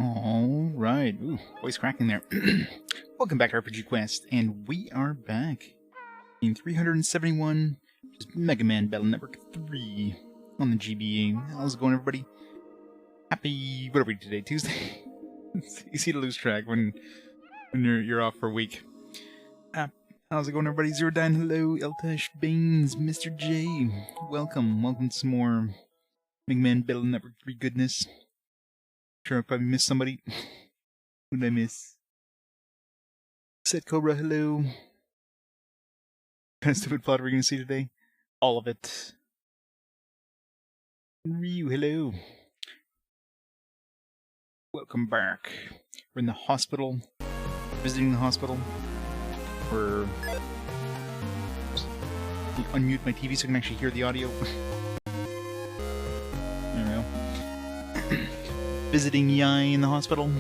Alright, ooh, voice cracking there. Welcome back to RPG Quest, and we are back in 371, which is MegaMan Battle Network 3 on the GBA. How's it going, everybody? Happy, what are we today, Tuesday? It's easy to lose track when you're off for a week. How's it going, everybody? Zerodine, hello, Eltash, Baines, Mr. J. Welcome to some more MegaMan Battle Network 3 goodness. Sure, I probably missed somebody. Who did I miss? Set Cobra, hello. What kind of stupid plot are we going to see today? All of it. Ryu, hello. Welcome back. We're in the hospital. Visiting the hospital. We're... unmute my TV so I can actually hear the audio. There we go. Visiting Yai in the hospital.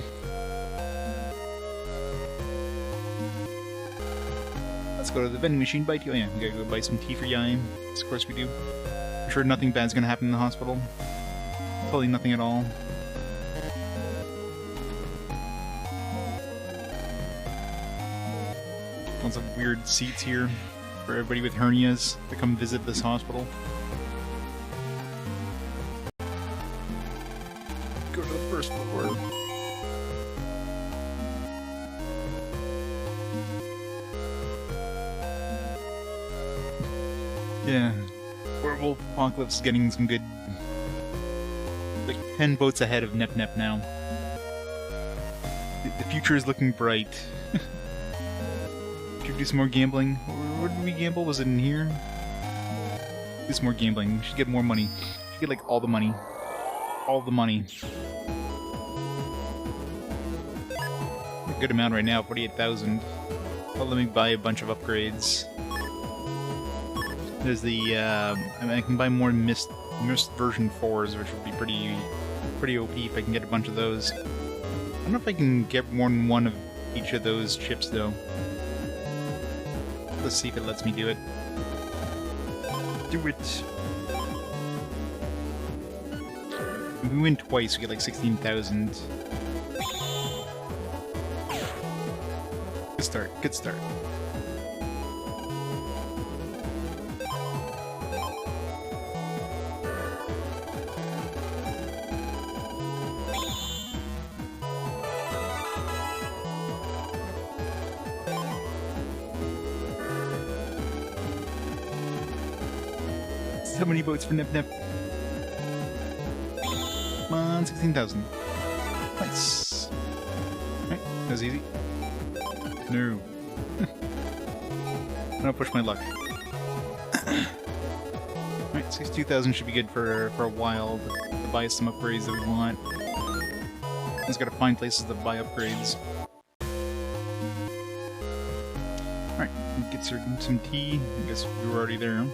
Let's go to the vending machine, buy tea. Oh yeah, we gotta go buy some tea for Yai. Yes, of course we do. I'm sure nothing bad's gonna happen in the hospital. Totally nothing at all. Lots of weird seats here for everybody with hernias to come visit this hospital. Go to the first floor. Yeah. Werewolf Apocalypse is getting some good... like 10 votes ahead of Nep now. The future is looking bright. Should we do some more gambling? Where did we gamble? Was it in here? Do some more gambling. We should get more money. We should get like all the money. All the money. A good amount right now, 48,000. Well, let me buy a bunch of upgrades. There's the, I mean, I can buy more Mist version 4s, which would be pretty OP if I can get a bunch of those. I don't know if I can get more than one of each of those chips, though. Let's see if it lets me do it. Do it! If we win twice, we get like 16,000. Good start, good start. So many votes for Nep. Come on, 16,000. Nice. Alright, that was easy. No. I'm gonna push my luck. Alright, 62,000 should be good for a while to buy some upgrades that we want. Just gotta find places to buy upgrades. Alright, get some tea. I guess we were already there.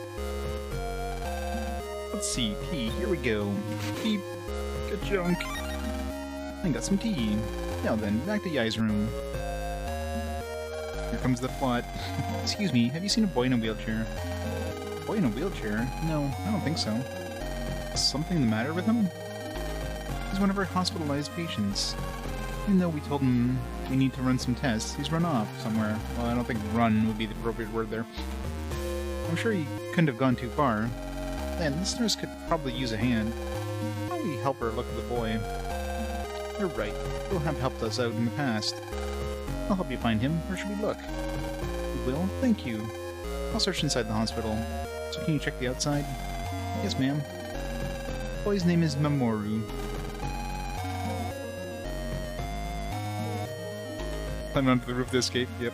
Let's see, tea, here we go. Beep, good junk. I got some tea. Now then, back to Yai's room. Here comes the plot. Excuse me, have you seen a boy in a wheelchair? Boy in a wheelchair? No, I don't think so. Is something the matter with him? He's one of our hospitalized patients. Even though we told him we need to run some tests, he's run off somewhere. Well, I don't think run would be the appropriate word there. I'm sure he couldn't have gone too far. Man, this nurse could probably use a hand. How do we help her look for the boy? You're right. You'll have helped us out in the past. I'll help you find him. Where should we look? You will? Thank you. I'll search inside the hospital. So can you check the outside? Yes, ma'am. The boy's name is Mamoru. Climb onto the roof to escape. Yep.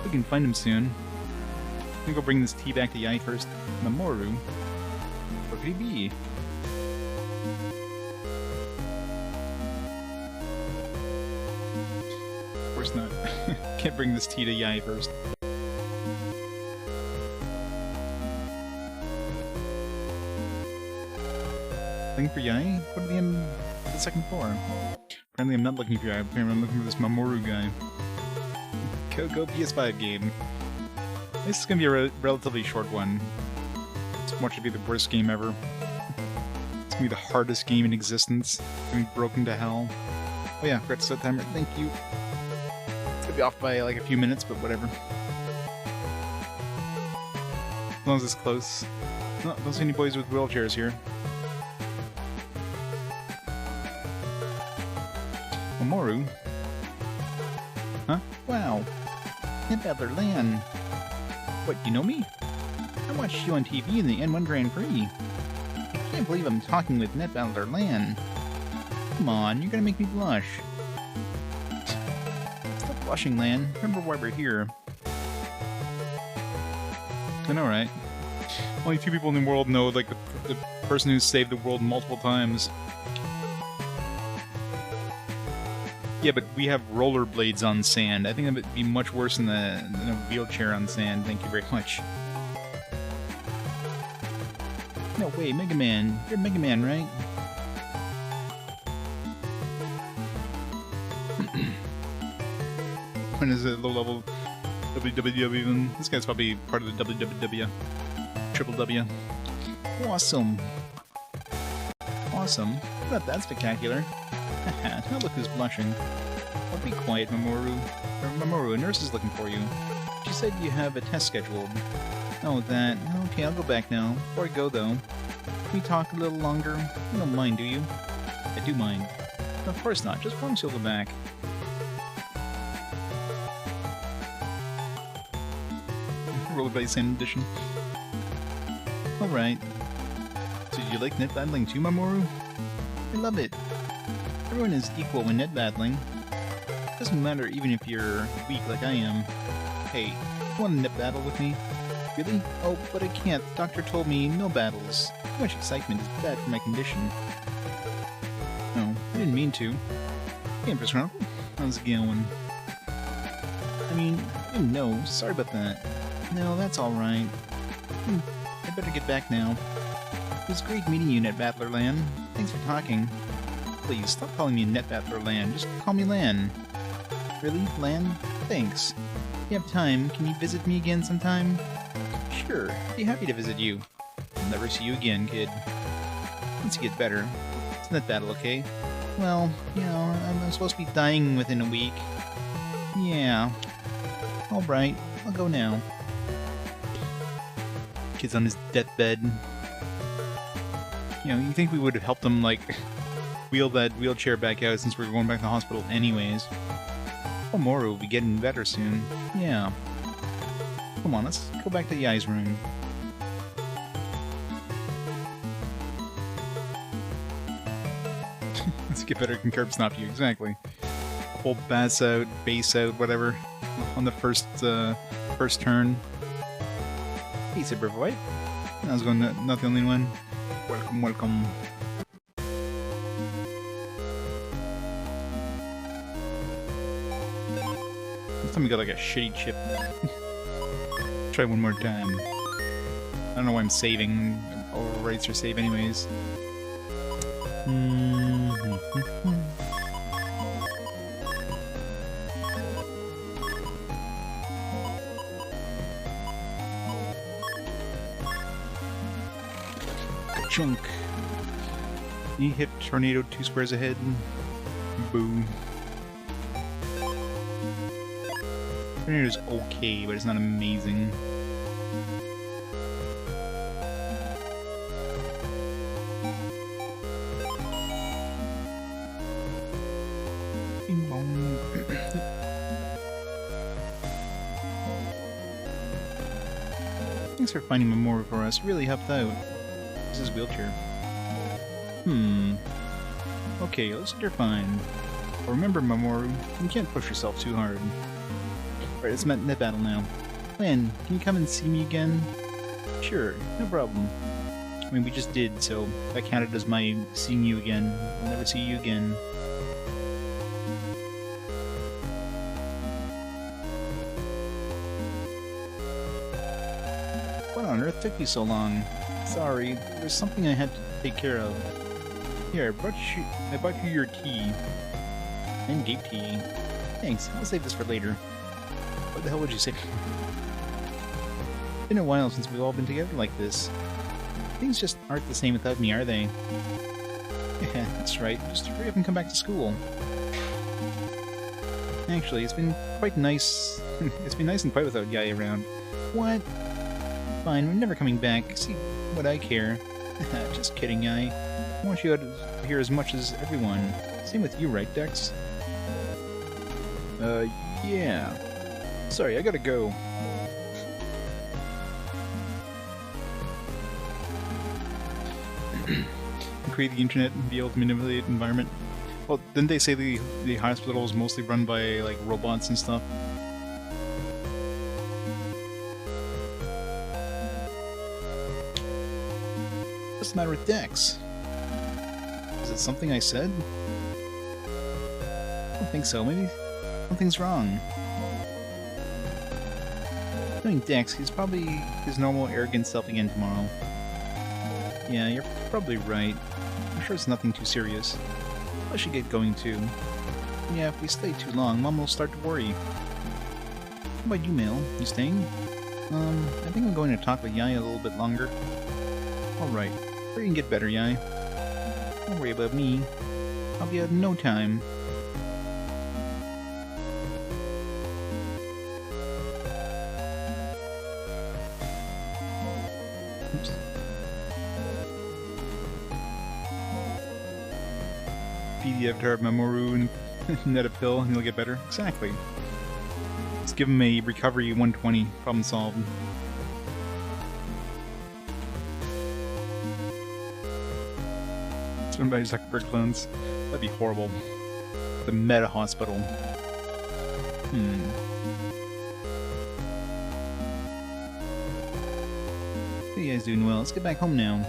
We can find him soon. I'm gonna go bring this tea back to Yai first. Mamoru? What could he be? Of course not. Can't bring this tea to Yai first. Looking for Yai? What at the end of the second floor? Apparently I'm not looking for Yai, apparently I'm looking for this Mamoru guy. Go PS5 game. This is gonna be a relatively short one. It's much to be the worst game ever. It's gonna be the hardest game in existence. It's gonna be broken to hell. Oh yeah, forgot to set timer. Thank you. It's gonna be off by like a few minutes, but whatever. As long as it's close. No, don't see any boys with wheelchairs here. Mamoru? Huh? Wow. Netbattler Lan. What, you know me? I watched you on TV in the N1 Grand Prix. I can't believe I'm talking with Netbattler Lan. Come on, you're gonna make me blush. Stop blushing, Lan. Remember why we're here. I know, right? Only 2 people in the world know, like, the person who's saved the world multiple times. Yeah, but we have rollerblades on sand. I think that would be much worse than a wheelchair on sand. Thank you very much. No way, MegaMan. You're MegaMan, right? When is it low-level WWW even? This guy's probably part of the WWW. Triple W. Awesome. Awesome. Not that spectacular. Haha, now look who's blushing. Oh, be quiet, Mamoru. Mamoru, a nurse is looking for you. She said you have a test scheduled. Oh, that. Okay, I'll go back now. Before I go, though, can we talk a little longer? You don't mind, do you? I do mind. No, of course not. Just promise you'll go back. Rollerblade Sand Edition. Alright. So do you like net battling too, Mamoru? I love it. Everyone is equal when net battling. It doesn't matter even if you're weak like I am. Hey, you want to net battle with me? Really? Oh, but I can't. The doctor told me no battles. Too much excitement is bad for my condition. No, I didn't mean to. Hey, Empress Chronicle. How's it going? I mean, I didn't know. Sorry about that. No, that's alright. I better get back now. It was great meeting you, Netbattler Lan. Thanks for talking. Please, stop calling me Netbattler Lan. Just call me Lan. Really, Lan? Thanks. If you have time, can you visit me again sometime? Sure, I'd be happy to visit you. I'll never see you again, kid. Once you get better. It's net battle, okay? Well, you know, I'm supposed to be dying within a week. Yeah. Alright, I'll go now. Kid's on his deathbed. You know, you think we would have helped him, like, wheel that wheelchair back out since we're going back to the hospital anyways. Mamoru will be getting better soon. Yeah. Come on, let's go back to Yai's room. Let's get better can curb stomp you, exactly. Whole bass out, base out, whatever, on the first turn. Hey, Super Boy. I was going to, not the only one. Welcome, welcome. This time we got like a shitty chip. Try one more time. I don't know why I'm saving. All rights are saved anyways. Chunk. You hit tornado 2 squares ahead. Boom. Tornado's okay, but it's not amazing. Bing bong. Thanks for finding Mamoru for us. Really helped out. This is wheelchair. Okay, looks like you're fine. But remember, Mamoru, you can't push yourself too hard. Alright, it's net battle now. Lan, can you come and see me again? Sure, no problem. I mean, we just did, so that counted as my seeing you again. I'll never see you again. What on earth took you so long? Sorry, there's something I had to take care of. Here, I brought you your tea. And gate tea. Thanks, I'll save this for later. What the hell would you say? It's been a while since we've all been together like this. Things just aren't the same without me, are they? Yeah, that's right. Just hurry up and come back to school. Actually, it's been quite nice. It's been nice and quiet without Yai around. What? Fine, we're never coming back. See what I care. Just kidding, Yai. I want you out here as much as everyone. Same with you, right, Dex? Yeah. Sorry, I gotta go. Create the internet and be able to manipulate the environment. Well, didn't they say the hospital is mostly run by, like, robots and stuff? What's the matter with Dex? Is it something I said? I don't think so. Maybe something's wrong. Knowing Dex, he's probably his normal arrogant self again tomorrow. Yeah, you're probably right. I'm sure it's nothing too serious. I should get going too. Yeah, if we stay too long, Mom will start to worry. How about you, Mel? You staying? I think I'm going to talk with Yai a little bit longer. Alright. Hurry and get better, Yai. Don't worry about me. I'll be out in no time. Oops. Feed the avatar of Mamoru and net a pill and he'll get better. Exactly. Let's give him a recovery 120. Problem solved. It's run by Zuckerberg clones. That'd be horrible. The meta hospital. You guys doing well. Let's get back home now.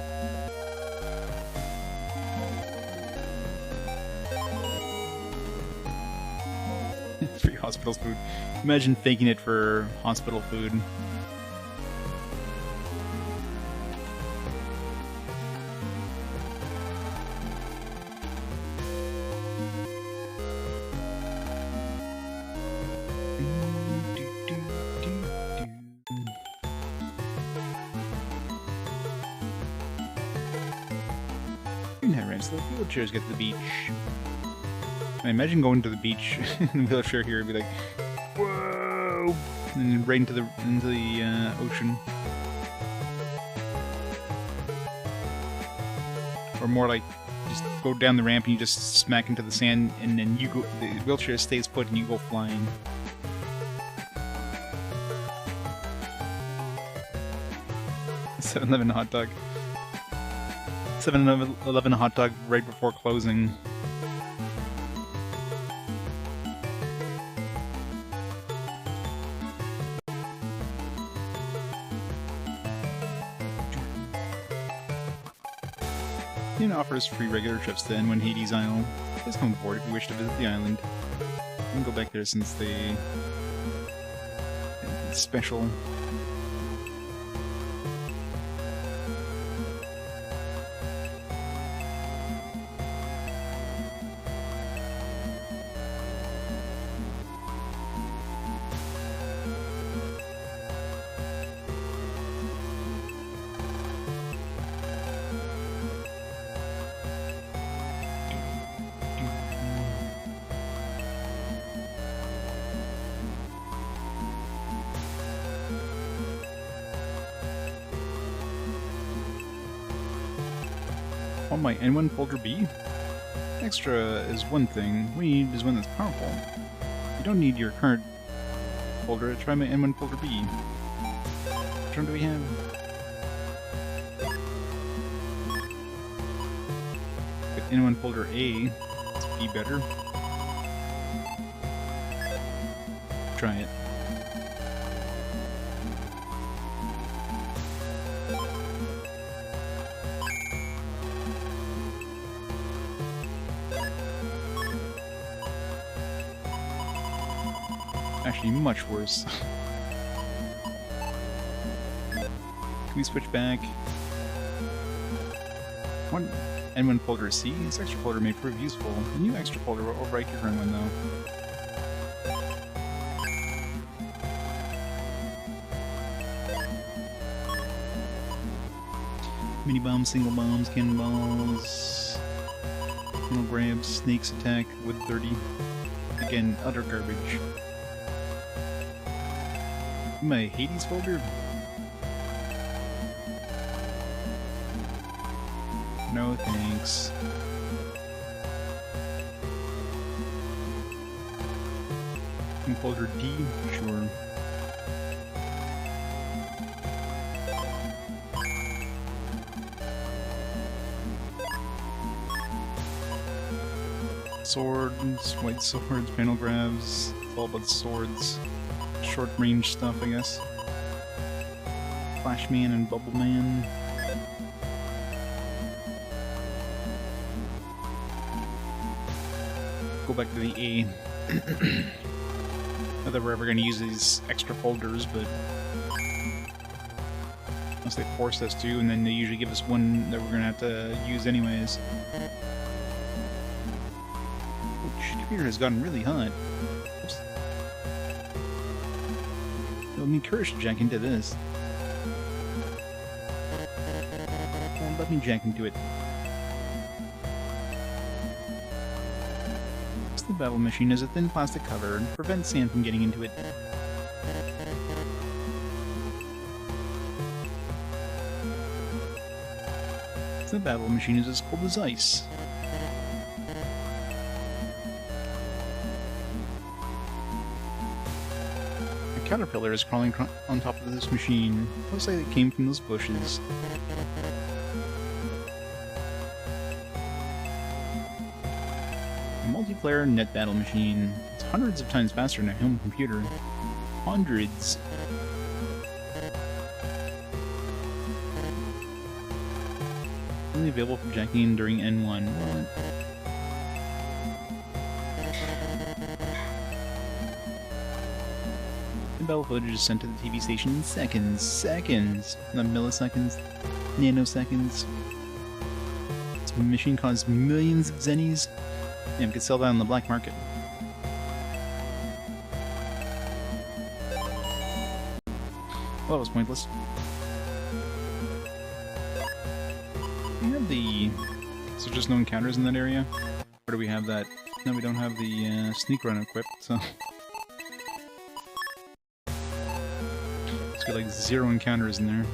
Free hospital food. Imagine faking it for hospital food. So the wheelchairs get to the beach. I imagine going to the beach in a wheelchair here and be like, whoa, and then right into the ocean, or more like just go down the ramp and you just smack into the sand, and then you go. The wheelchair stays put and you go flying. $7-Eleven hot dog. 7-Eleven hot dog right before closing. It offers free regular trips to N1 Hades Isle. Please come aboard if you wish to visit the island. You can go back there since it's special. On my N1 folder B? Extra is one thing, we need is one that's powerful. You don't need your current folder, try my N1 folder B. Which one do we have? With N1 folder A, it's B better. Try it. Actually, much worse. Can we switch back? One N1 folder C. This extra folder may prove useful. The new extra folder will overwrite your current one, though. Mini bombs, single bombs, cannonballs, grabs, snakes attack, wood 30. Again, utter garbage. My Hades folder? No thanks. Folder D? Sure. Swords, white swords, panel grabs. It's all about swords. Short range stuff, I guess. Flashman and Bubbleman. Go back to the A. Not that we're ever going to use these extra folders, but unless they force us to, and then they usually give us one that we're going to have to use anyways. Oh, computer has gotten really hot. Oops. You'll need courage to jack into this. Well, let me jack into it. The battle machine is a thin plastic cover and prevents sand from getting into it. The battle machine is as cold as ice. A caterpillar is crawling on top of this machine. Looks like it came from those bushes. Multiplayer net battle machine. It's hundreds of times faster than a home computer. Hundreds. Only available for jacking in during N1. What? The battle footage is sent to the TV station in seconds. Seconds! Not milliseconds. Nanoseconds. This machine costs millions of zennies. Yeah, we could sell that on the black market. Well, that was pointless. We have the... So just no encounters in that area? Or do we have that? No, we don't have the sneak run equipped, so... It's got like 0 encounters in there.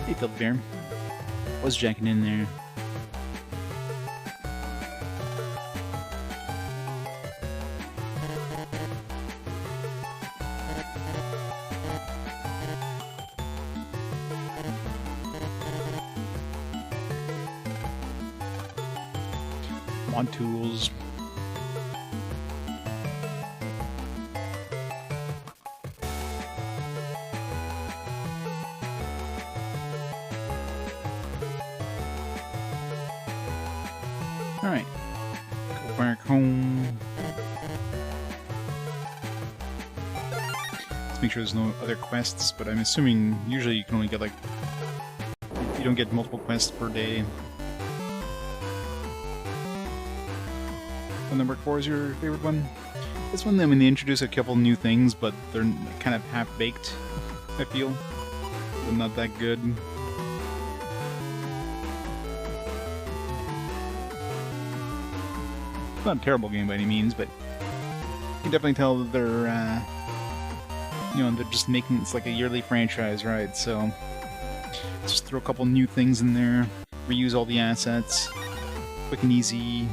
Hey, Phil Bear. Was jacking in there. Mod tools. Alright. Go back home. Let's make sure there's no other quests, but I'm assuming usually you can only get like... You don't get multiple quests per day. Number 4 is your favorite one? This one, I mean, they introduce a couple new things, but they're kind of half-baked, I feel. They're not that good. It's not a terrible game by any means, but you can definitely tell that they're, you know, they're just making, it's like a yearly franchise, right? So, just throw a couple new things in there, reuse all the assets, quick and easy.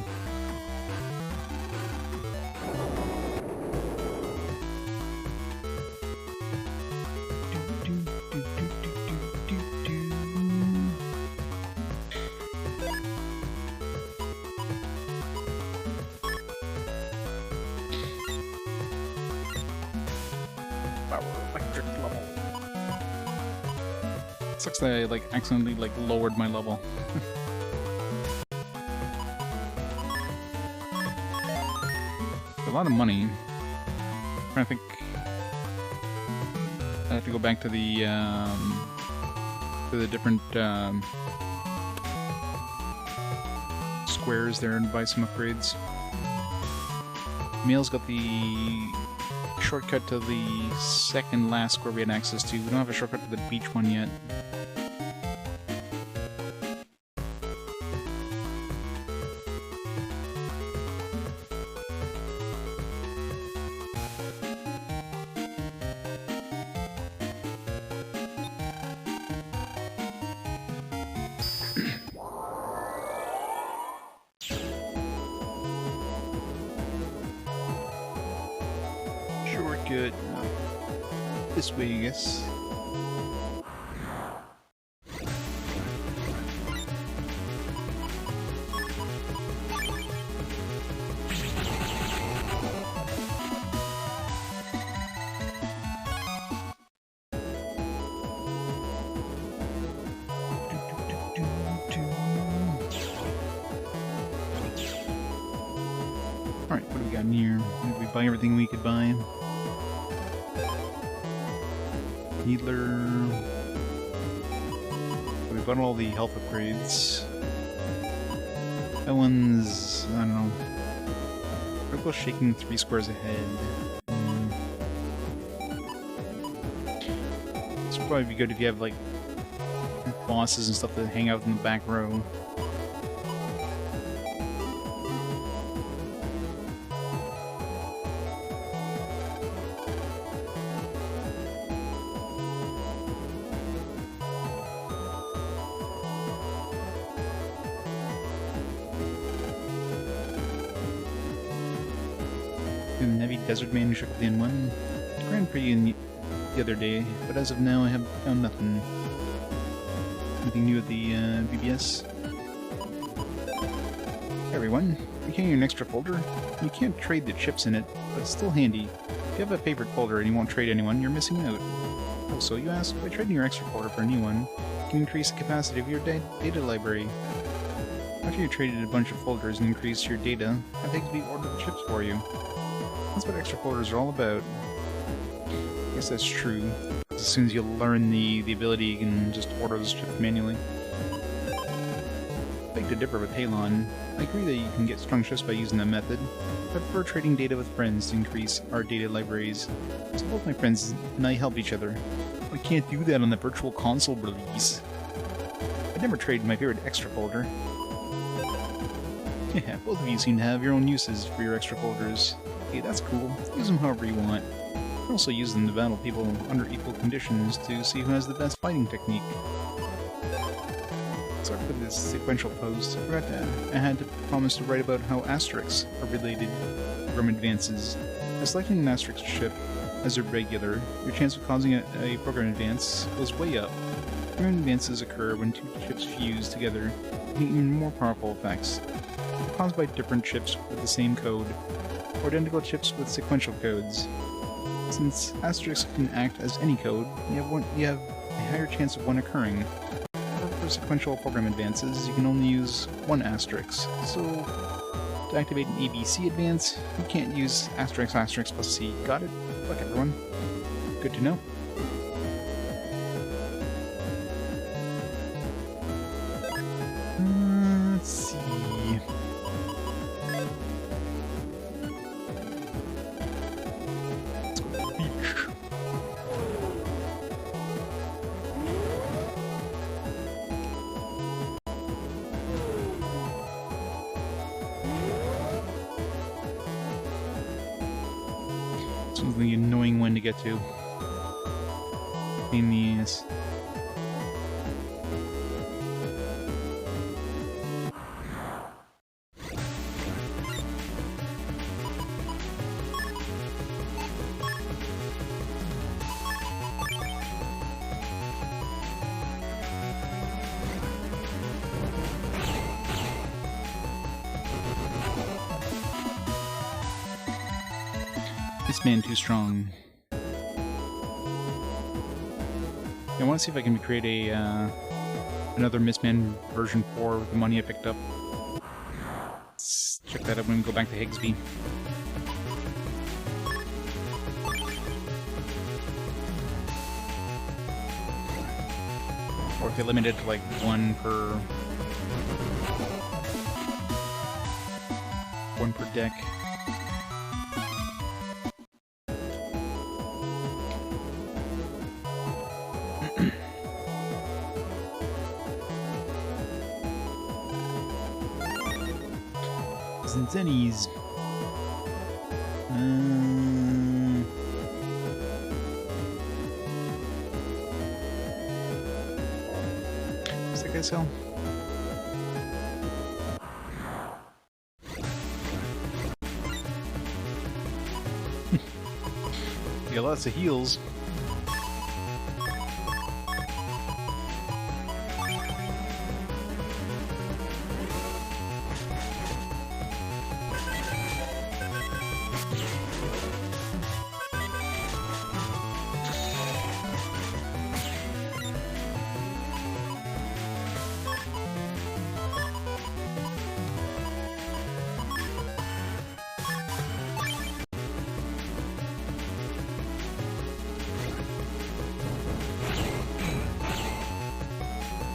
Electric level. Sucks that I like accidentally like lowered my level. a lot of money. I'm trying to think. I have to go back to the different squares there and buy some upgrades. Mail's got the shortcut to the second last square we had access to. We don't have a shortcut to the beach one yet. Shortcut this way, I guess. Alright, what do we got in here? Did we buy everything we could buy? Healer. We bought all the health upgrades. That one's, I don't know. Critical shaking 3 squares ahead. This would probably be good if you have like bosses and stuff that hang out in the back row. The heavy desert man who shook the N1. Grand Prix in the other day, but as of now I have found nothing. Anything new at the BBS? Hey everyone, you carry an extra folder? You can't trade the chips in it, but it's still handy. If you have a favorite folder and you won't trade anyone, you're missing out. Oh, so you ask, by trading your extra folder for a new one, you can increase the capacity of your data library. After you traded a bunch of folders and increased your data, have Higsby order the chips for you. That's what extra folders are all about. I guess that's true. As soon as you learn the ability, you can just order those chips manually. Beg to differ with Halon. I agree that you can get strong chips by using that method. I prefer trading data with friends to increase our data libraries. So both my friends and I help each other. I can't do that on the Virtual Console release. I'd never trade my favorite extra folder. Yeah, both of you seem to have your own uses for your extra folders. Hey, that's cool. Use them however you want. You can also use them to battle people under equal conditions to see who has the best fighting technique. Sorry for this sequential post. I forgot that I had to promise to write about how asterisks are related to program advances. By selecting an asterisk ship as a regular, your chance of causing a program advance goes way up. Program advances occur when 2 chips fuse together, making even more powerful effects. They're caused by different chips with the same code, or identical chips with sequential codes. Since asterisks can act as any code, you have a higher chance of one occurring. However, for sequential program advances, you can only use 1 asterisk. So, to activate an ABC advance, you can't use asterisk asterisk plus C. Got it? Luck everyone. Good to know. Let's see. This one's the annoying one to get to. Pain in the ass. This man too strong. I want to see if I can create a another Mistman version 4 with the money I picked up. Let's check that out when we go back to Higsby. Or if they limit it to like one per deck. Zennies. What's that guy sell? You got lots of heals.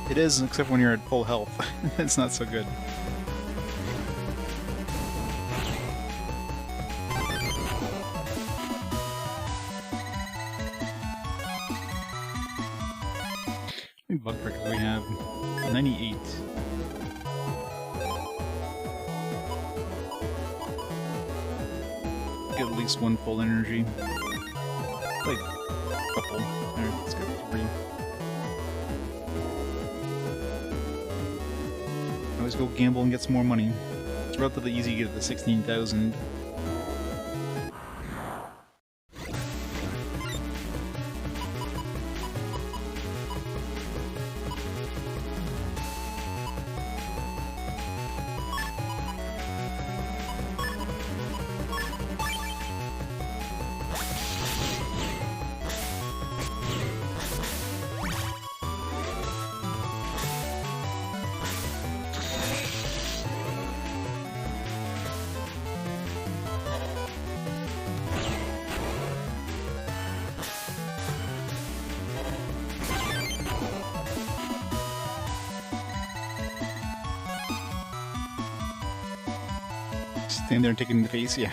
It is, except when you're at full health. It's not so good. How many bug breakers do we have? 98. Get at least one full energy. Like a couple. Alright, let's go 3. Always go gamble and get some more money. It's relatively easy to get to the 16,000. Stand there and take it in the face, yeah.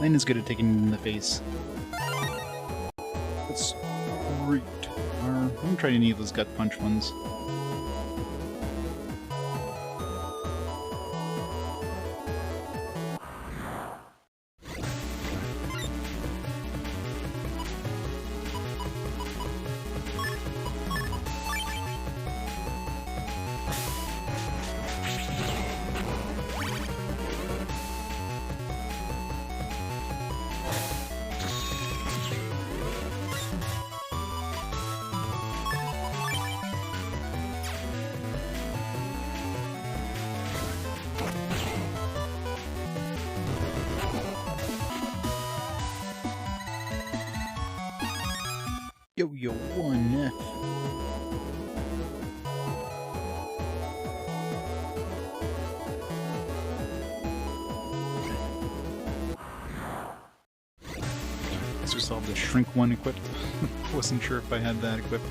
Lane is good at taking it in the face. That's great. I'm gonna try any of those gut punch ones. Yo, 1F. Guess we still have the shrink one equipped. Wasn't sure if I had that equipped.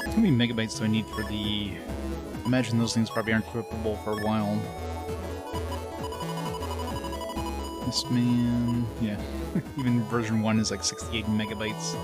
How many megabytes do I need for the... Imagine those things probably aren't equipable for a while. This man... yeah. Even version 1 is like 68 megabytes.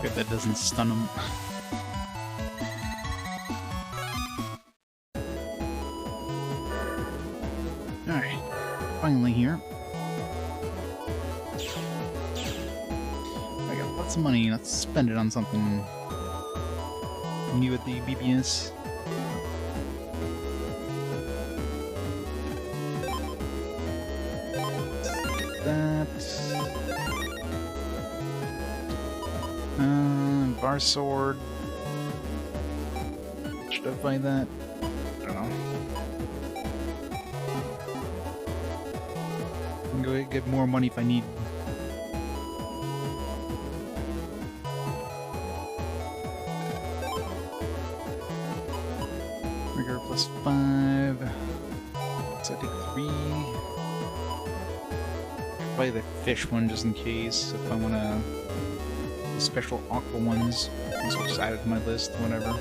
Good, that doesn't stun him. Alright, finally here. I got lots of money, let's spend it on something new at the BBS. That. Bar sword. Should I buy that? I don't know. I'm gonna get more money if I need. Rigor plus 5. So I take 3. Buy the fish one just in case if I wanna. The special aqua ones. So I'll just add it to my list, whatever.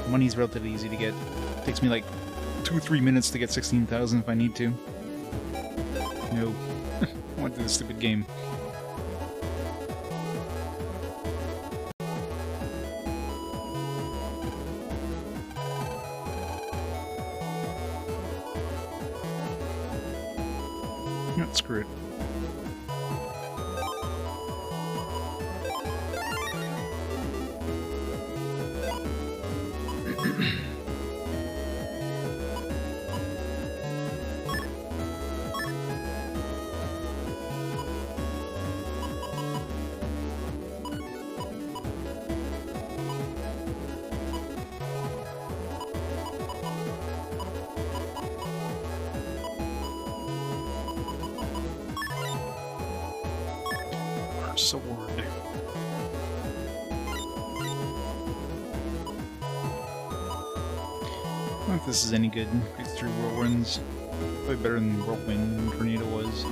Money's relatively easy to get. It takes me like 2-3 minutes to get 16,000 if I need to. No. I want to do this stupid game. No, screw it. Sword. I don't know if this is any good. Gets through whirlwinds. Probably better than whirlwind tornado was.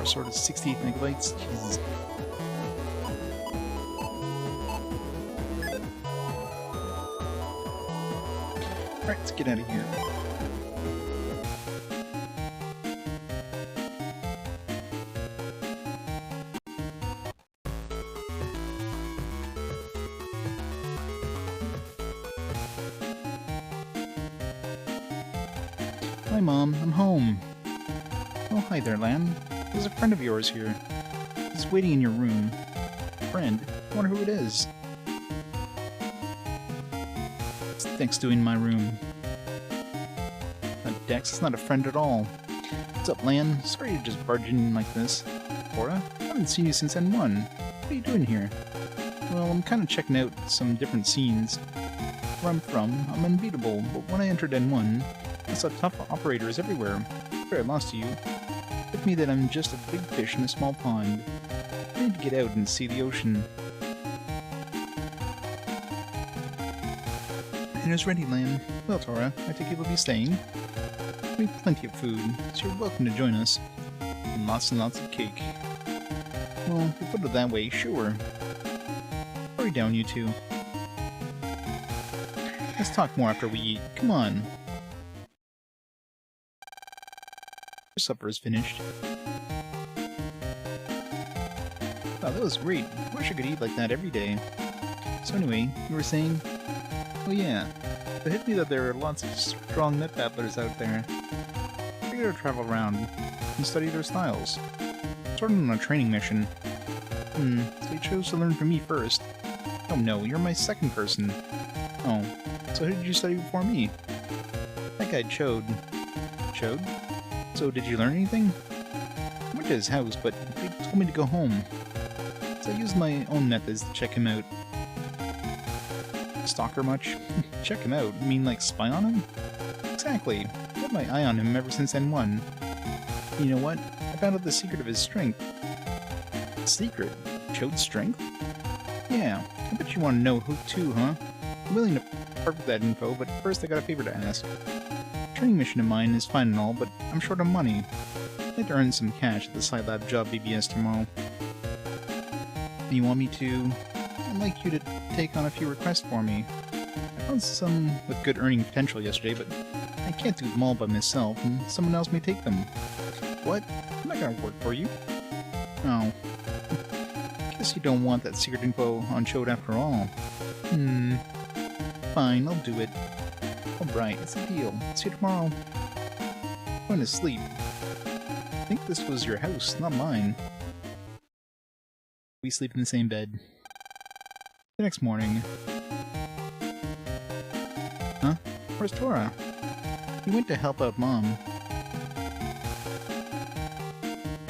Sort of 68 megabytes. Jesus. Alright, let's get out of here. Hi, Mom. I'm home. Oh, hi there, Lan. There's a friend of yours here. He's waiting in your room. Friend? I wonder who it is. It's Dex doing my room. Dex is not a friend at all. What's up, Lan? Sorry to just barge in like this. Cora? I haven't seen you since N1. What are you doing here? Well, I'm kind of checking out some different scenes. Where I'm from, I'm unbeatable, but when I entered N1, I saw tough operators everywhere. After I lost to you, with me that I'm just a big fish in a small pond. I need to get out and see the ocean. Dinner's ready, Lan. Well, Tora, I think you will be staying. We have plenty of food, so you're welcome to join us. And lots of cake. Well, if you put it that way, sure. Hurry down, you two. Let's talk more after we eat. Come on. Supper is finished. Wow, that was great. I wish I could eat like that every day. So anyway, you were saying? Oh yeah, it hit me that there are lots of strong Netbattlers out there. I figured I'd travel around and study their styles. Sort of on a training mission. So you chose to learn from me first. Oh no, you're my second person. Oh, so who did you study before me? That guy Chode. Chode? So, did you learn anything? I went to his house, but he told me to go home. So I used my own methods to check him out. Stalker much? Check him out? You mean like spy on him? Exactly. I had my eye on him ever since N1. You know what? I found out the secret of his strength. Secret? Chode's strength? Yeah. I bet you want to know who too, huh? I'm willing to part with that info, but first I got a favor to ask. Training mission of mine is fine and all, but I'm short on money. I'd like to earn some cash at the side lab job BBS tomorrow. You want me to? I'd like you to take on a few requests for me. I found some with good earning potential yesterday, but I can't do them all by myself, and someone else may take them. What? I'm not gonna work for you. Oh. Guess you don't want that secret info on Chode after all. Fine, I'll do it. Alright, it's a deal. See you tomorrow. I'm going to sleep. I think this was your house, not mine. We sleep in the same bed. The next morning. Huh? Where's Tora? He went to help out Mom.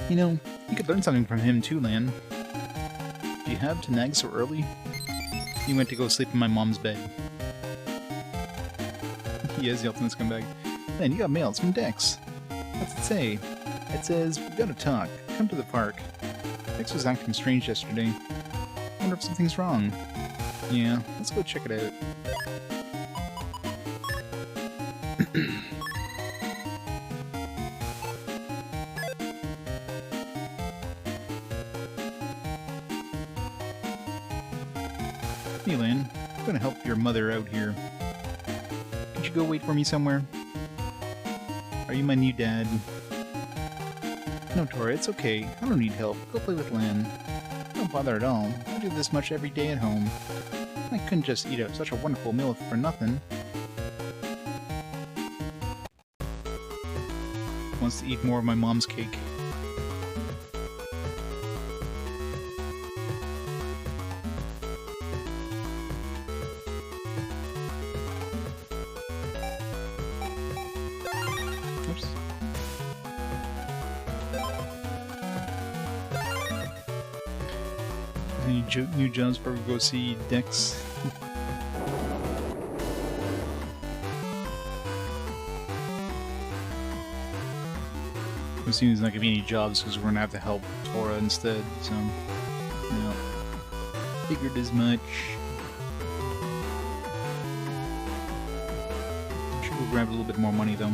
You know, you could learn something from him too, Lan. Do you have to nag so early? He went to go sleep in my mom's bed. He is the ultimate scumbag. Man, you got mail. It's from Dex. What's it say? It says, we gotta talk. Come to the park. Dex was acting strange yesterday. I wonder if something's wrong. Yeah, let's go check it out. Hey, Lan. I'm gonna help your mother out here. Could you go wait for me somewhere? Are you my new dad? No, Tora, it's okay. I don't need help. Go play with Lan. Don't bother at all. I do this much every day at home. I couldn't just eat out such a wonderful meal for nothing. Wants to eat more of my mom's cake. Oops. Any new jobs before we go see Dex? I'm assuming there's not gonna be any jobs because we're gonna have to help Tora instead, so yeah. Figured as much. Should go grab a little bit more money though.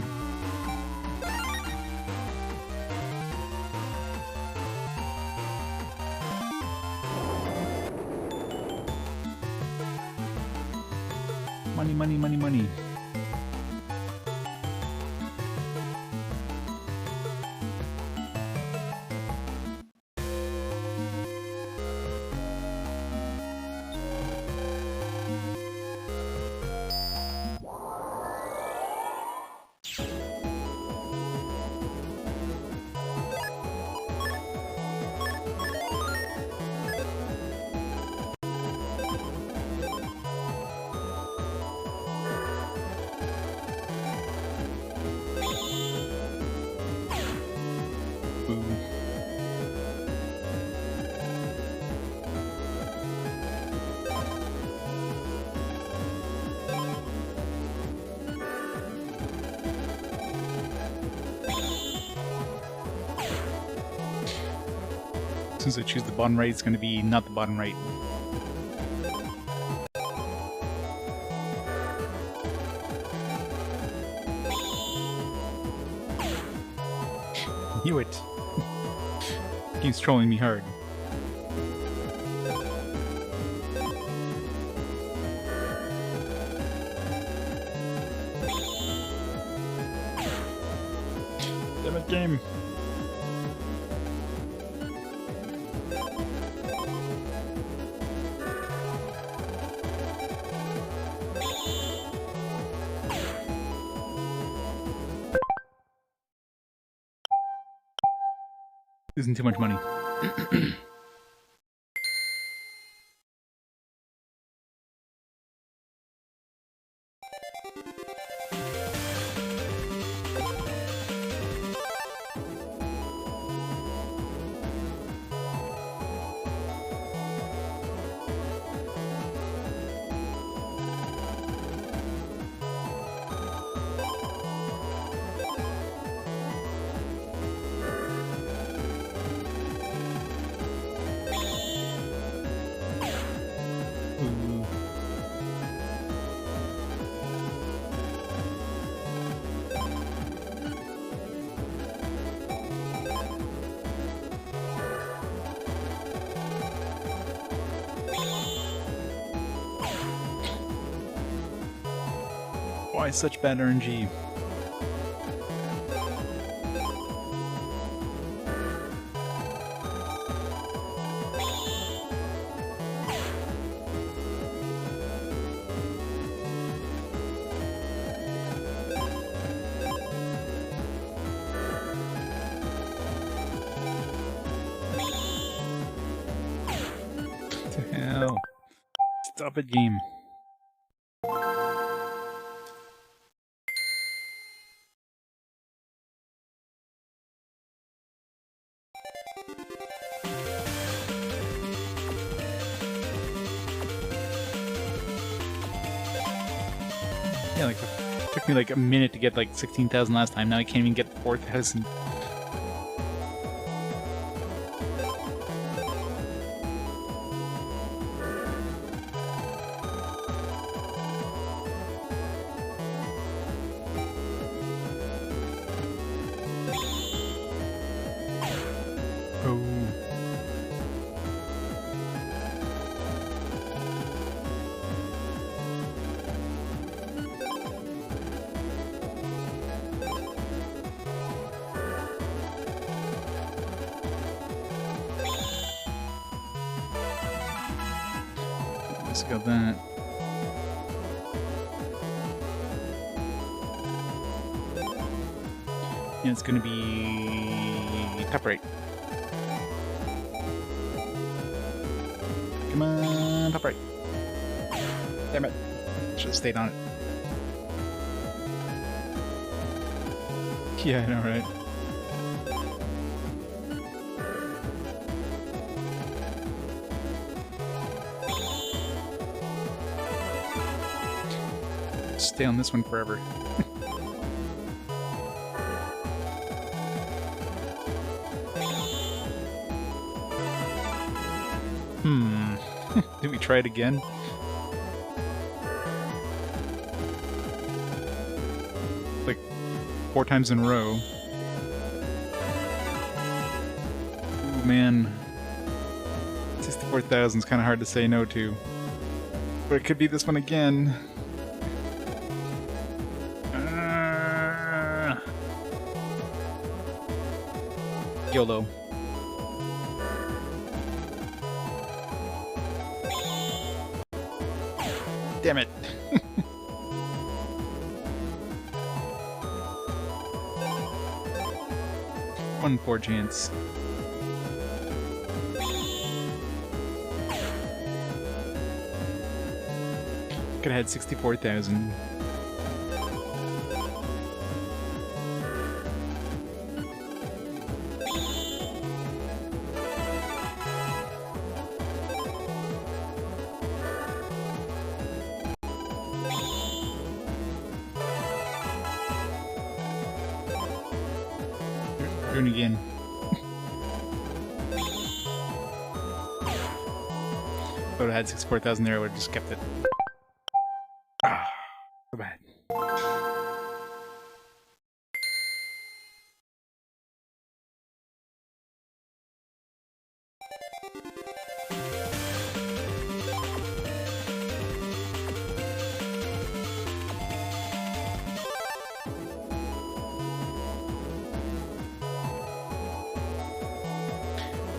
Money, money, money, money. Since I choose the bottom right, it's going to be not the bottom right. Knew it. He's trolling me hard. Damn it, game. Isn't too much money. Why such bad RNG? What the hell? Stop it, game. Yeah, like, it took me like a minute to get like 16,000 last time, now I can't even get 4,000. Let's go that. Yeah, it's gonna be top right. Come on, top right. Damn it. Should have stayed on it. Yeah, I know, right? Stay on this one forever. Did we try it again? Like 4 times in a row. Ooh, man. 64,000 is kind of hard to say no to. But it could be this one again. YOLO. Damn it. 1 in 4 chance. Could have had 64,000. Doing it again. If I would have had 64,000 there, I would have just kept it. Ah, so bad.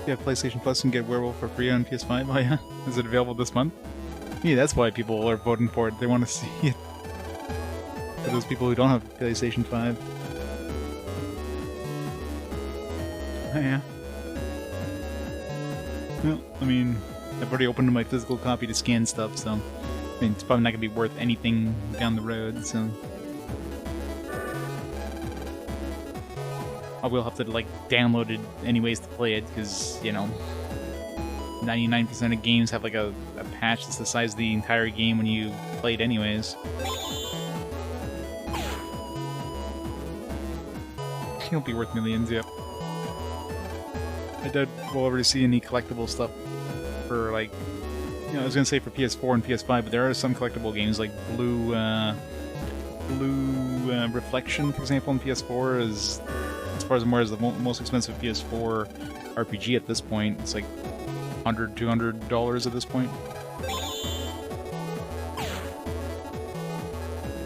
You have PlayStation Plus and get Werewolf for free on PS5? Oh yeah? Is it available this month? Yeah, that's why people are voting for it. They want to see it. For those people who don't have PlayStation 5. Oh yeah. Well, I mean, I've already opened my physical copy to scan stuff, so... I mean, it's probably not going to be worth anything down the road, so... I will have to, like, download it anyways to play it, because, you know, 99% of games have, like, a patch that's the size of the entire game when you play it anyways. It won't be worth millions, yet. I doubt we'll ever see any collectible stuff for, like, you know, I was gonna say for PS4 and PS5, but there are some collectible games, like Blue Reflection, for example, on PS4 is... As far as I'm aware, is the most expensive PS4 RPG at this point. It's like $100, $200 at this point.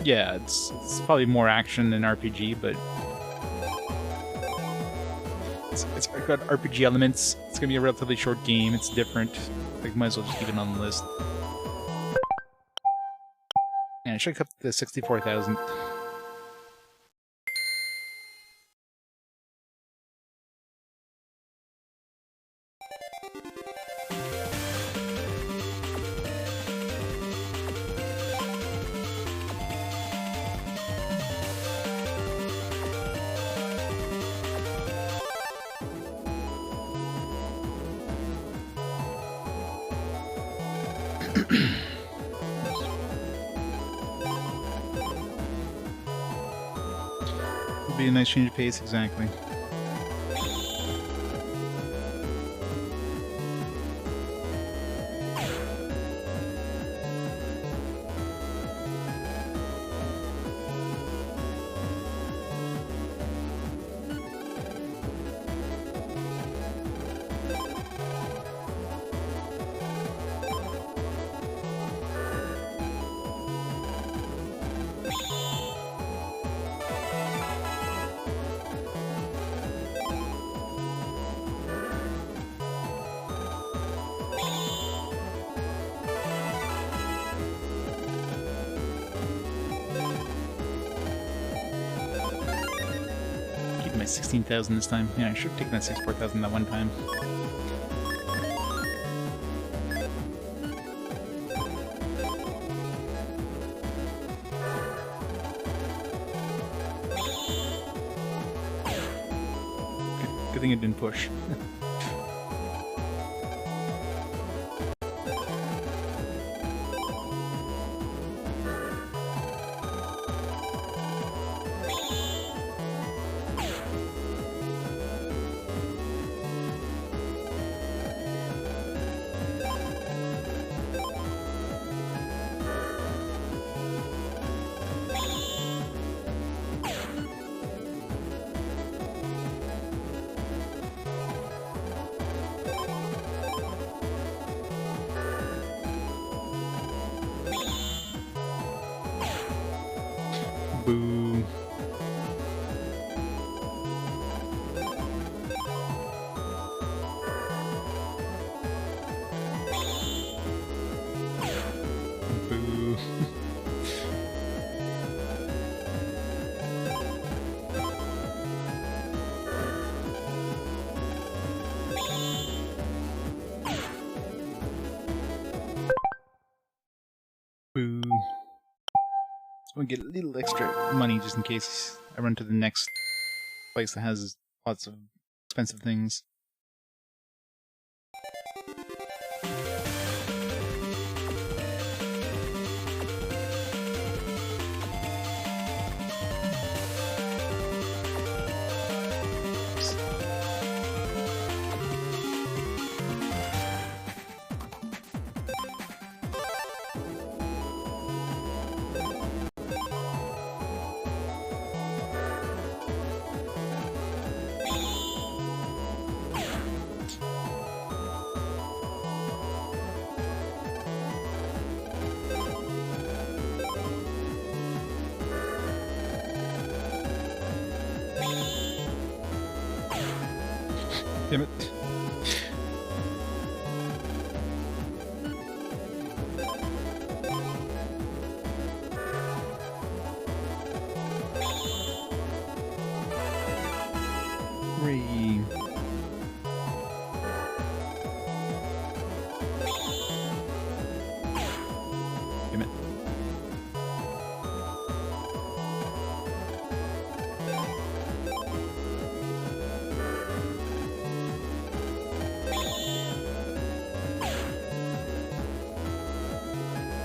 Yeah, it's probably more action than RPG, but it's got RPG elements. It's gonna be a relatively short game. It's different. Like, might as well just keep it on the list. And I should cut the 64,000. It'll be a nice change of pace, exactly. My 16,000 this time. Yeah, I should have taken that 64,000 that one time. Good thing it didn't push. Boo. Boo. Boo. So I get a little extra money just in case I run to the next place that has lots of expensive things. Damn it. Hooray. Damn it.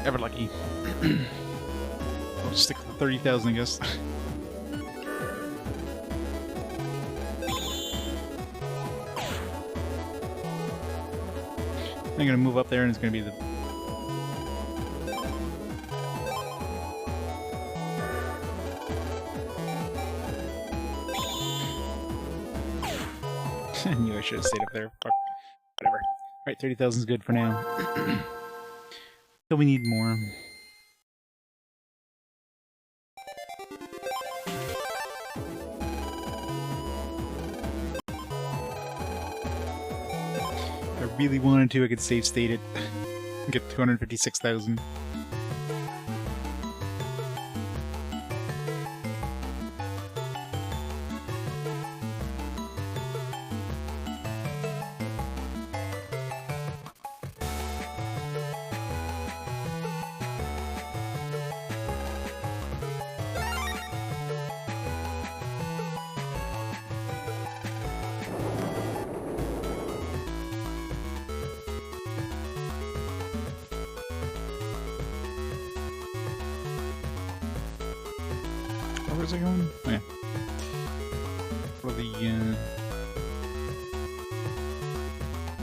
Ever lucky. I'll just stick with the 30,000, I guess. I'm gonna move up there and it's gonna be the... I knew I should have stayed up there. Fuck. Whatever. Alright, 30,000 is good for now. So we need more. If I really wanted to, I could save state it. Get 256,000. Where's it going? Oh, yeah. For the,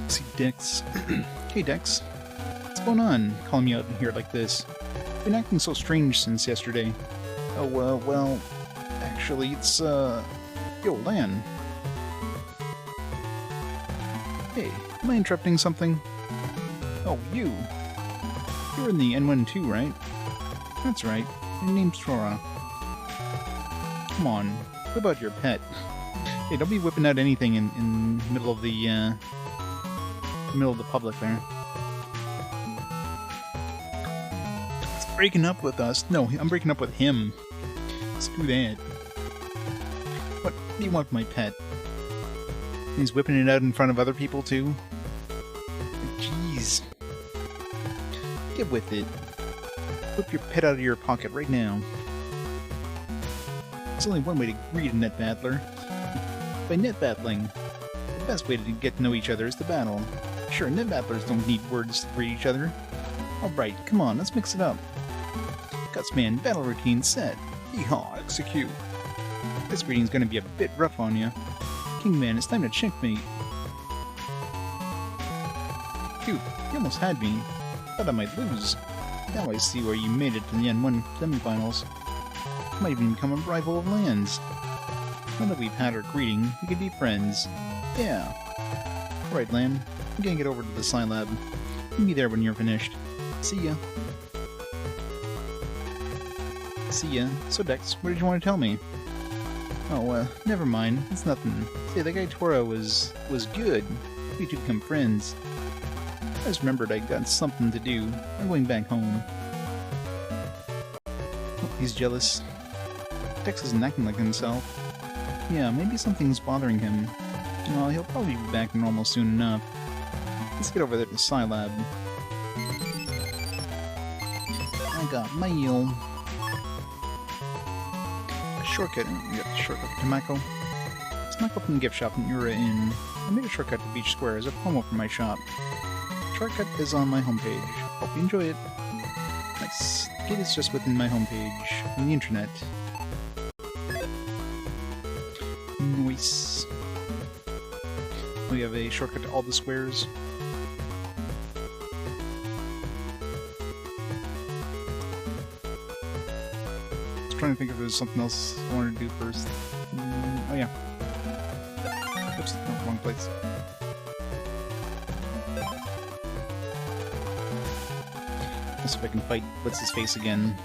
see Dex. Hey, Dex. What's going on? Calling me out in here like this. Been acting so strange since yesterday. Oh, well, actually, it's, yo, Lan. Hey, am I interrupting something? Oh, you. You're in the N1 too, right? That's right. Your name's Tora. Come on, what about your pet? Hey, don't be whipping out anything in the middle of the public there. It's breaking up with us. No, I'm breaking up with him. Let's do that. What do you want with my pet? He's whipping it out in front of other people too? Jeez. Get with it. Whip your pet out of your pocket right now. There's only one way to greet a Netbattler. By netbattling. The best way to get to know each other is to battle. Sure, Netbattlers don't need words to greet each other. Alright, come on, let's mix it up. Gutsman, battle routine set. Yeehaw, execute. This greeting's gonna be a bit rough on you. Kingman, it's time to checkmate. Phew, you almost had me. Thought I might lose. Now I see where you made it to the N1 semifinals. Might even become a rival of Lan's. Now that we've had our greeting, we can be friends. Yeah. Alright, Lan. I'm gonna get over to the Sci Lab. Meet me there when you're finished. See ya. See ya. So, Dex, what did you want to tell me? Oh, never mind. It's nothing. Say, that guy Tora was good. We two become friends. I just remembered I got something to do. I'm going back home. Oh, he's jealous. Dex isn't acting like himself. Yeah, maybe something's bothering him. Well, he'll probably be back to normal soon enough. Let's get over there to the Sci Lab. I got mail. A shortcut. You got the shortcut to Mako. Snuck up in the gift shop that you were in. I made a shortcut to Beach Square as a promo for my shop. Shortcut is on my homepage. Hope you enjoy it. Nice. It is just within my homepage on the internet. Nice. We have a shortcut to all the squares. I was trying to think if there was something else I wanted to do first. Oh yeah. Oops, no, wrong place. Let's see if I can fight What's-His-Face again.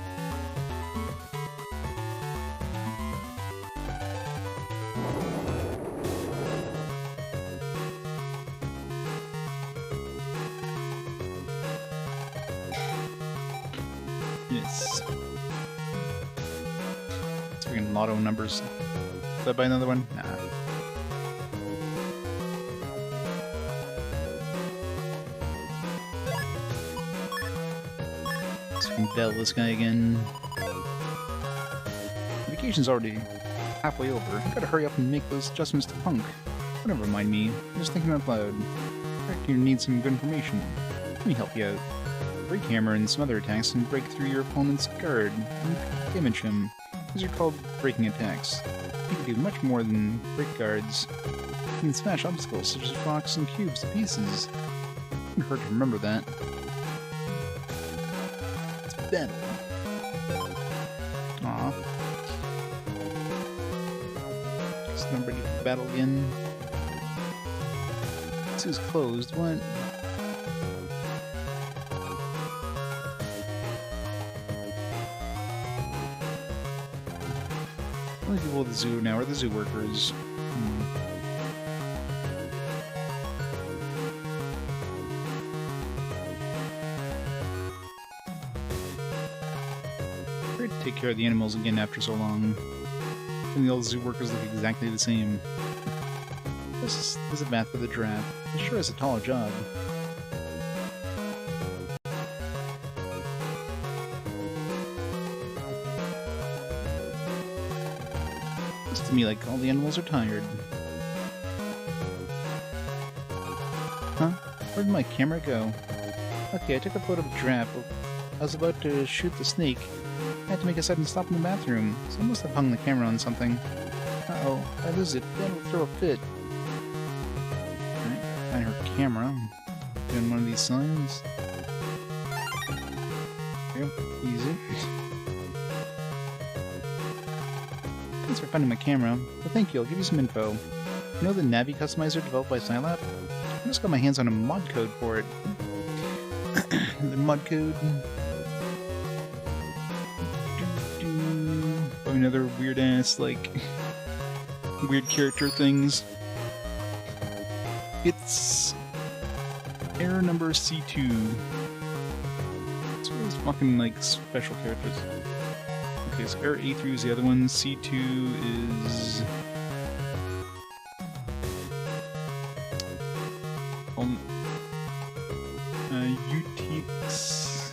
Yes. Let's freaking lotto numbers. Did I buy another one? Nah. So we can bell this guy again. Vacation's already halfway over. I gotta hurry up and make those adjustments to Punk. But never mind me. I'm just thinking out loud. I reckon you need some good information. Let me help you out. Break Hammer and some other attacks can break through your opponent's guard and damage him. These are called breaking attacks. You can do much more than break guards. You can smash obstacles such as rocks and cubes to pieces. It wouldn't hurt to remember that. It's battle. Aw. Guess I'm ready for battle again. This is closed. What? Only people at the zoo now are the zoo workers. Great to take care of the animals again after so long. And all the zoo workers look exactly the same. This is a bath for the giraffe. It sure is a tall job. Looks to me like all the animals are tired. Huh? Where did my camera go? Okay, I took a photo of a giraffe. I was about to shoot the snake. I had to make a sudden stop in the bathroom, so I must have hung the camera on something. Uh-oh, if I lose it, Ben will throw a fit. Alright, find her camera. Doing one of these signs. There, easy. Thanks for finding my camera. Well, thank you, I'll give you some info. You know the Navi customizer developed by Scilab? I just got my hands on a mod code for it. The mod code... Another weird-ass, like, weird character things. It's error number C2. It's one of those fucking, like, special characters. Okay, so error A3 is the other one. C2 is... UTX...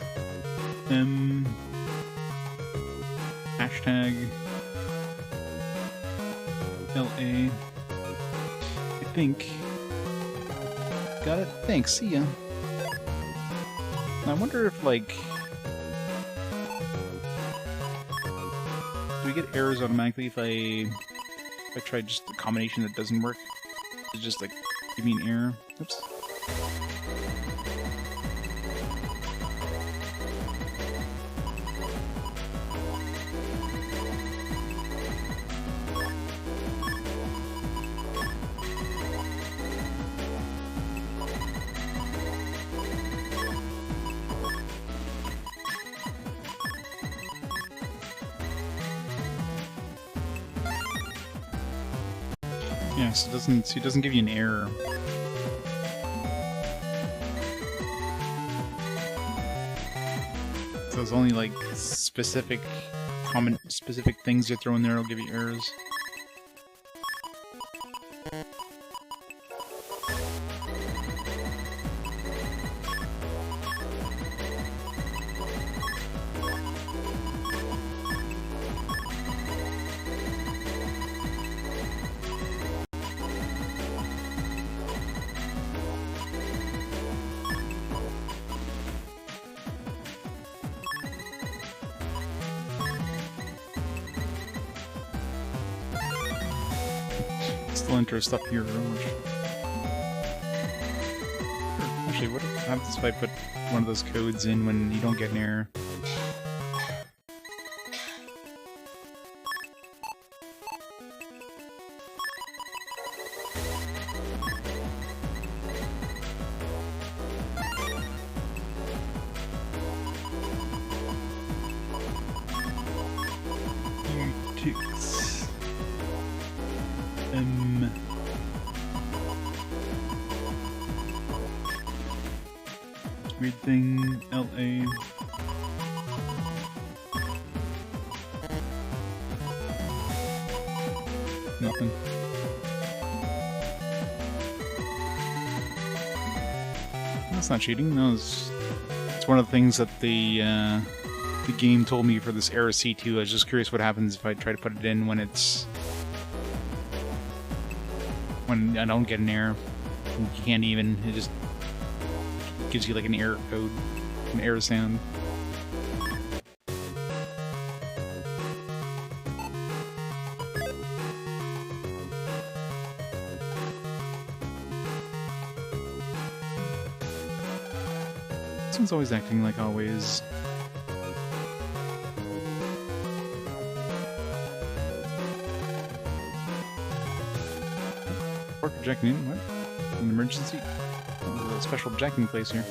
Hashtag LA. I think. Got it? Thanks, see ya. I wonder if, like... Do we get errors automatically if I try just a combination that doesn't work? It's just like, give me an error. Oops. Yes, it doesn't give you an error. So it's only like specific things you throw in there will give you errors. Still enter stuff here. Actually, what happens if I put one of those codes in when you don't get an error? Weird thing, LA. Nothing. That's not cheating. No, it's one of the things that the game told me for this error C2. I was just curious what happens if I try to put it in when I don't get an error. You can't even. It just gives you like an error code, an error sound. This one's always acting like always. Or projecting, what? An emergency? A special projecting place here.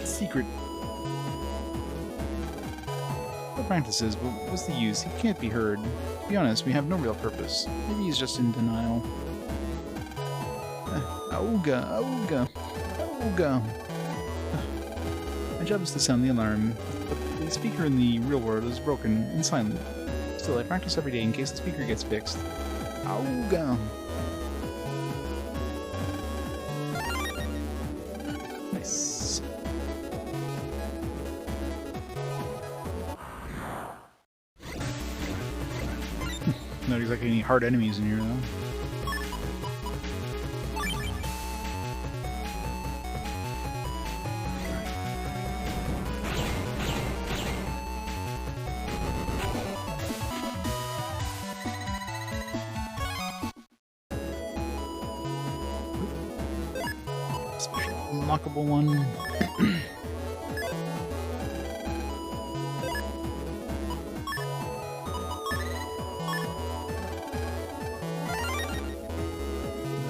Secret. Practices, but what's the use? He can't be heard. To be honest, we have no real purpose. Maybe he's just in denial. Auga, auga, auga. My job is to sound the alarm, but the speaker in the real world is broken and silent. Still, I practice every day in case the speaker gets fixed. Auga. Nice. Not exactly any hard enemies in here, though. Special unlockable one.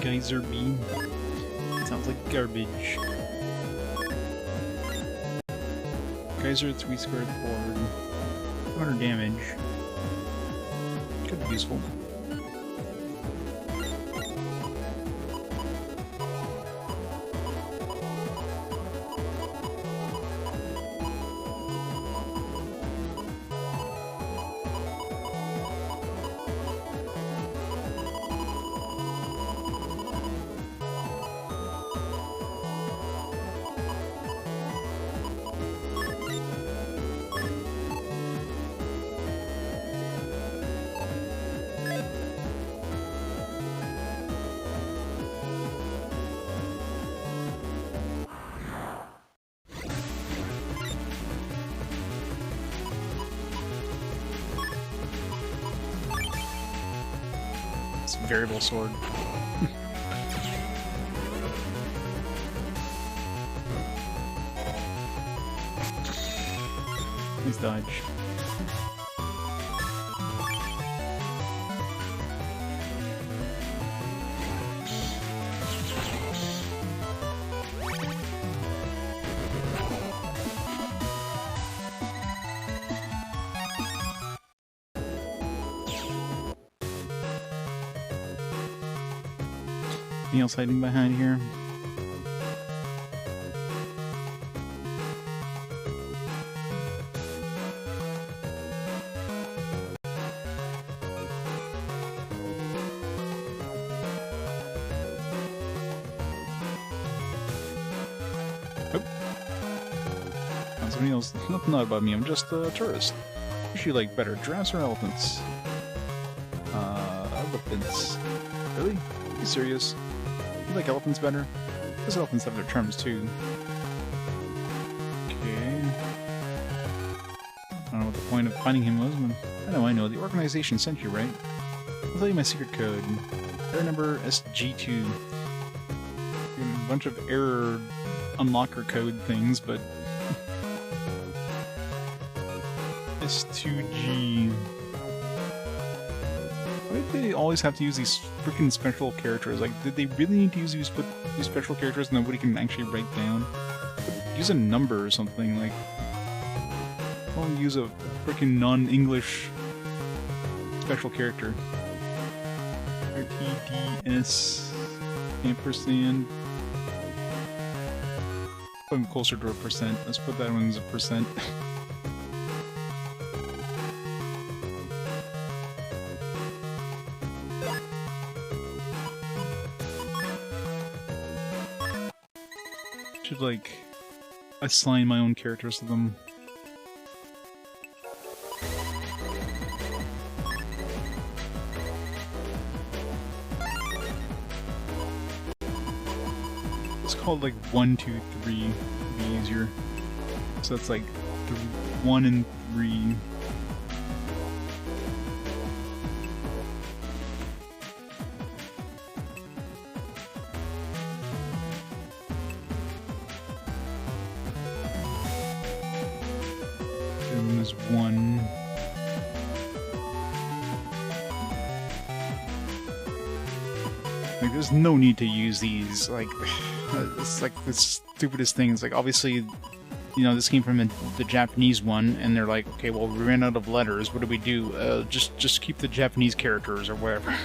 Geyser beam. Sounds like garbage. Geyser 3 squared forward. 200 damage. Could be useful. Variable sword. Nice dodge. Anything else hiding behind here? Oh. Found something else. Nothing odd about me, I'm just a tourist. Wish you like better giraffes or elephants? Elephants. Really? Are you serious? You like elephants better? Those elephants have their charms too. Okay. I don't know what the point of finding him was, but I know. The organization sent you, right? I'll tell you my secret code. Error number SG2. A bunch of error unlocker code things, but... S2G... Why did they always have to use these freaking special characters? Like, did they really need to use these special characters nobody can actually write down? Use a number or something, like... I'll use a freaking non-English special character. RTDS... ampersand... I'm closer to a percent. Let's put that one as a percent. Should, like, assign my own characters to them. It's called, like, 1, 2, 3 to be easier. So it's like 1 and 3. Is 1. Like, there's no need to use these. Like, it's like the stupidest thing. It's like, obviously, you know, this came from the Japanese one, and they're like, okay, well, we ran out of letters. What do we do? Just keep the Japanese characters or whatever.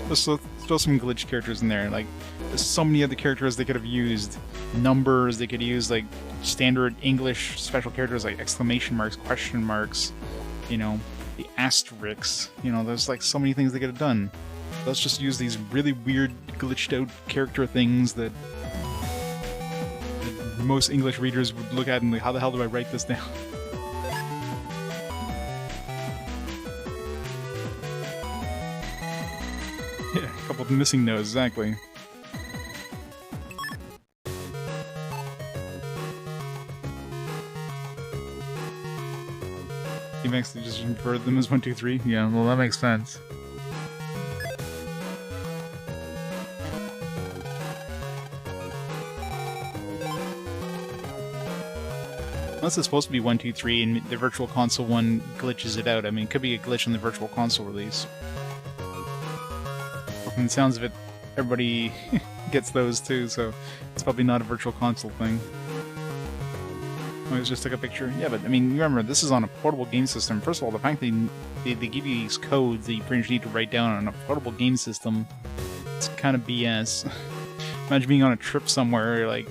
Let's throw some glitch characters in there. Like, there's so many other characters they could have used. Numbers, they could use, like, standard English special characters like exclamation marks, question marks, you know, the asterisks. You know, there's, like, so many things they could have done. Let's just use these really weird, glitched out character things that most English readers would look at and like, how the hell do I write this down? Yeah, a couple of missing notes, exactly. You've actually just inverted them as 1, 2, 3? Yeah, well, that makes sense. Unless it's supposed to be 1, 2, 3, and the Virtual Console one glitches it out. I mean, it could be a glitch in the Virtual Console release. But from the sounds of it, everybody gets those too, so it's probably not a Virtual Console thing. I just took a picture. Yeah, but I mean, remember, this is on a portable game system. First of all, the fact they give you these codes that you pretty much need to write down on a portable game system, it's kind of BS. Imagine being on a trip somewhere, like,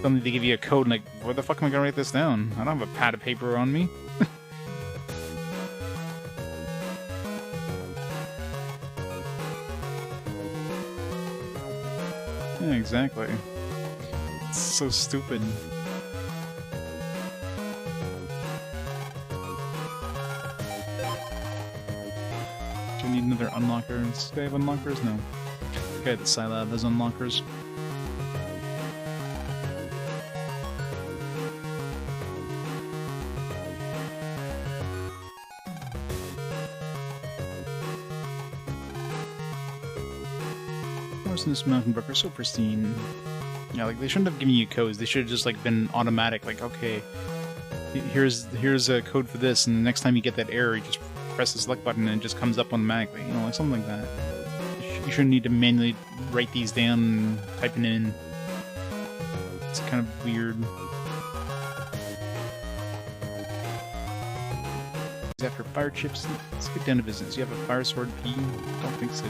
suddenly they give you a code and like, where the fuck am I gonna write this down? I don't have a pad of paper on me. Yeah, exactly. It's so stupid. Do you need another unlockers? Do I have unlockers? No. Okay, the Scilab has unlockers. This mountain brook are so pristine. Yeah, like they shouldn't have given you codes. They should have just like been automatic. Like, okay, here's a code for this, and the next time you get that error, you just press the select button and it just comes up automatically. You know, like something like that. You shouldn't need to manually write these down and type it in. It's kind of weird. After fire chips, let's get down to business. You have a fire sword P? Don't think so.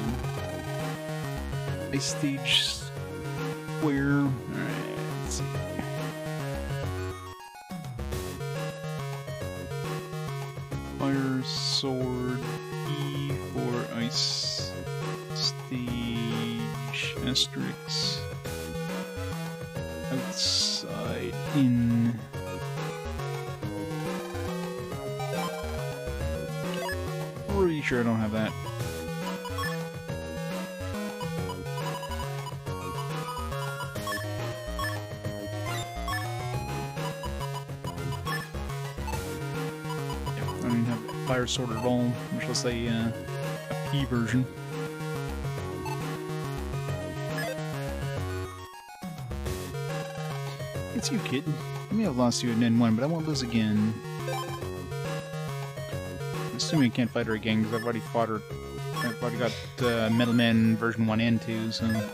Ice stage square. Alright, let's see. Fire sword E for ice stage asterisk. Outside in. Pretty sure I don't have that. Fire sword at all, which will say a P version. It's you, kid. I may have lost you at N1, but I won't lose again. I'm assuming I can't fight her again because I've already fought her. I've already got MegaMan version 1 and 2, so.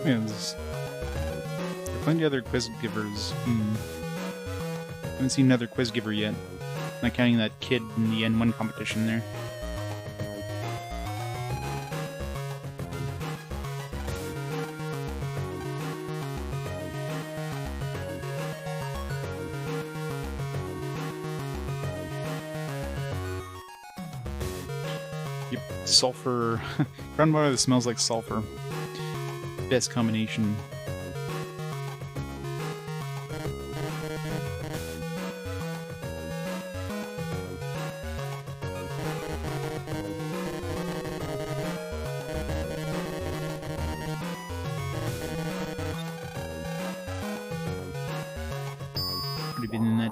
Yeah, there are plenty of other quiz givers. I haven't seen another quiz giver yet. Not counting that kid in the N1 competition there. Yep, sulfur. Groundwater that smells like sulfur. Best combination.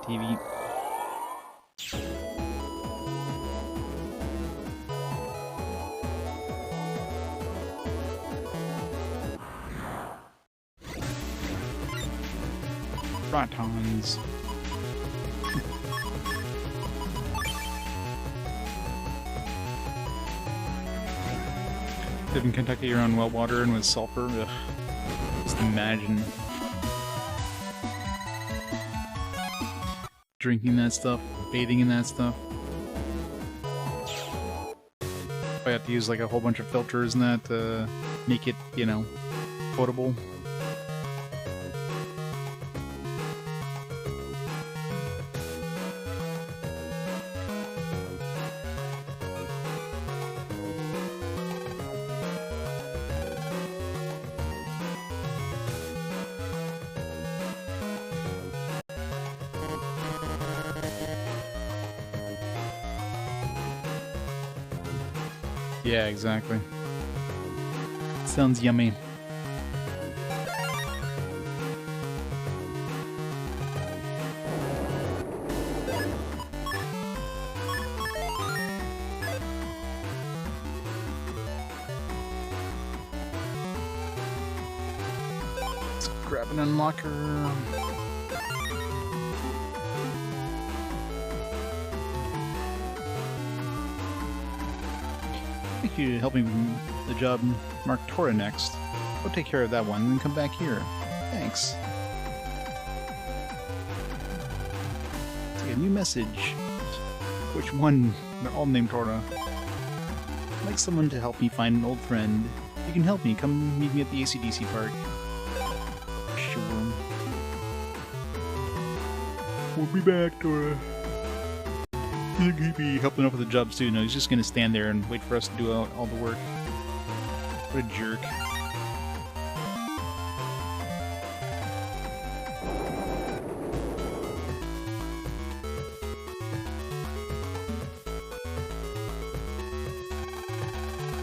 TV. Protons. Live in Kentucky, you're on well water and with sulfur. Ugh. Just imagine drinking that stuff, bathing in that stuff. I have to use like a whole bunch of filters and that to make it, you know, potable. Yeah, exactly. Sounds yummy. Let's grab an unlocker. Thank you to help me with the job mark Tora next. Go take care of that one and then come back here. Thanks. A new message. Which one? They're all named Tora. I'd like someone to help me find an old friend. If you can help me, come meet me at the AC/DC park. Sure. We'll be back, Tora. I think he'd be helping out with the jobs too. No, he's just gonna stand there and wait for us to do all the work. What a jerk.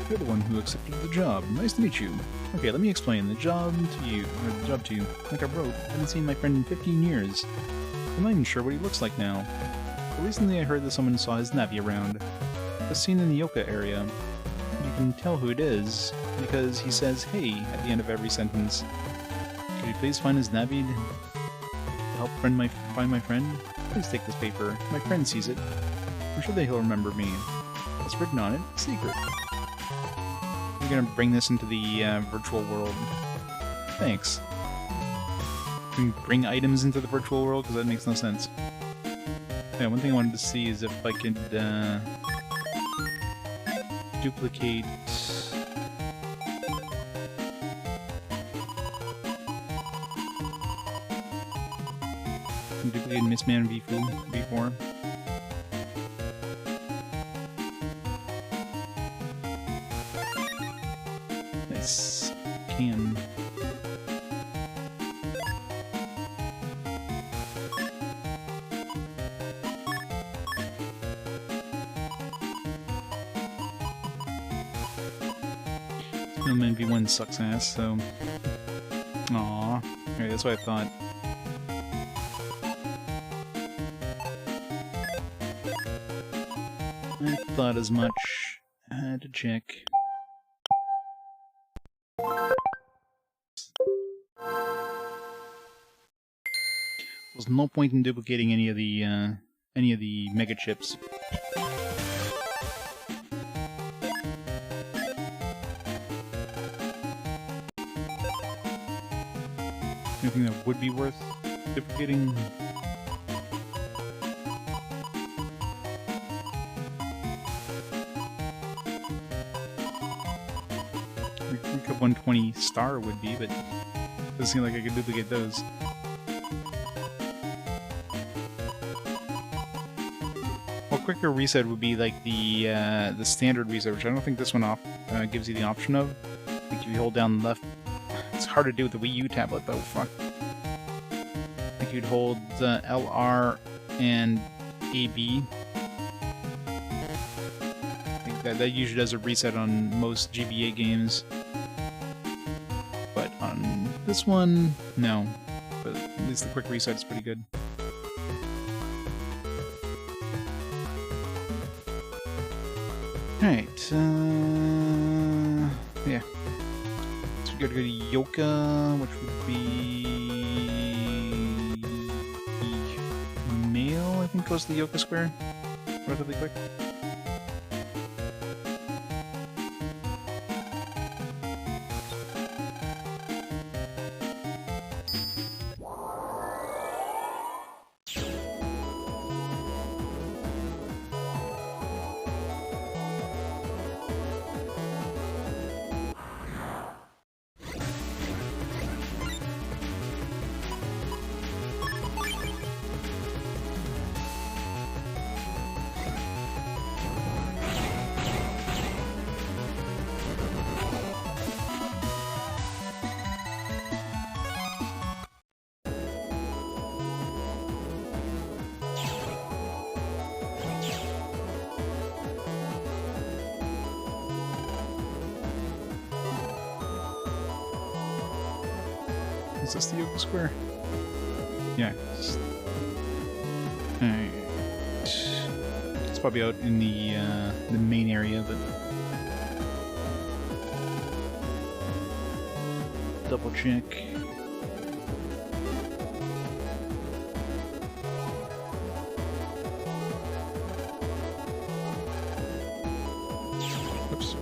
You're the one who accepted the job. Nice to meet you. Okay, let me explain the job to you. Like I wrote, I haven't seen my friend in 15 years. I'm not even sure what he looks like now. But recently I heard that someone saw his Navi around. It was seen in the Yoka area. You can tell who it is, because he says hey at the end of every sentence. Could you please find his Navi to help find my friend? Please take this paper. My friend sees it. I'm sure that he'll remember me. What's written on it? Secret. You're gonna bring this into the virtual world. Thanks. Can you bring items into the virtual world? Because that makes no sense. Yeah, one thing I wanted to see is if I could duplicate... duplicate MegaMan V4. Nice. Can. MegaMan V1 sucks ass, so... Aww. Okay, that's what I thought. I thought as much. I had to check. There's no point in duplicating any of the mega chips. Anything that would be worth duplicating? Recap 120 star would be, but it doesn't seem like I could duplicate those. Well, quicker reset would be like the standard reset, which I don't think this one gives you the option of. Like if you hold down left, it's hard to do with the Wii U tablet though. Fuck. I think you'd hold LR and AB. I think that usually does a reset on most GBA games. But on this one, no. But at least the quick reset is pretty good. Alright, yeah. So we gotta go to Yoka, which would be... Mail, I think, goes to the Yoka Square. Relatively quick. Is this the Yoga Square? Yeah. Alright. It's probably out in the main area, but double check. Oops.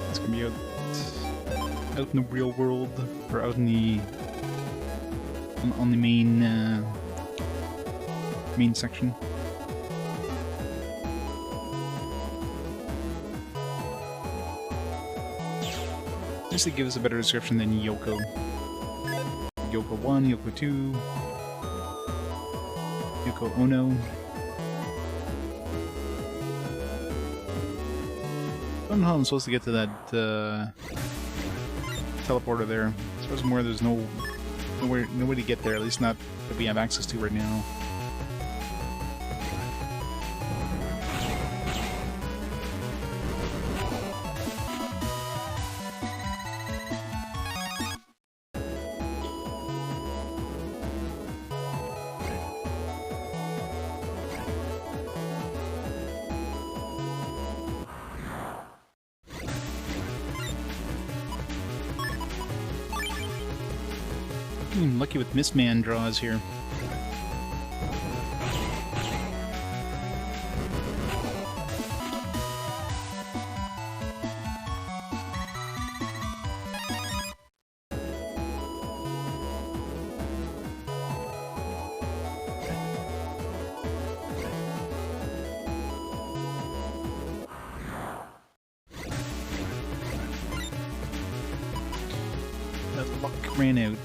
It's gonna be out in the real world, or out in the on the main main section. Just to give us a better description than Yoko. Yoko 1, Yoko 2, Yoko Ono. I don't know how I'm supposed to get to that teleporter there. As far as I'm aware, there's no way to get there, at least not that we have access to right now. Lucky with Mistman draws here. That luck ran out.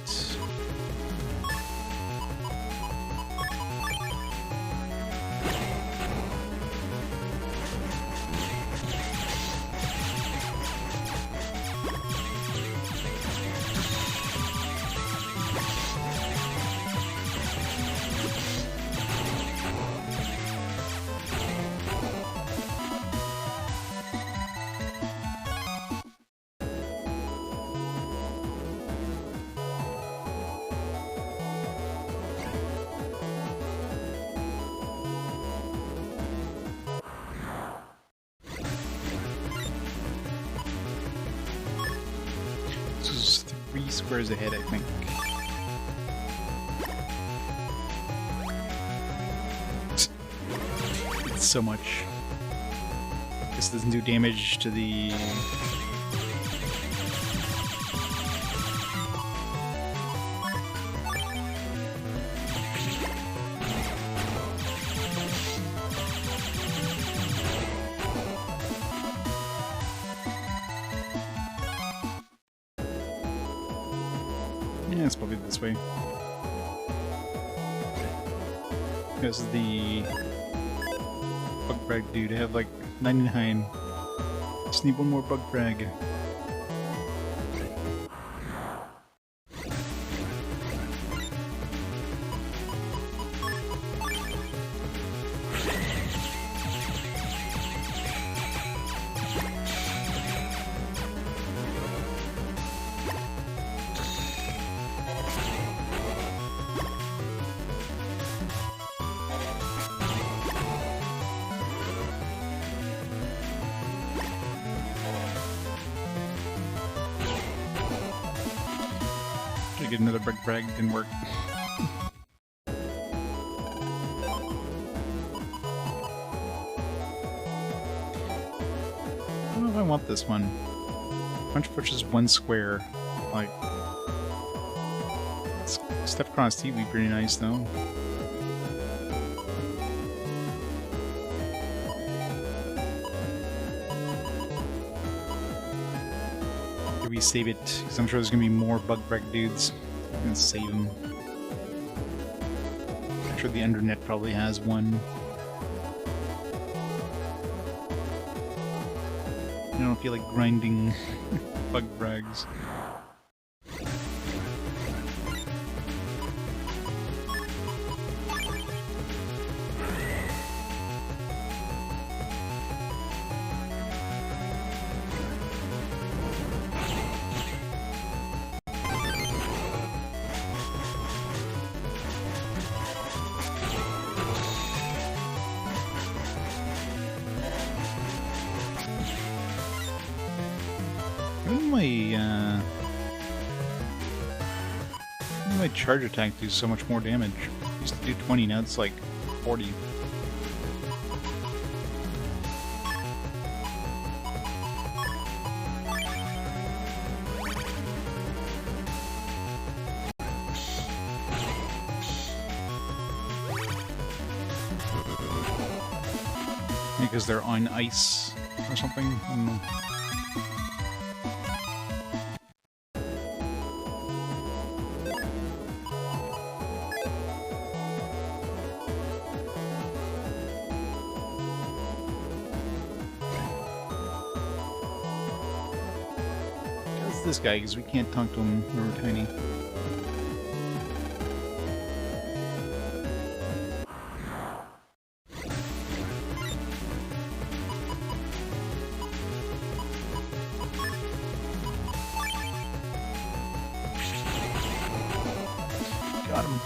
This is 3 squares ahead, I think. It's so much. This doesn't do damage to the... Yeah, it's probably this way. Because the bug frag dude, I have like 99. Just need one more bug frag. I get another bug brag, didn't work. I don't know if I want this one. Punch pushes one square. Like, step across T would be pretty nice though. We save it, because I'm sure there's going to be more bug brag dudes. I'm going to save them. I'm sure the Undernet probably has one. I don't feel like grinding bug brags. My charge attack do so much more damage. It used to do 20, now it's like 40. Because they're on ice or something? I don't know. This guy, because we can't talk to him when we're tiny. Got him.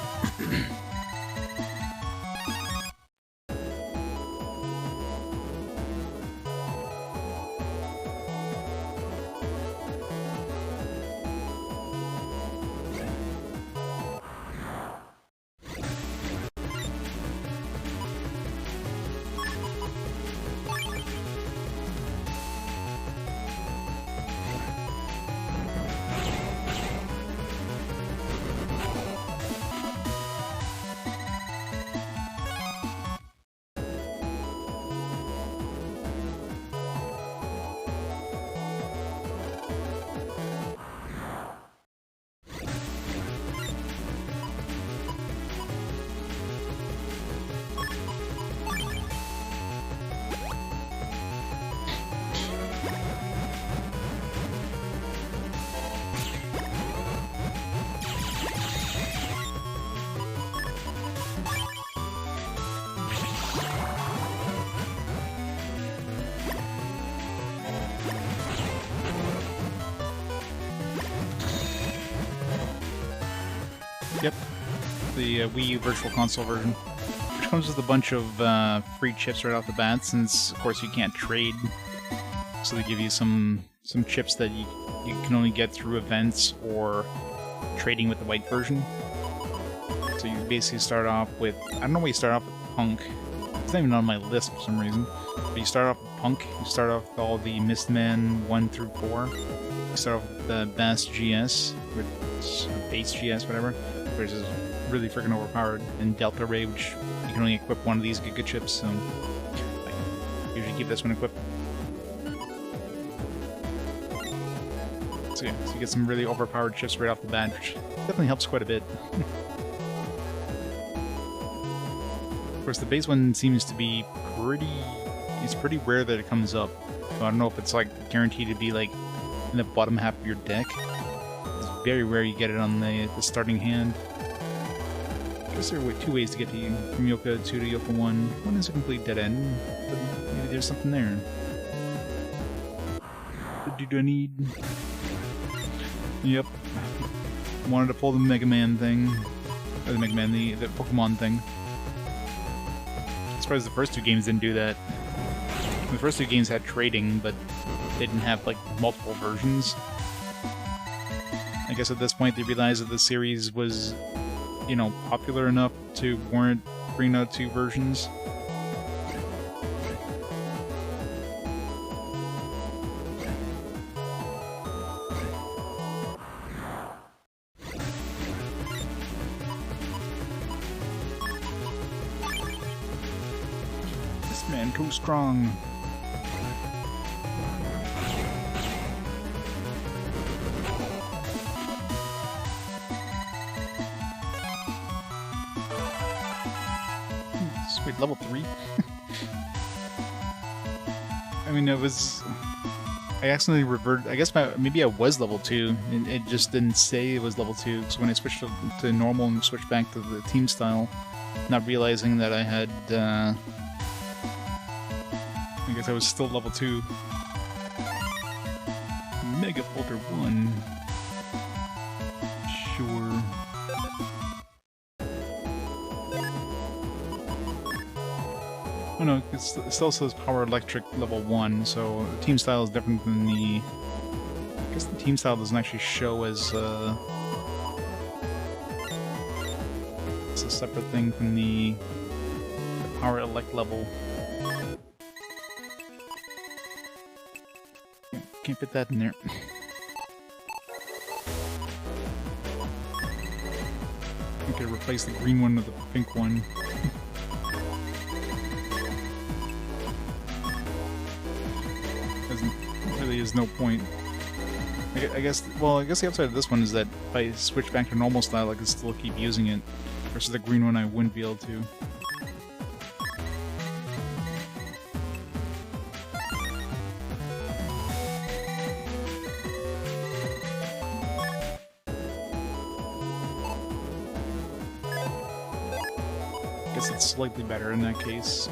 Yep, the Wii U Virtual Console version, which comes with a bunch of free chips right off the bat, since, of course, you can't trade. So they give you some chips that you can only get through events or trading with the white version. So you basically start off with, I don't know why you start off with Punk. It's not even on my list for some reason. But you start off with Punk, you start off with all the Mistman 1 through 4. You start off with the Bass GS, or Base GS, whatever, which is really freaking overpowered, and Delta Ray, which you can only equip one of these Giga chips, so I usually keep this one equipped. So yeah, so you get some really overpowered chips right off the bat, which definitely helps quite a bit. Of course, the base one seems to be it's pretty rare that it comes up. So I don't know if it's like guaranteed to be like in the bottom half of your deck. It's very rare you get it on the starting hand. I guess there are two ways to get to you, from Yoka 2 to Yoka 1. One is a complete dead end, but maybe there's something there. What do I need? Yep. Wanted to pull the MegaMan thing. Or the MegaMan, the Pokemon thing. I'm surprised the first two games didn't do that. The first two games had trading, but they didn't have, like, multiple versions. Like, guess at this point they realized that the series was, you know, popular enough to warrant bringing out 2 versions. This man too strong. Wait, level 3? I mean, it was... I accidentally reverted... I guess maybe I was level 2, and it just didn't say it was level 2, so when I switched to normal and switched back to the team style, not realizing that I had... I guess I was still level 2. MegaBattler 1. Sure. Oh no, it still says Power Electric level 1, so the team style is different than the... I guess the team style doesn't actually show as it's a separate thing from the Power Elect level. Can't fit that in there. I could replace the green one with the pink one. Really is no point. I guess the upside of this one is that if I switch back to normal style, I can still keep using it. Versus the green one, I wouldn't be able to. I guess it's slightly better in that case.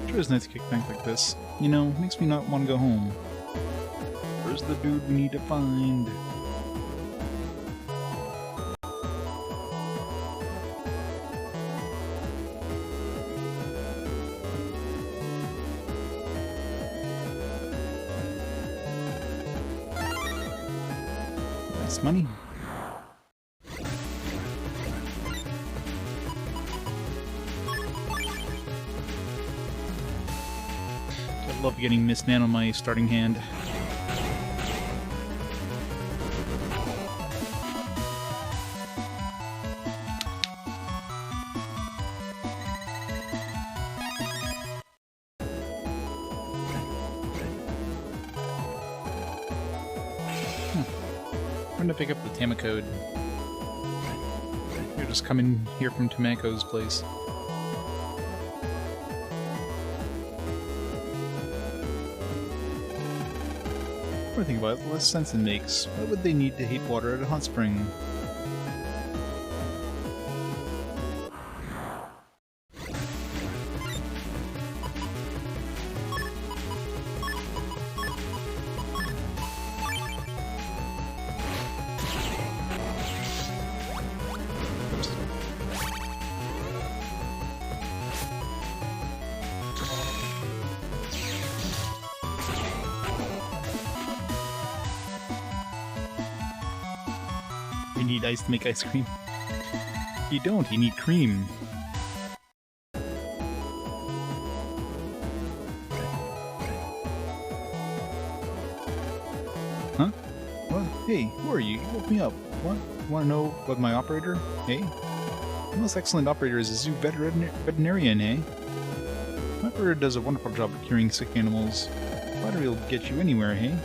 Sure is nice to kick back like this. You know, makes me not want to go home. Where's the dude we need to find? Nice money. I love getting Miss Man on my starting hand. I'm gonna pick up the Tamacode. You're just coming here from Tamako's place. What do you think about it? The less sense it makes. Why would they need to heat water at a hot spring? You need ice to make ice cream. You don't, you need cream. Huh? What? Hey, who are you? You woke me up. What? Want to know what my operator? Hey? The most excellent operator is a zoo veterinarian, eh? My operator does a wonderful job of curing sick animals. Flattery will get you anywhere, hey?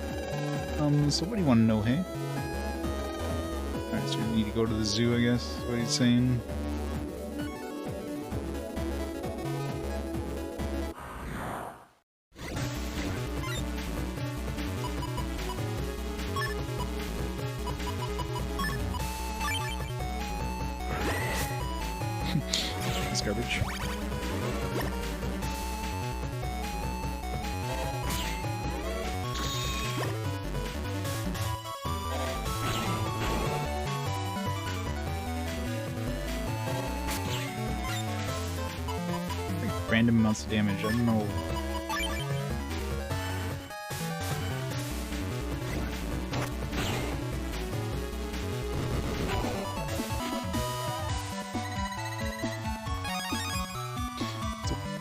So what do you want to know, hey? Alright, so we need to go to the zoo, I guess, is what he's saying. garbage. Like random amounts of damage, I don't know.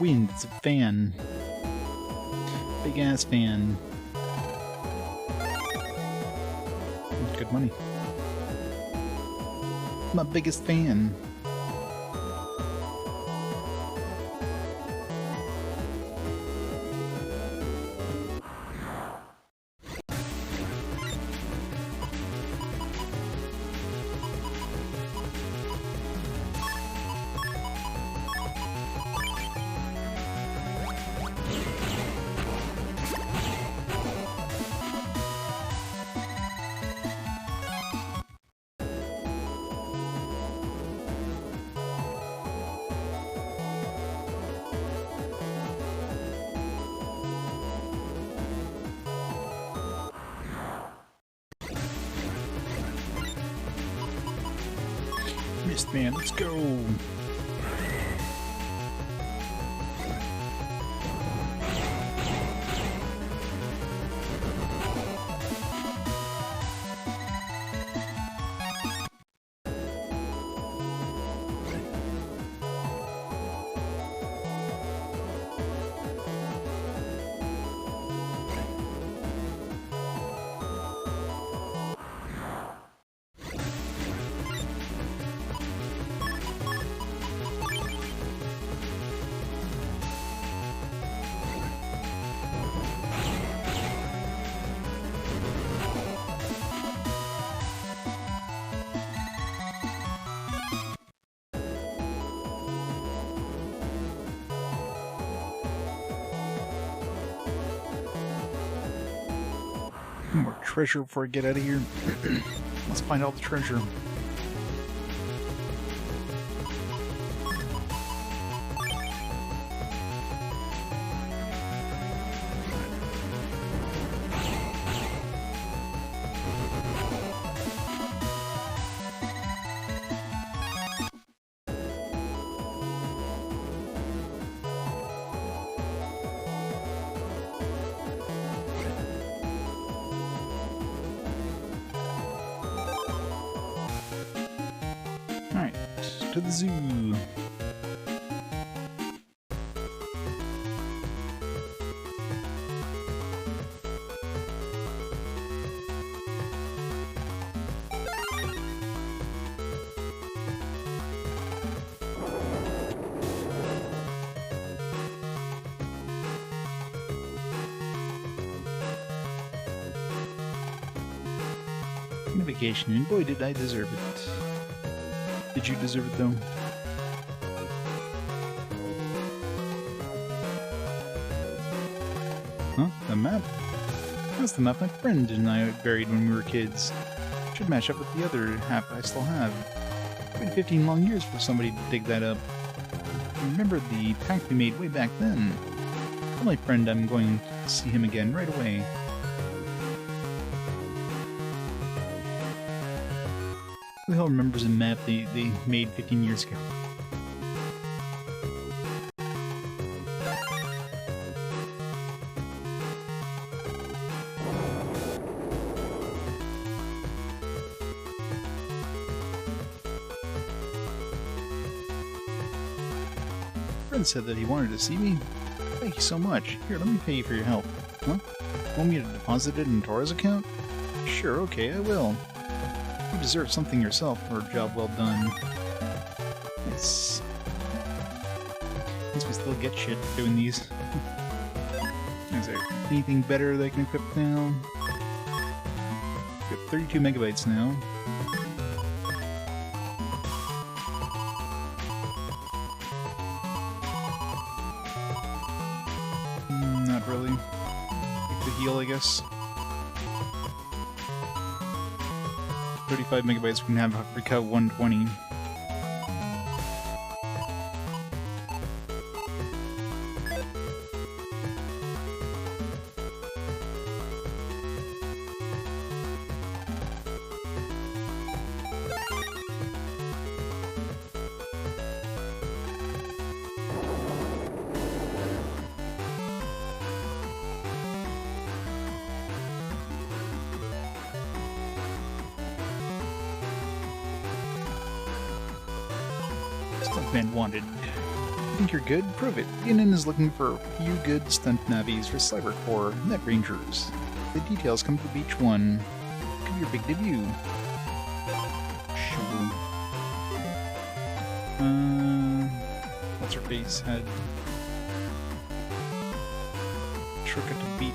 Wind, it's a fan. Big ass fan. Good money. My biggest fan. Mist Man, let's go! More treasure before I get out of here. Let's find all the treasure. Alright, to the zoo. Vacation, and boy did I deserve it. Did you deserve it though? Huh? The map? That's the map my friend and I buried when we were kids. Should match up with the other half I still have. It's been 15 long years for somebody to dig that up. I remember the pact we made way back then. Tell my friend I'm going to see him again right away. Who the hell remembers a map they made 15 years ago? Friend said that he wanted to see me. Thank you so much. Here, let me pay you for your help. Huh? Want me to deposit it in Tora's account? Sure, okay, I will. You deserve something yourself for a job well done. Nice. At least we still get shit doing these. Is there anything better that I can equip now? Got 32 megabytes now. Not really. Take the heal, I guess. 35 megabytes, we can have Recut 120. Stuntman wanted. Think you're good? Prove it. BNN is looking for a few good stunt navies for Cybercore Net Rangers. The details come to the beach 1. Could be your big debut. Sure. What's her face had? Shortcut to beach.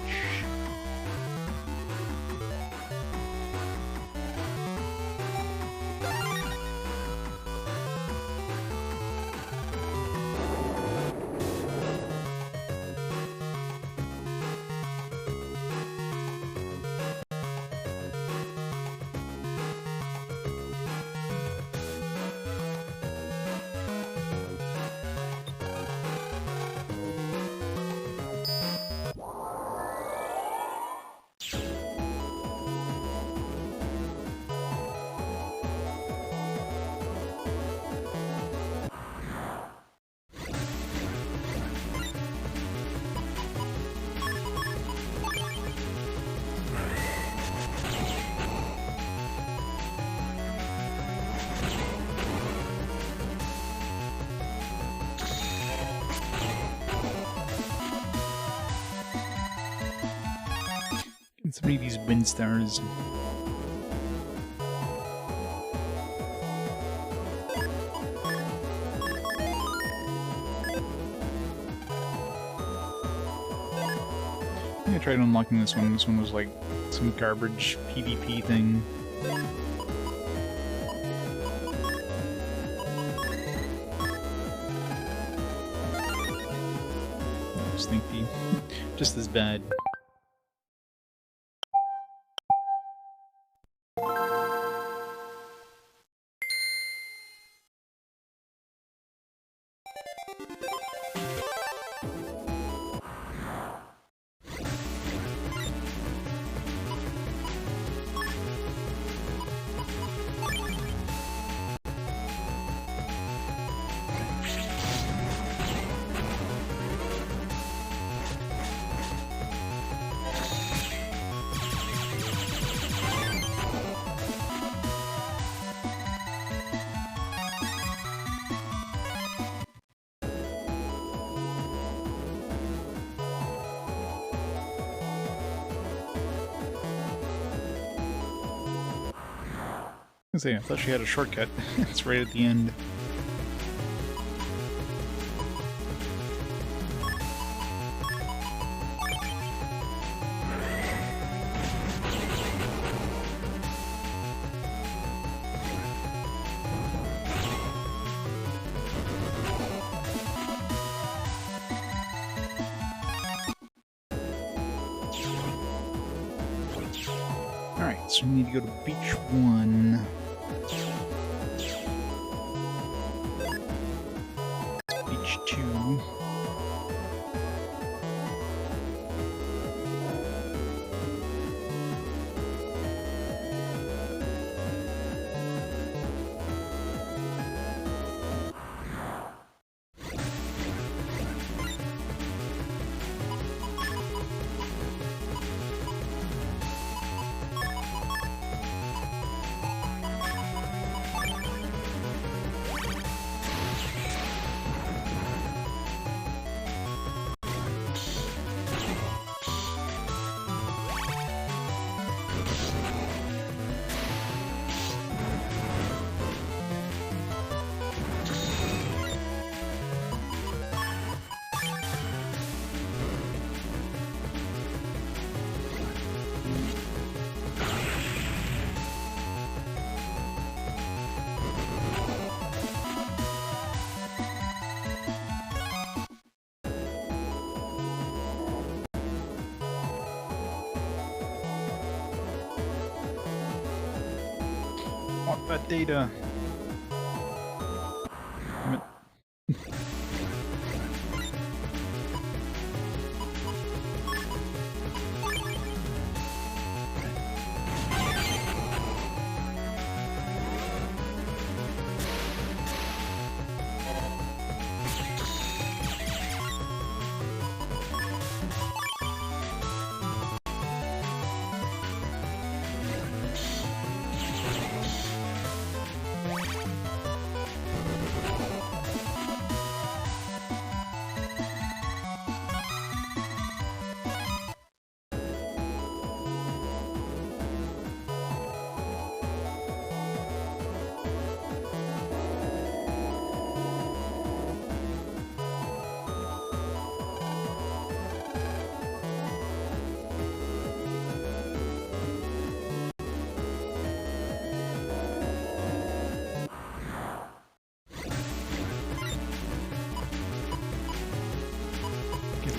And so many of these wind stars. I tried unlocking this one. This one was like some garbage PvP thing. Stinky. Just as bad. I thought she had a shortcut. It's right at the end. Alright, so we need to go to beach 1. Beach 2. Want that data. Damn it.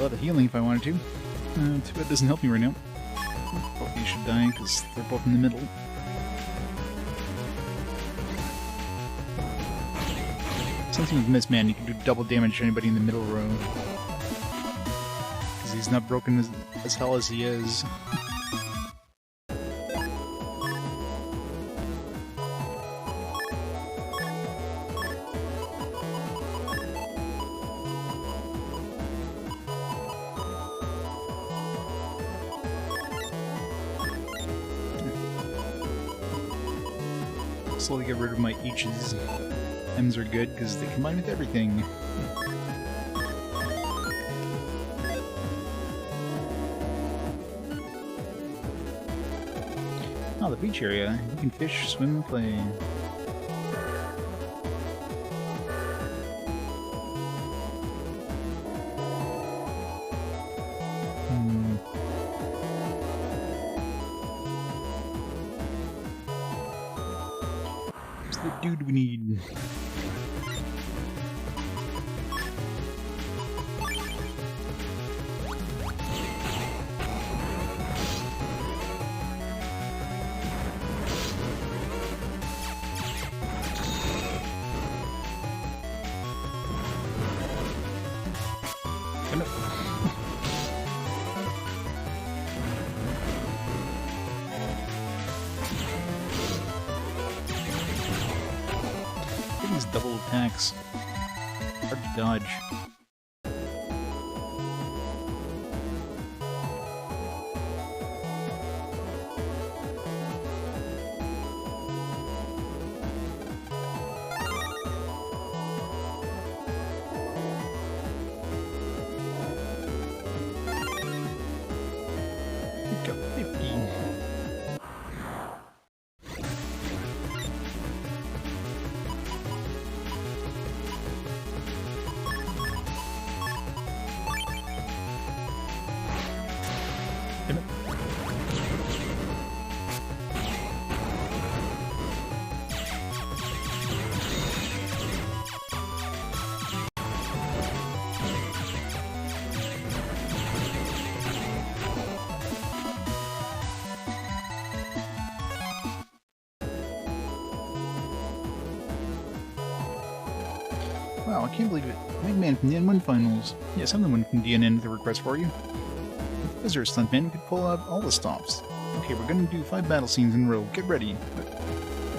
lot of healing if I wanted to. Too bad it doesn't help me right now. Both of you should die, because they're both in the middle. Something with Miss Man, you can do double damage to anybody in the middle row. Because he's not broken as hell as he is. Slowly get rid of my H's. M's are good because they combine with everything. Oh, the beach area. You can fish, swim, and play. Who's the dude we need? These double attacks. Hard to dodge. We've got 50. Wow, I can't believe it. MegaMan from the N1 finals. Yes, I'm the one from DNN with a request for you. With Visitor Stuntman, we could pull out all the stops. Okay, we're gonna do 5 battle scenes in a row. Get ready.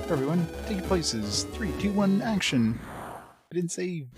Everyone, take your places. 3, 2, 1, action! I didn't save.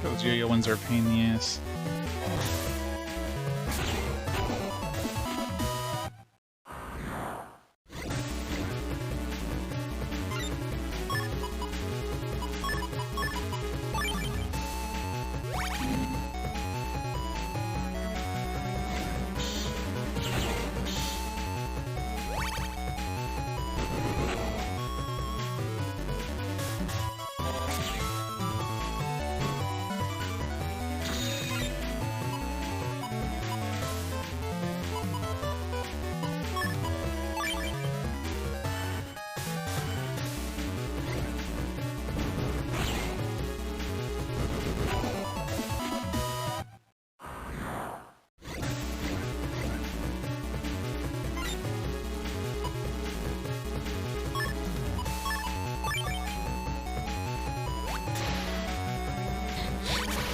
Those yo-yo ones are a pain in the ass.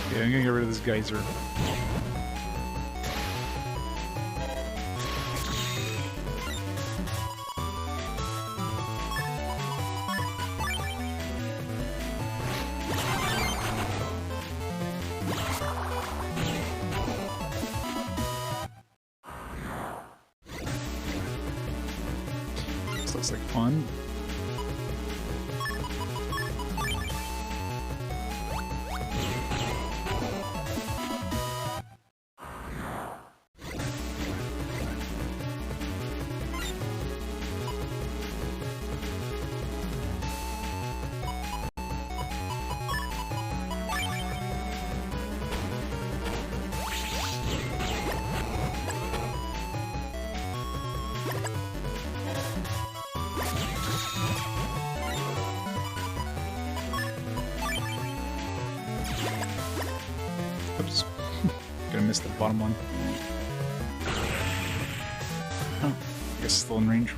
Yeah, I'm gonna get rid of this geyser. Looks like fun. Oops. Gonna miss the bottom one. Oh, I guess still in range.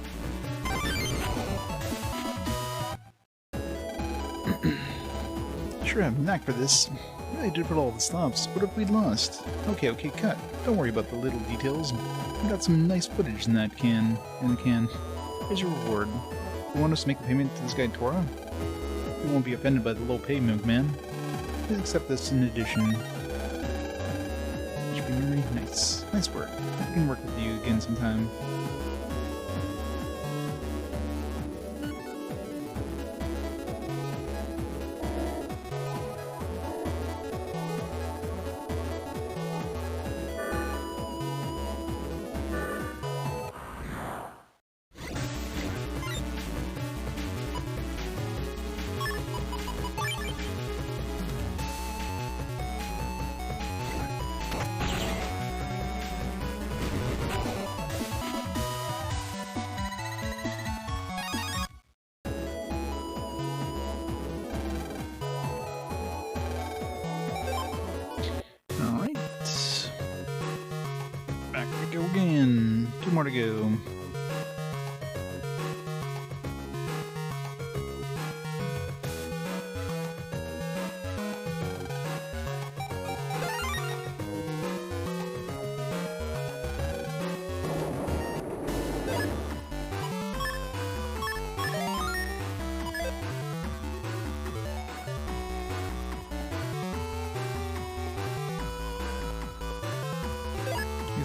Sure, I have a knack for this. Really did put all the stops. What if we lost? Okay, cut. Don't worry about the little details. We got some nice footage in that can. Here's your reward. You want us to make a payment to this guy Tora? We won't be offended by the low pay, MegaMan. Please accept this in addition. Nice. Nice work. I can work with you again sometime. Go again. 2 more to go.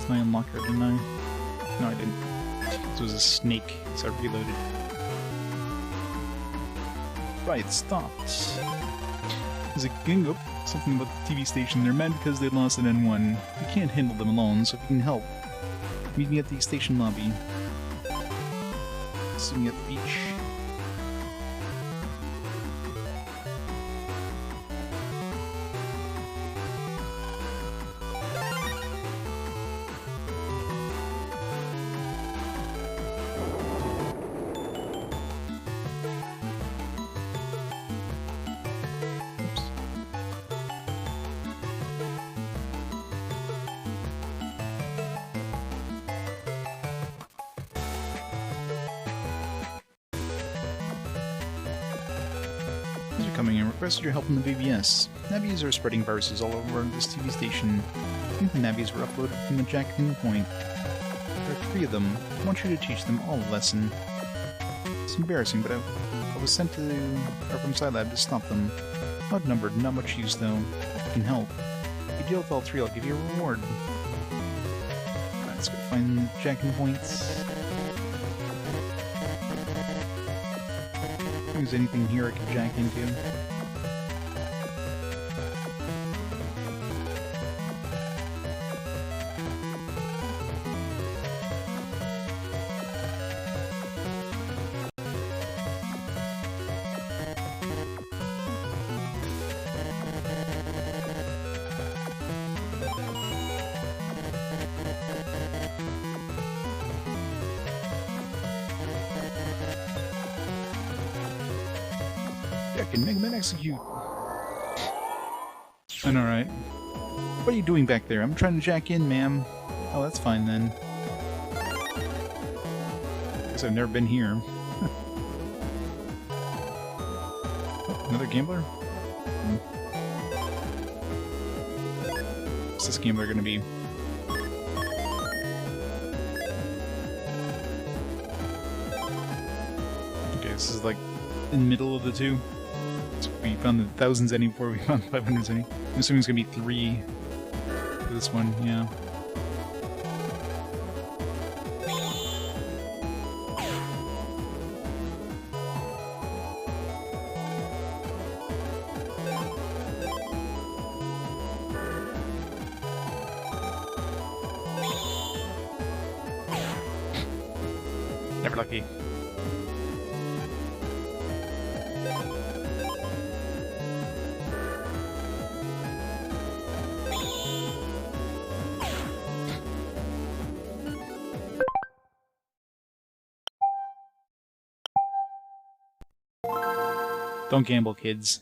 My unlocker, didn't I? No, I didn't. This was a snake, so I reloaded. Right, stopped. There's a gang up. Something about the TV station. They're mad because they lost an N1. We can't handle them alone, so if you can help, meet me at the station lobby. See me at the beach. Coming in, requested your help in the BBS. Navies are spreading viruses all over this TV station. I think the navies were uploaded from the jacking point. There are 3 of them. I want you to teach them all a lesson. It's embarrassing, but I was sent from Scilab to stop them. Outnumbered, not much use though. If you can help. If you deal with all 3, I'll give you a reward. Right, let's go find the jacking points. Is anything here I can jack into? Can MegaMan execute? I know, right? What are you doing back there? I'm trying to jack in, ma'am. Oh, that's fine then. Guess I've never been here. Oh, another gambler? What's this gambler gonna be? Okay, this is like in the middle of the 2. We found the 1000s ending before we found the 500s ending. I'm assuming it's gonna be 3 for this one, yeah. Never lucky. Don't gamble, kids.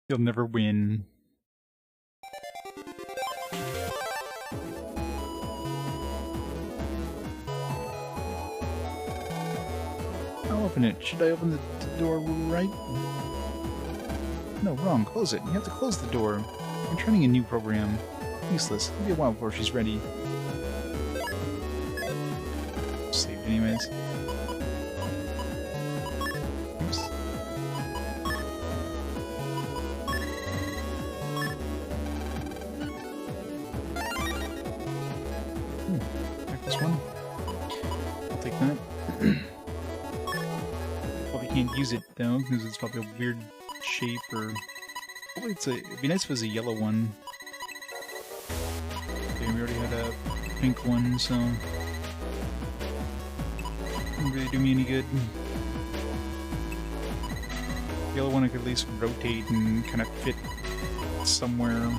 You'll never win. I'll open it. Should I open the door right? No, wrong. Close it. You have to close the door. I'm trying a new program. Useless. It'll be a while before she's ready. Saved anyways. Oops. Back this one. I'll take that. Probably can't use it though, because it's probably a weird shape or... Probably it'd be nice if it was a yellow one. Okay, we already had a pink one, so... Didn't really do me any good. The yellow one I could at least rotate and kind of fit somewhere.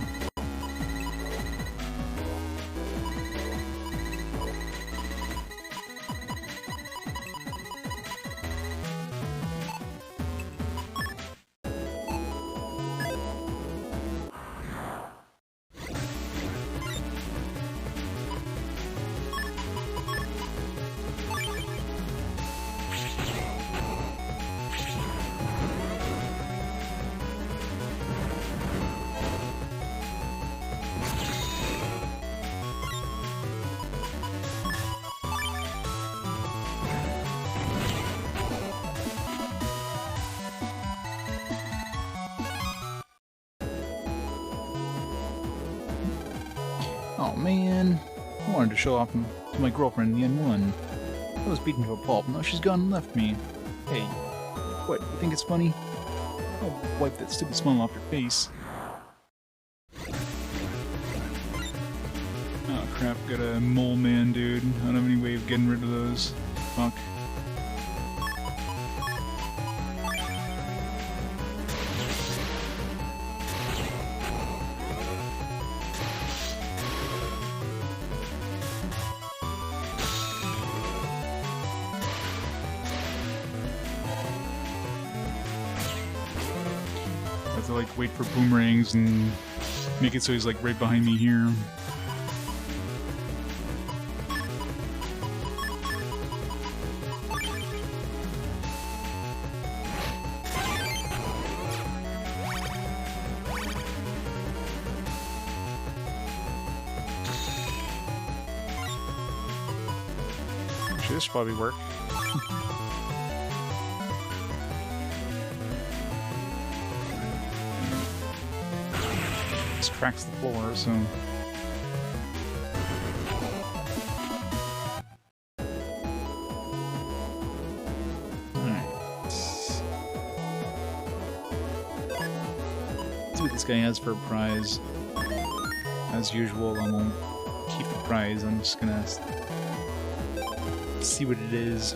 Oh man, I wanted to show off to my girlfriend, the N1. I was beaten to a pulp, now she's gone and left me. Hey, what, you think it's funny? I'll wipe that stupid smile off your face. Oh crap, got a mole man, dude. I don't have any way of getting rid of those. Fuck. To like wait for boomerangs and make it so he's like right behind me here. Actually, this should probably work. Cracks the floor, so... Alright. Let's see what this guy has for a prize. As usual, I won't keep the prize, I'm just gonna see what it is.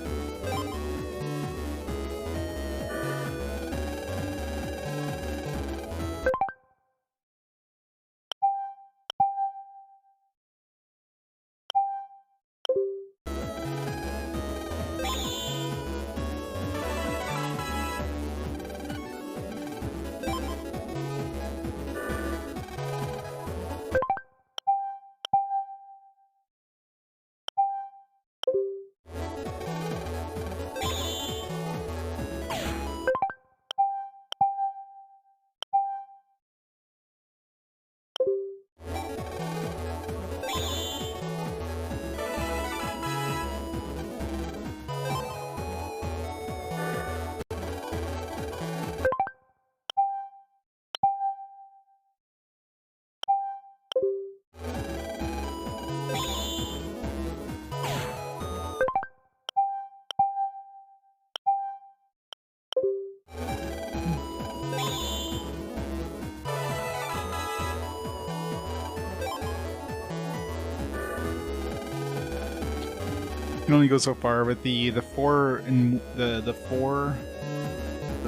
can only go so far with the four and the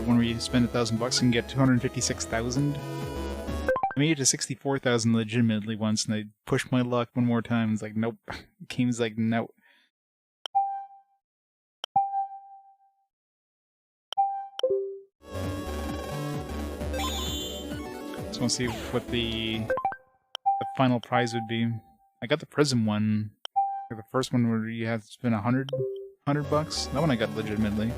one where you spend $1,000 and get 256,000. I made it to 64,000 legitimately once, and I pushed my luck one more time. It's like nope. Game's like no. Just want to see what the final prize would be. I got the Prism one. The first one where you had to spend $100. That one I got legitimately.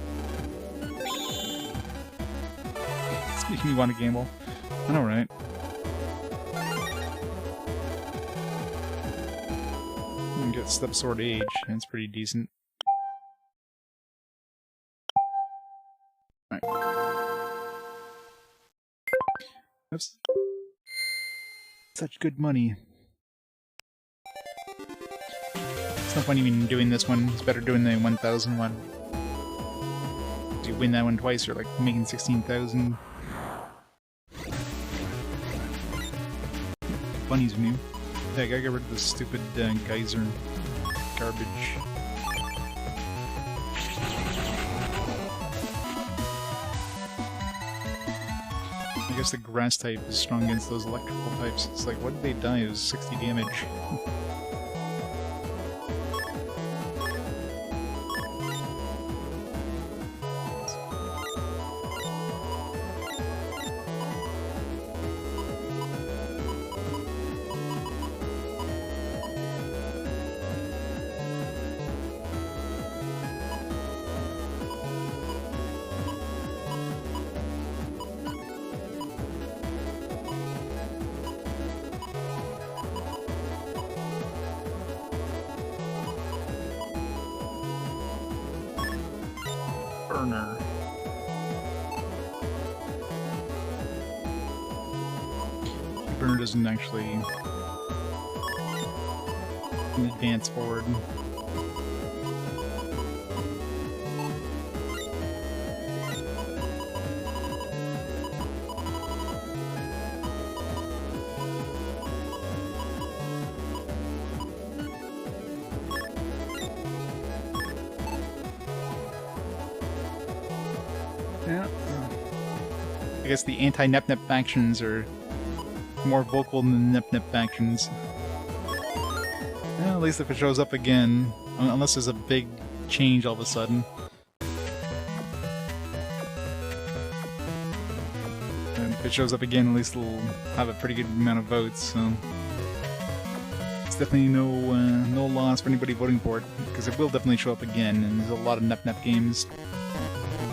It's making me want to gamble. I know, right? You can get Step Sword Age, and it's pretty decent. Alright. Oops. Such good money. It's no point even doing this one. It's better doing the 1,000 one. If you win that one twice, you're like making 16,000. Bunnies new. Yeah, I gotta get rid of this stupid geyser garbage. I guess the grass type is strong against those electrical types. It's like, what did they die? It was 60 damage. Burner. Burner doesn't actually advance forward. Yeah. I guess the anti-Nep-Nep factions are more vocal than the Nep-Nep factions. Well, at least if it shows up again, unless there's a big change all of a sudden. And if it shows up again, at least it'll have a pretty good amount of votes, so... It's definitely no loss for anybody voting for it, because it will definitely show up again, and there's a lot of Nep-Nep games.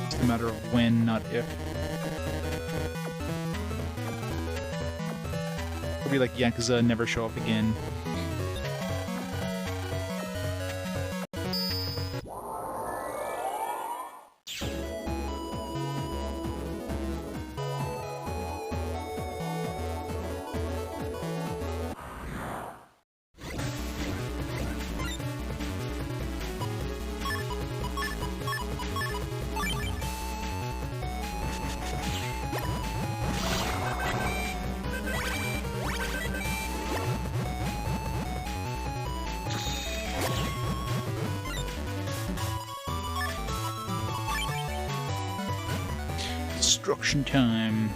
It's a matter of when, not if. It'll be like Yakuza never show up again. Destruction time.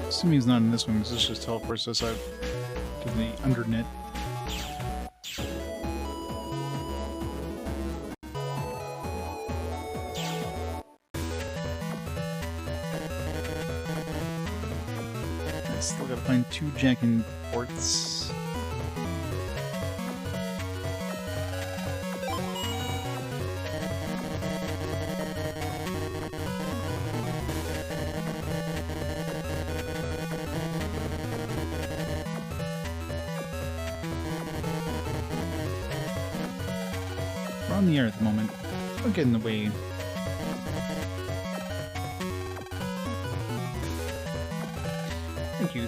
Assuming he's not in this one, because this just teleports us out to the undernet. Still gotta find 2 Jackin ports. We're on the air at the moment. Don't get in the way.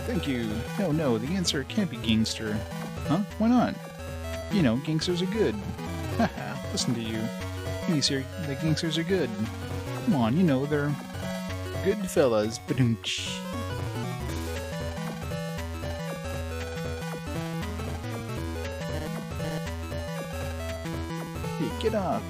Thank you. No, the answer can't be gangster. Huh? Why not? You know, gangsters are good. Haha, listen to you. The gangsters are good. Come on, you know, they're good fellas. Ba-doom-tsh. Hey, get off.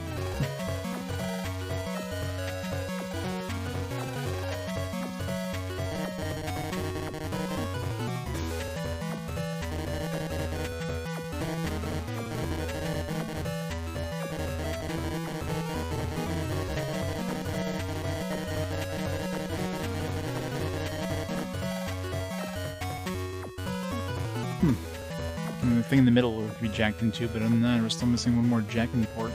The thing in the middle would be jacked into, but other than that, we're still missing one more jacking port.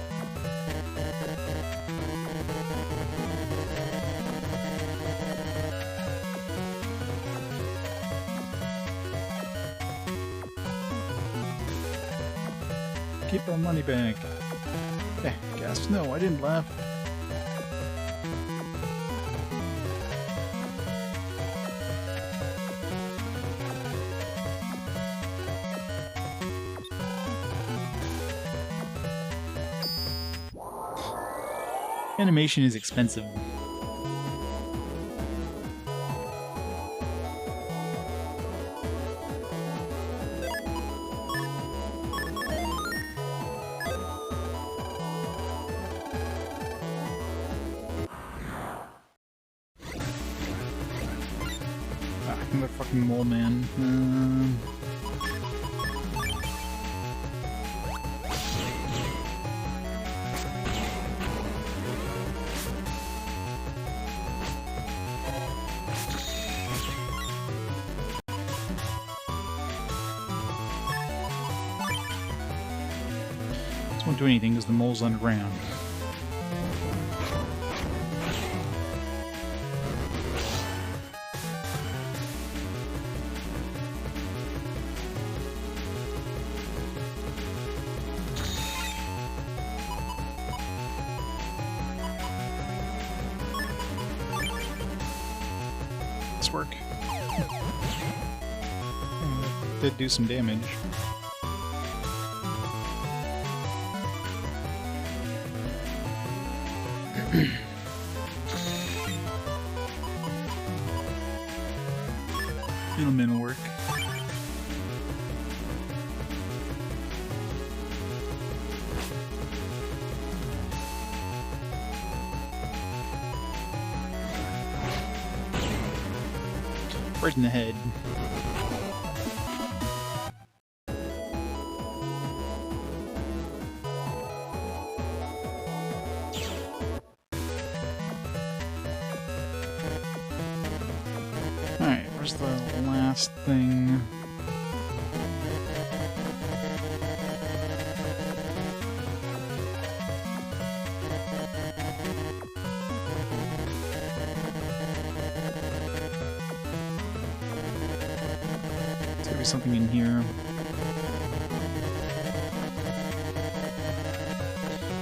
Keep our money back. Eh, gasp. No, I didn't laugh. Animation is expensive. I'm a fucking mole man. This won't do anything because the mole's underground. This work. Did do some damage. Middleman will work. Right in the head. Alright, where's the last thing? There's gotta be something in here.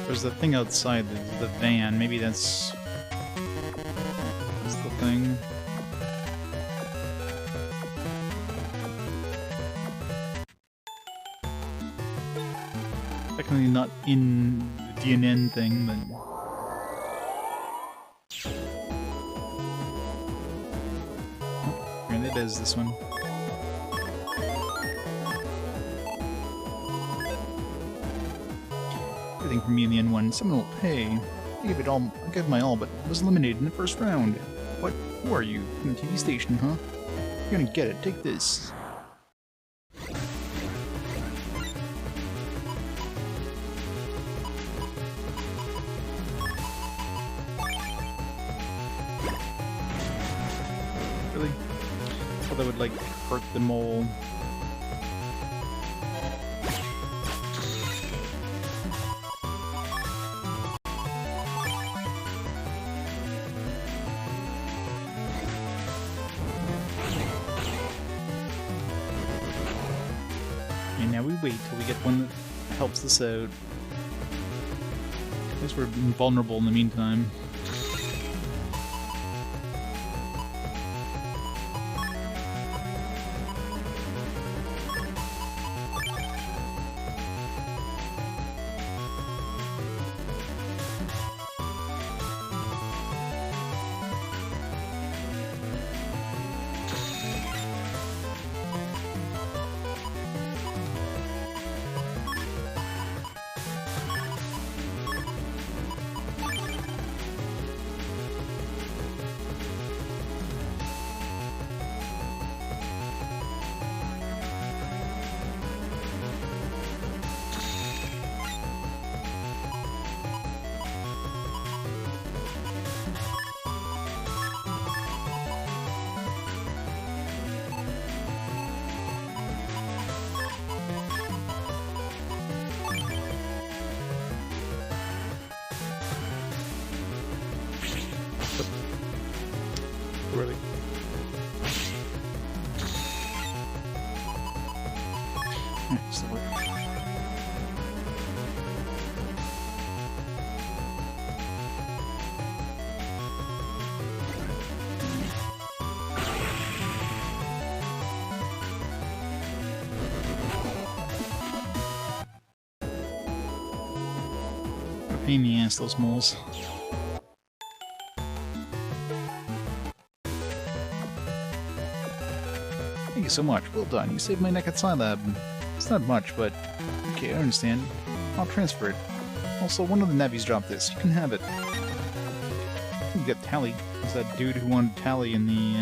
There's the thing outside, the van. Maybe that's the thing. Technically not in the DNN thing, but... Oh, here it is, this one. Everything from me in the N1. Someone will pay. I gave my all, but was eliminated in the first round. What? Who are you? From the TV station, huh? You're gonna get it. Take this. Really? I thought that would, like, hurt the mole. And now we wait till we get one that helps us out. I guess we're invulnerable in the meantime. Really? Just the work. What a pain in the ass, those moles. Thank you so much. Well done. You saved my neck at Scilab. It's not much, but okay, I understand. I'll transfer it. Also, one of the navvies dropped this. You can have it. You can get Tally. It's that dude who wanted Tally in the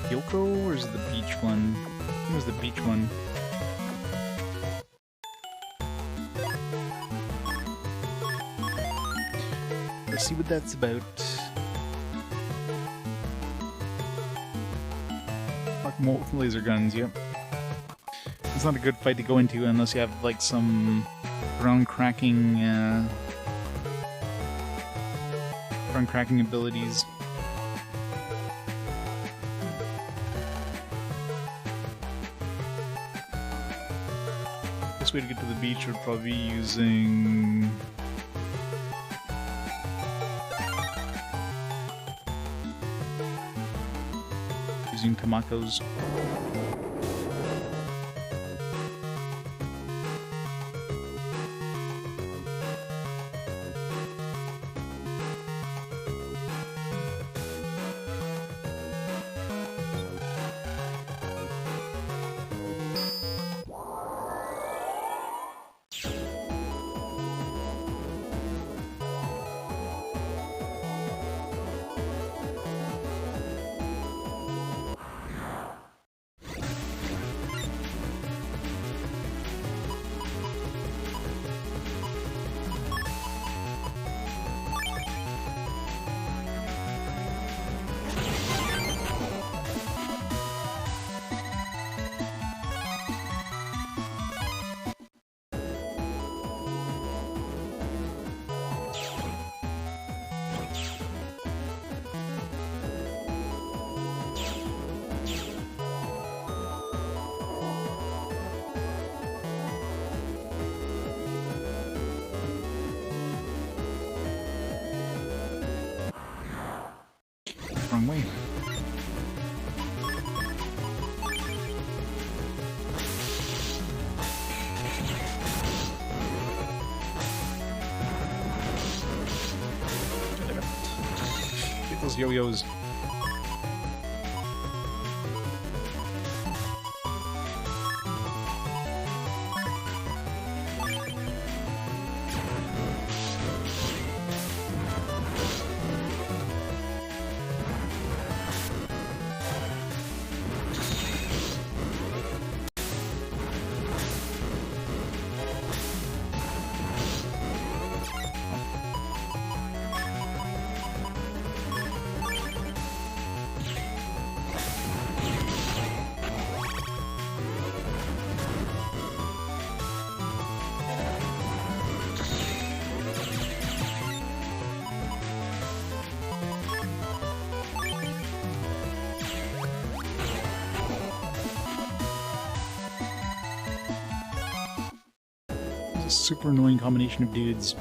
Yoko, or is it the beach one? I think it was the beach one. Let's see what that's about. Molten laser guns, yep. It's not a good fight to go into unless you have like some ground cracking abilities. Best way to get to the beach would probably be using Tomakos. Wrong way. Get those yo-yos. It's a super annoying combination of dudes.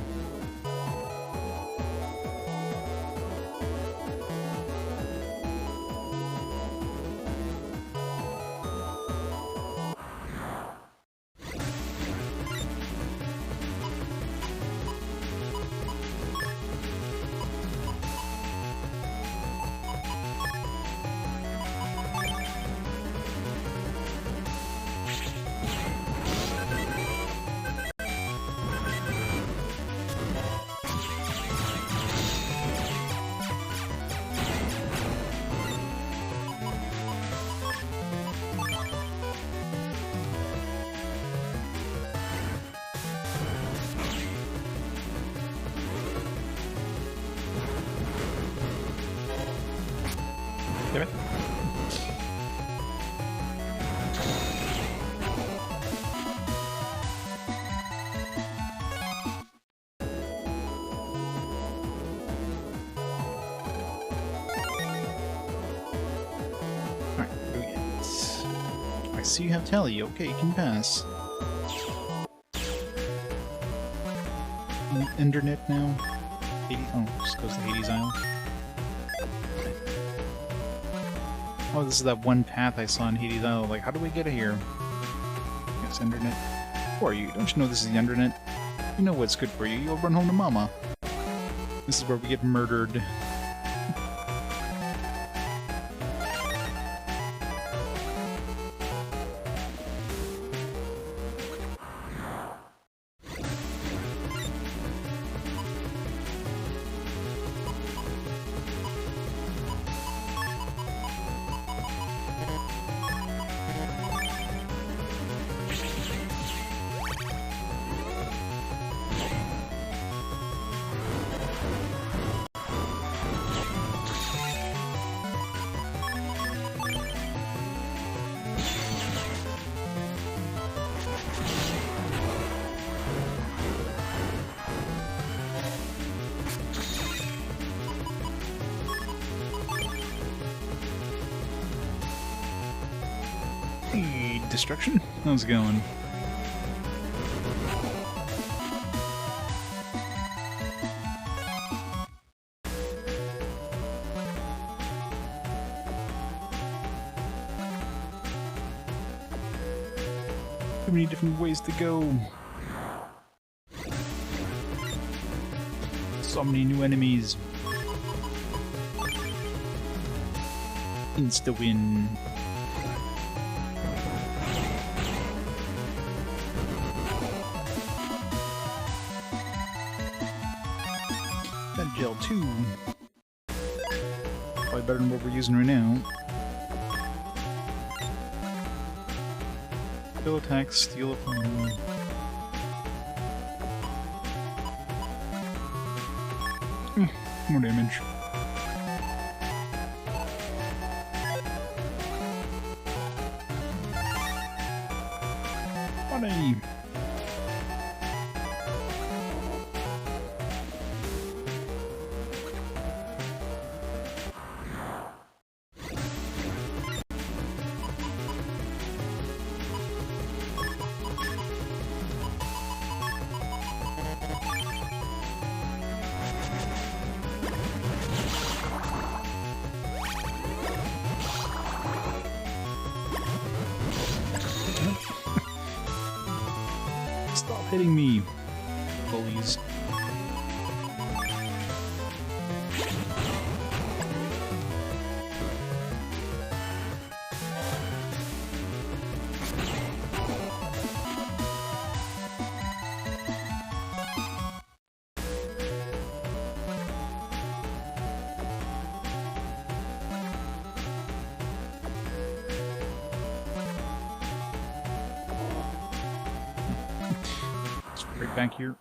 So you have tally. Okay, you can pass. Internet now. 80, oh, just goes to Hades Isle. Oh, this is that one path I saw in Hades Isle. Like, how do we get here? Yes, internet. Who are you? Don't you know this is the internet? You know what's good for you. You'll run home to mama. This is where we get murdered. Hey, destruction? How's it going? Too many different ways to go. So many new enemies. Insta-win. That gel too. Probably better than what we're using right now. Kill attack, steal a phone. More damage. Funny. Stop hitting me, bullies. Right back here.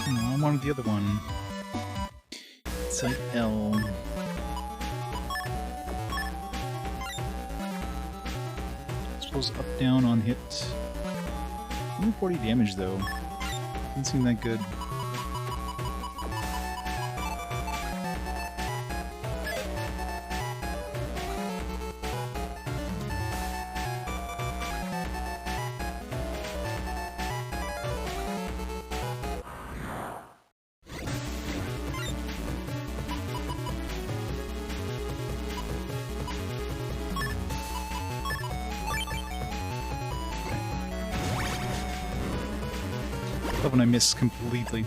No, I wanted the other one. It's like L. Goes up, down on hit. Only 40 damage though. Doesn't seem that good. Love when I miss completely.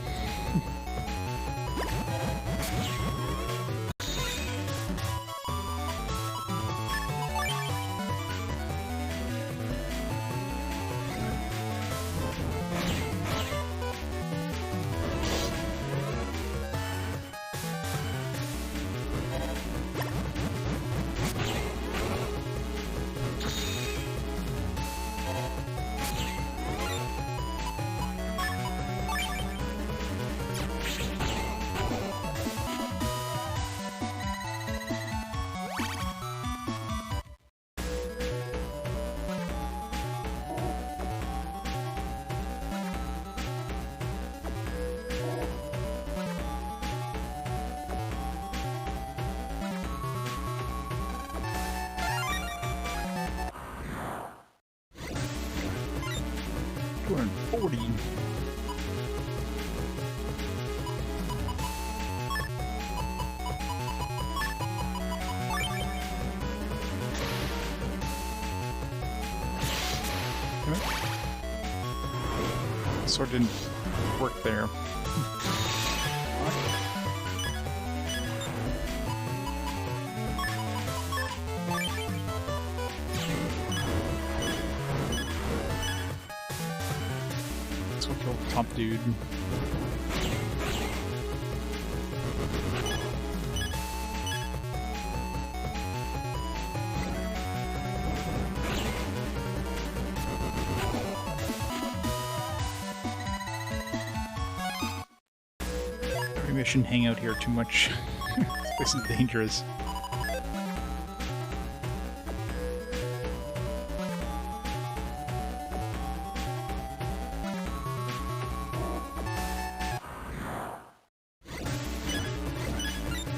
240. Sword didn't work there. Let's go kill the top dude. Maybe I shouldn't hang out here too much. This place is dangerous.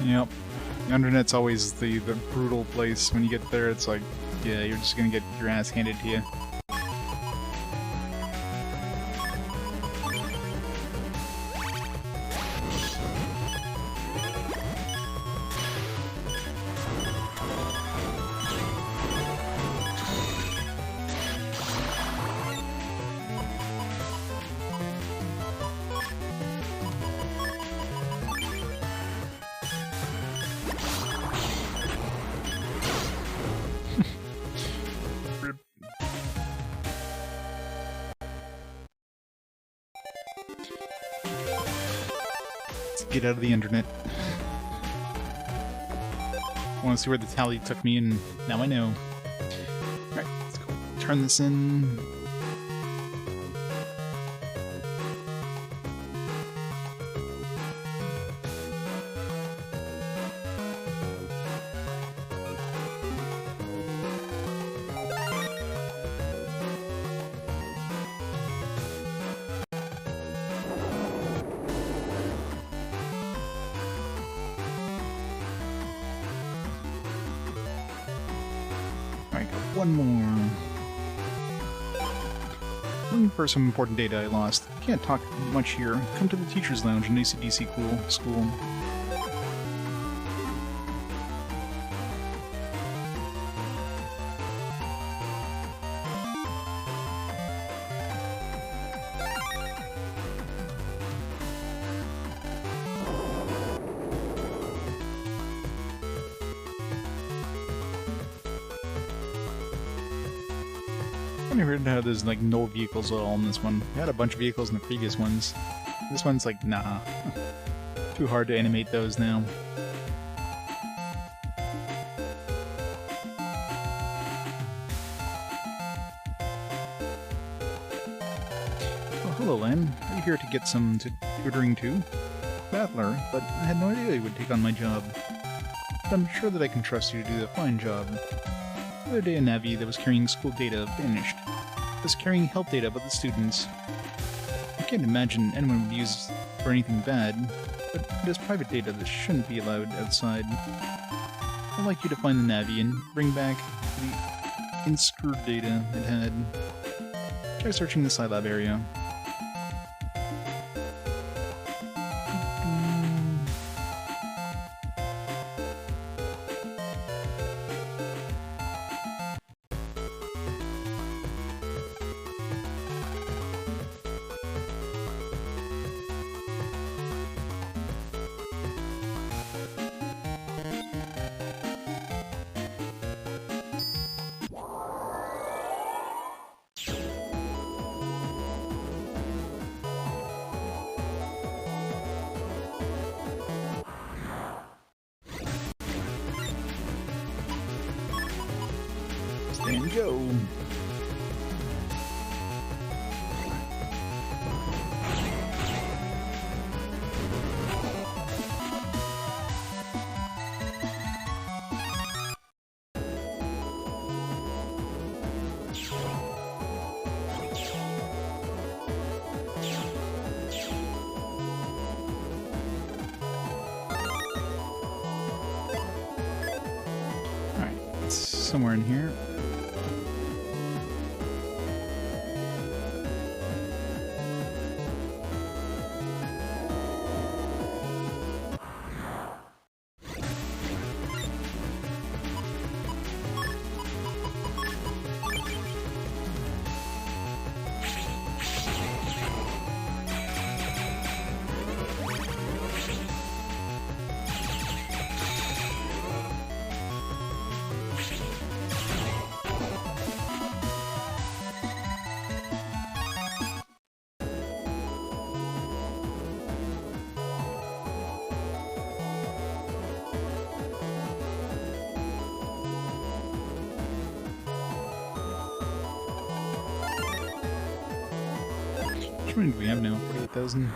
Yep. The Undernet's always the brutal place. When you get there, it's like, yeah, you're just gonna get your ass handed to you. Get out of the internet. I want to see where the tally took me, and now I know. Alright, let's go turn this in. One more. Looking for some important data I lost. Can't talk much here. Come to the teacher's lounge in ACDC school. I heard how there's like no vehicles at all in this one. I had a bunch of vehicles in the previous ones. This one's like, nah. Too hard to animate those now. Oh, hello, Len. Are you here to get some tutoring too? Battler, but I had no idea you would take on my job. But I'm sure that I can trust you to do a fine job. The other day a Navi that was carrying school data vanished. It was carrying help data about the students. I can't imagine anyone would use it for anything bad, but it is private data that shouldn't be allowed outside. I'd like you to find the Navi and bring back the inscrewed data it had. Try searching the Scilab area. And go. Alright, it's somewhere in here. How many do we have now? 48,000.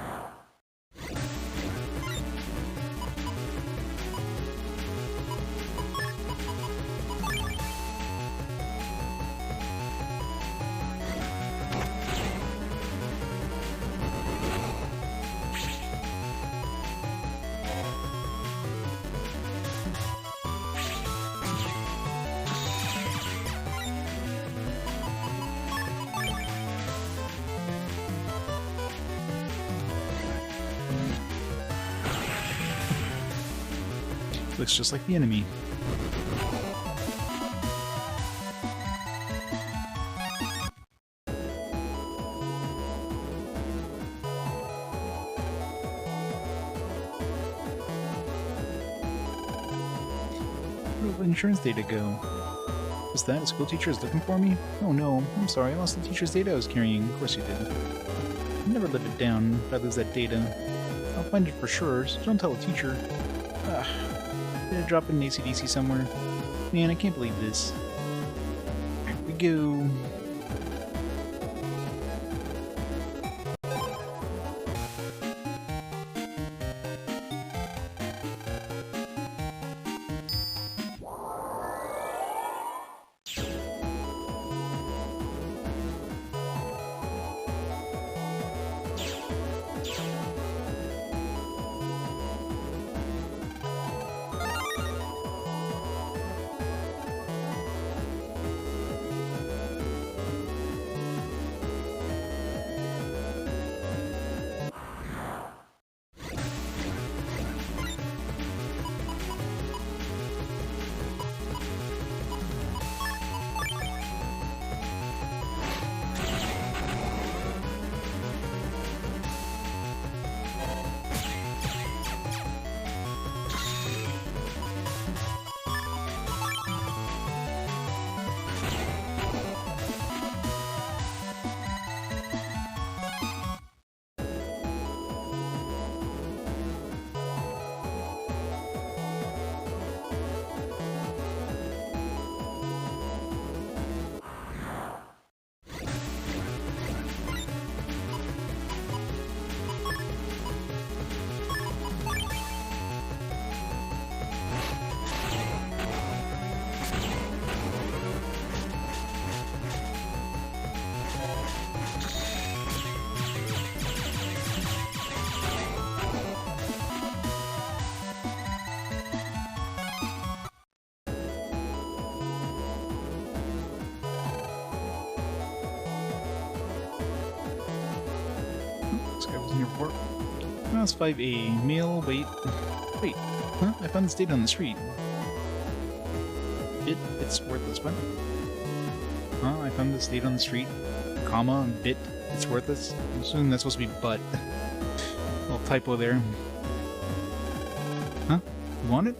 Looks just like the enemy. Where did the insurance data go? Was that a school teacher is looking for me? Oh no, I'm sorry, I lost the teacher's data I was carrying. Of course you did. I never let it down if I lose that data. I'll find it for sure, so don't tell the teacher. Did I drop it in AC/DC somewhere? Man, I can't believe this. Here we go. Report. Mouse 5A. Mail. Wait. Huh? I found this data on the street. It's worthless. What? Huh? I found this data on the street. Comma. Bit. It's worthless. I'm assuming that's supposed to be but. Little typo there. Huh? You want it?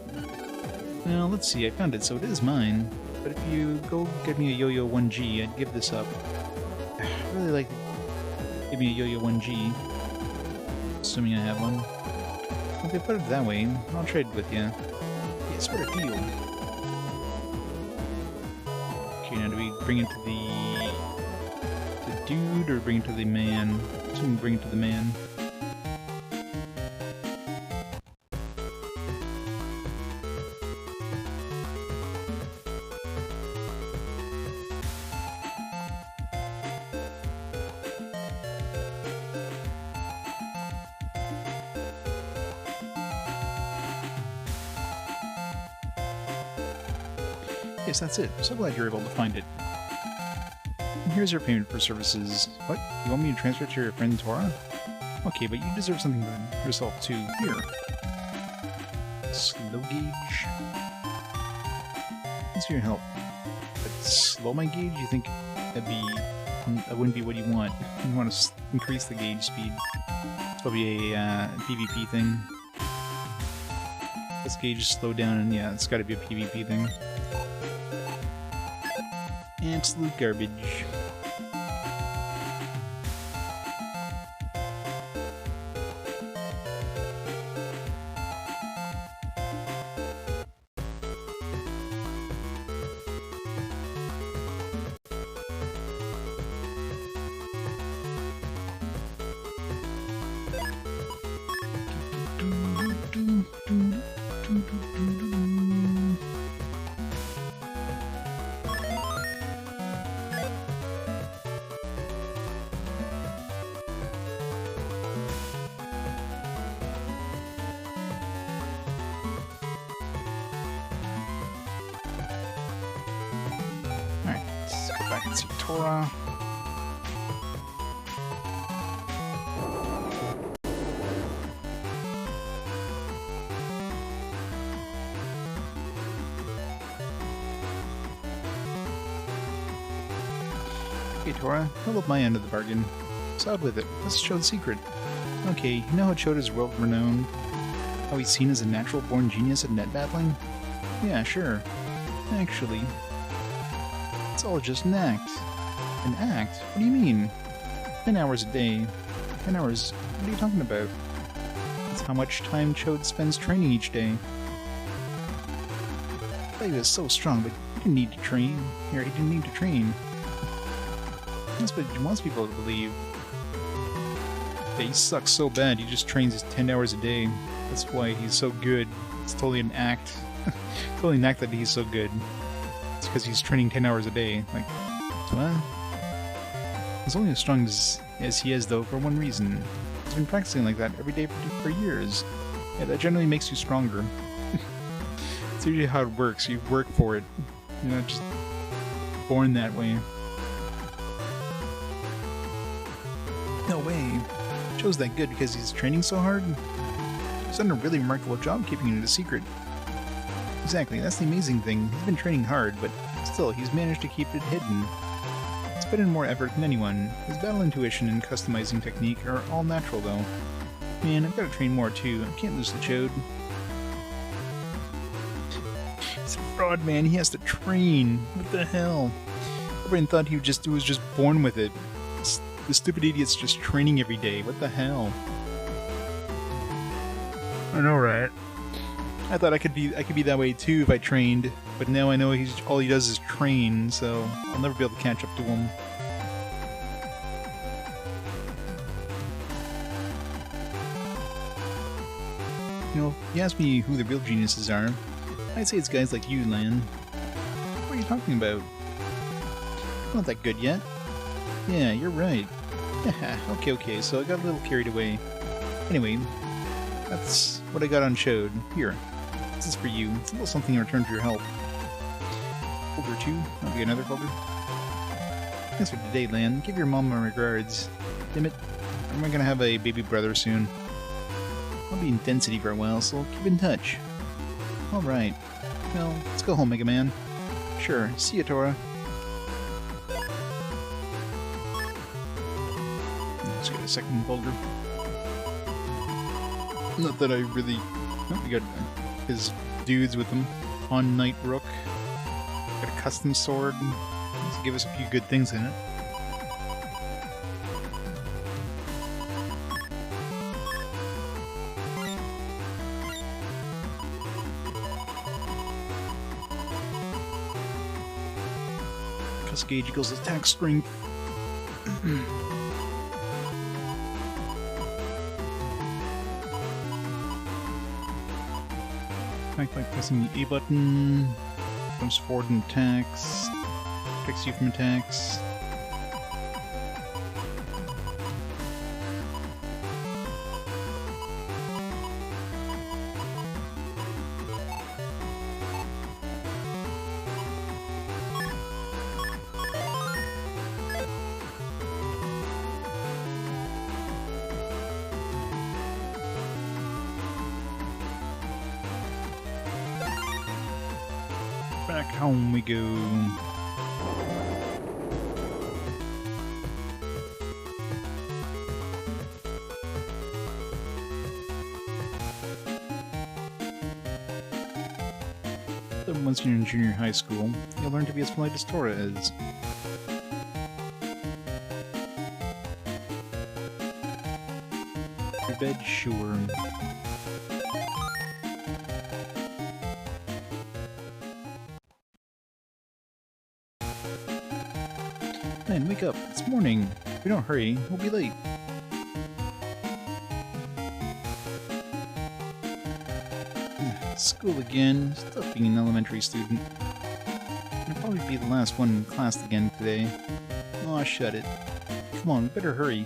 Well, let's see. I found it, so it is mine. But if you go get me a Yo-Yo 1G, I'd give this up. I really like to give me a Yo-Yo 1G. Assuming I have one. Okay, put it that way. I'll trade with you. Yes, what a deal. Okay, now do we bring it to the dude or bring it to the man? So we can bring it to the man. Yes, that's it. So glad you're able to find it. And here's your payment for services. What? You want me to transfer it to your friend Tora? Okay, but you deserve something for yourself too. Here. Slow gauge. Thanks for your help. But slow my gauge? You think that wouldn't be what you want. You want to increase the gauge speed. It's probably a PvP thing. This gauge is slowed down, and yeah, it's got to be a PvP thing. Absolute garbage. Alright, let's go back and see Tora. Okay, Tora, hold up my end of the bargain. Side with it. Let's show the secret. Okay, you know how Chota's world-renowned? How he's seen as a natural-born genius at net battling? Yeah, sure. Actually, it's all just an act. An act? What do you mean? 10 hours a day. 10 hours? What are you talking about? That's how much time Chode spends training each day. I thought he was so strong, but he didn't need to train. He didn't need to train. That's what he wants people to believe. Yeah, he sucks so bad, he just trains his 10 hours a day. That's why he's so good. It's totally an act. Totally an act that he's so good. It's because he's training 10 hours a day. Like, what? He's only as strong as he is, though, for one reason. He's been practicing like that every day for years. Yeah, that generally makes you stronger. It's usually how it works. You work for it. You're not just born that way. No way. Joe's that good because he's training so hard? He's done a really remarkable job keeping it a secret. Exactly, that's the amazing thing. He's been training hard, but still, he's managed to keep it hidden. He's put in more effort than anyone. His battle intuition and customizing technique are all natural, though. Man, I've got to train more, too. I can't lose the Chode. He's a fraud, man. He has to train. What the hell? Everyone thought he was just born with it. The stupid idiot's just training every day. What the hell? I know, right? I thought I could be that way too if I trained, but now I know all he does is train, so I'll never be able to catch up to him. You know, if you ask me who the real geniuses are, I'd say it's guys like you, Lan. What are you talking about? Not that good yet. Yeah, you're right. Okay, so I got a little carried away. Anyway, that's what I got on Chode. Here, this is for you. It's a little something in return for your help. Folder 2? I'll be another folder. Thanks for today, Lan. Give your mom my regards. Damn it, I'm gonna have a baby brother soon. I'll be in density for a while, so keep in touch. Alright. Well, let's go home, MegaMan. Sure, see ya, Tora. Let's get a second folder. Not that I really... Oh, we got his dudes with him. On Night Rook. Got a custom sword. Let's give us a few good things in it. Cascade equals attack strength. Attack by pressing the A button. Jumps forward and attacks. Protects you from attacks. Back home we go. Then once you're in junior high school, you'll learn to be as polite as Tora is. Your bed, sure. Man, wake up. It's morning. If we don't hurry, we'll be late. School again, still being an elementary student. I'll probably be the last one in class again today. Aw, shut it. Come on, better hurry.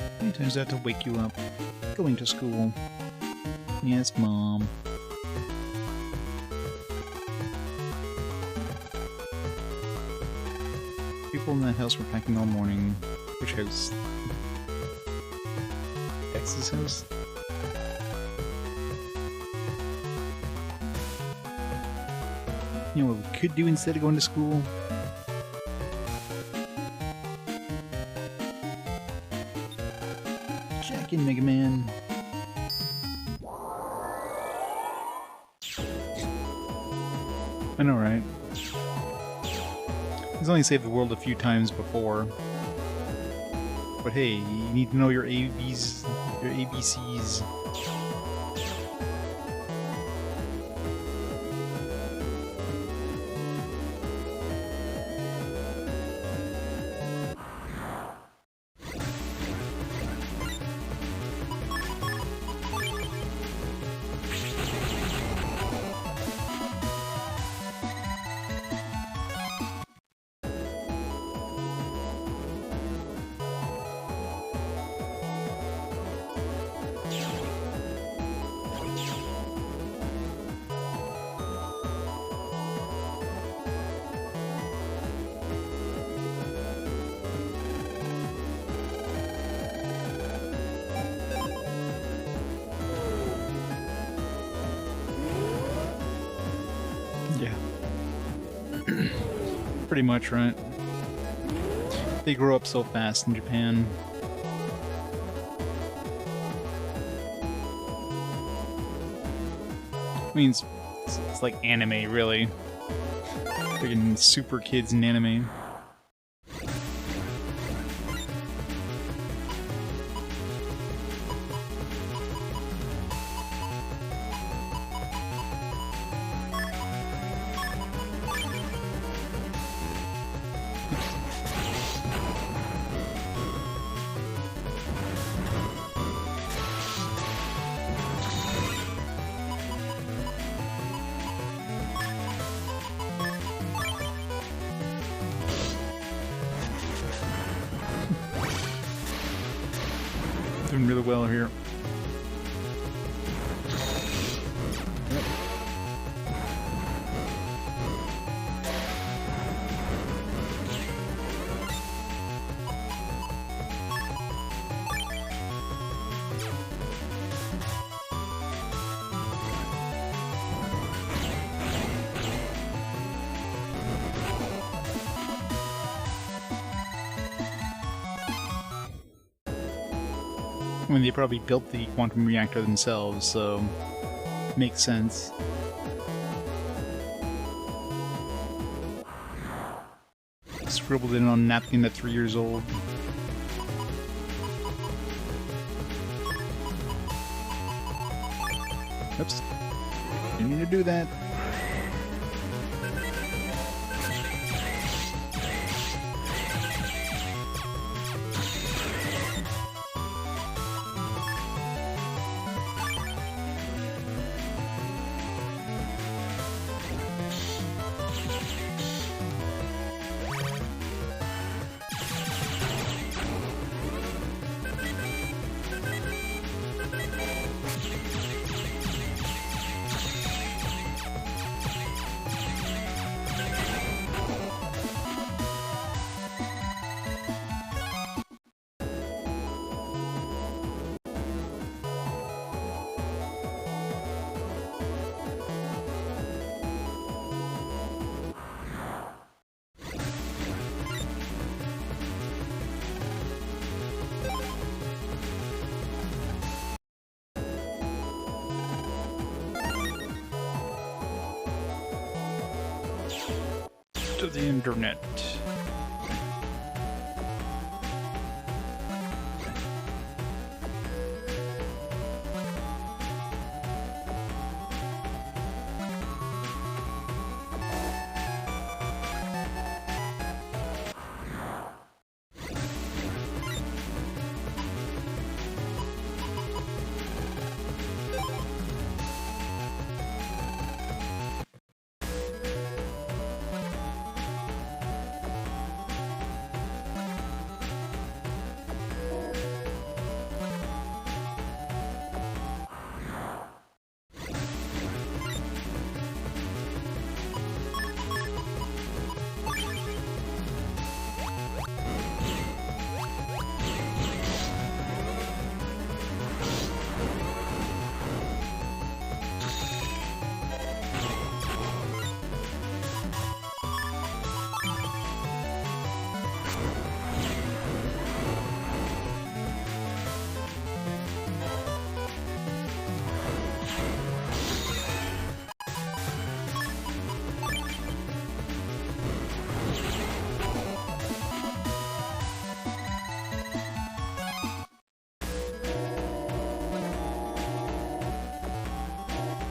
How many times do I have to wake you up? Going to school. Yes, Mom. People in that house were packing all morning. Which house? X's house? You know what we could do instead of going to school? Jack in MegaMan. I know, right? He's only saved the world a few times before. But hey, you need to know your ABs, your ABCs. Yeah. Pretty much, right? They grow up so fast in Japan. I mean, it's like anime, really. Freaking super kids in anime. Doing really well here. I mean, they probably built the quantum reactor themselves, so makes sense. Scribbled in on a napkin at 3 years old. Oops. Didn't mean to do that. To the internet.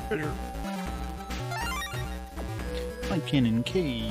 Treasure. Light Cannon K.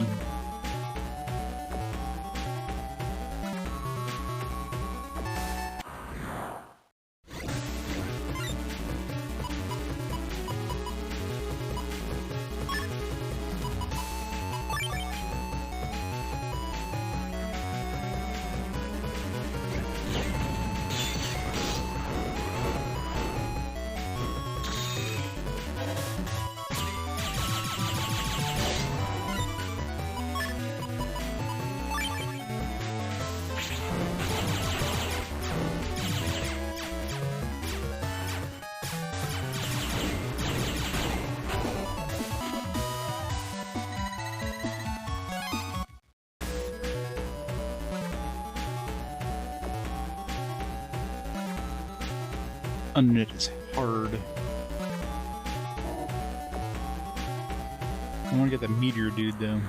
Unit is hard. I want to get the meteor dude though.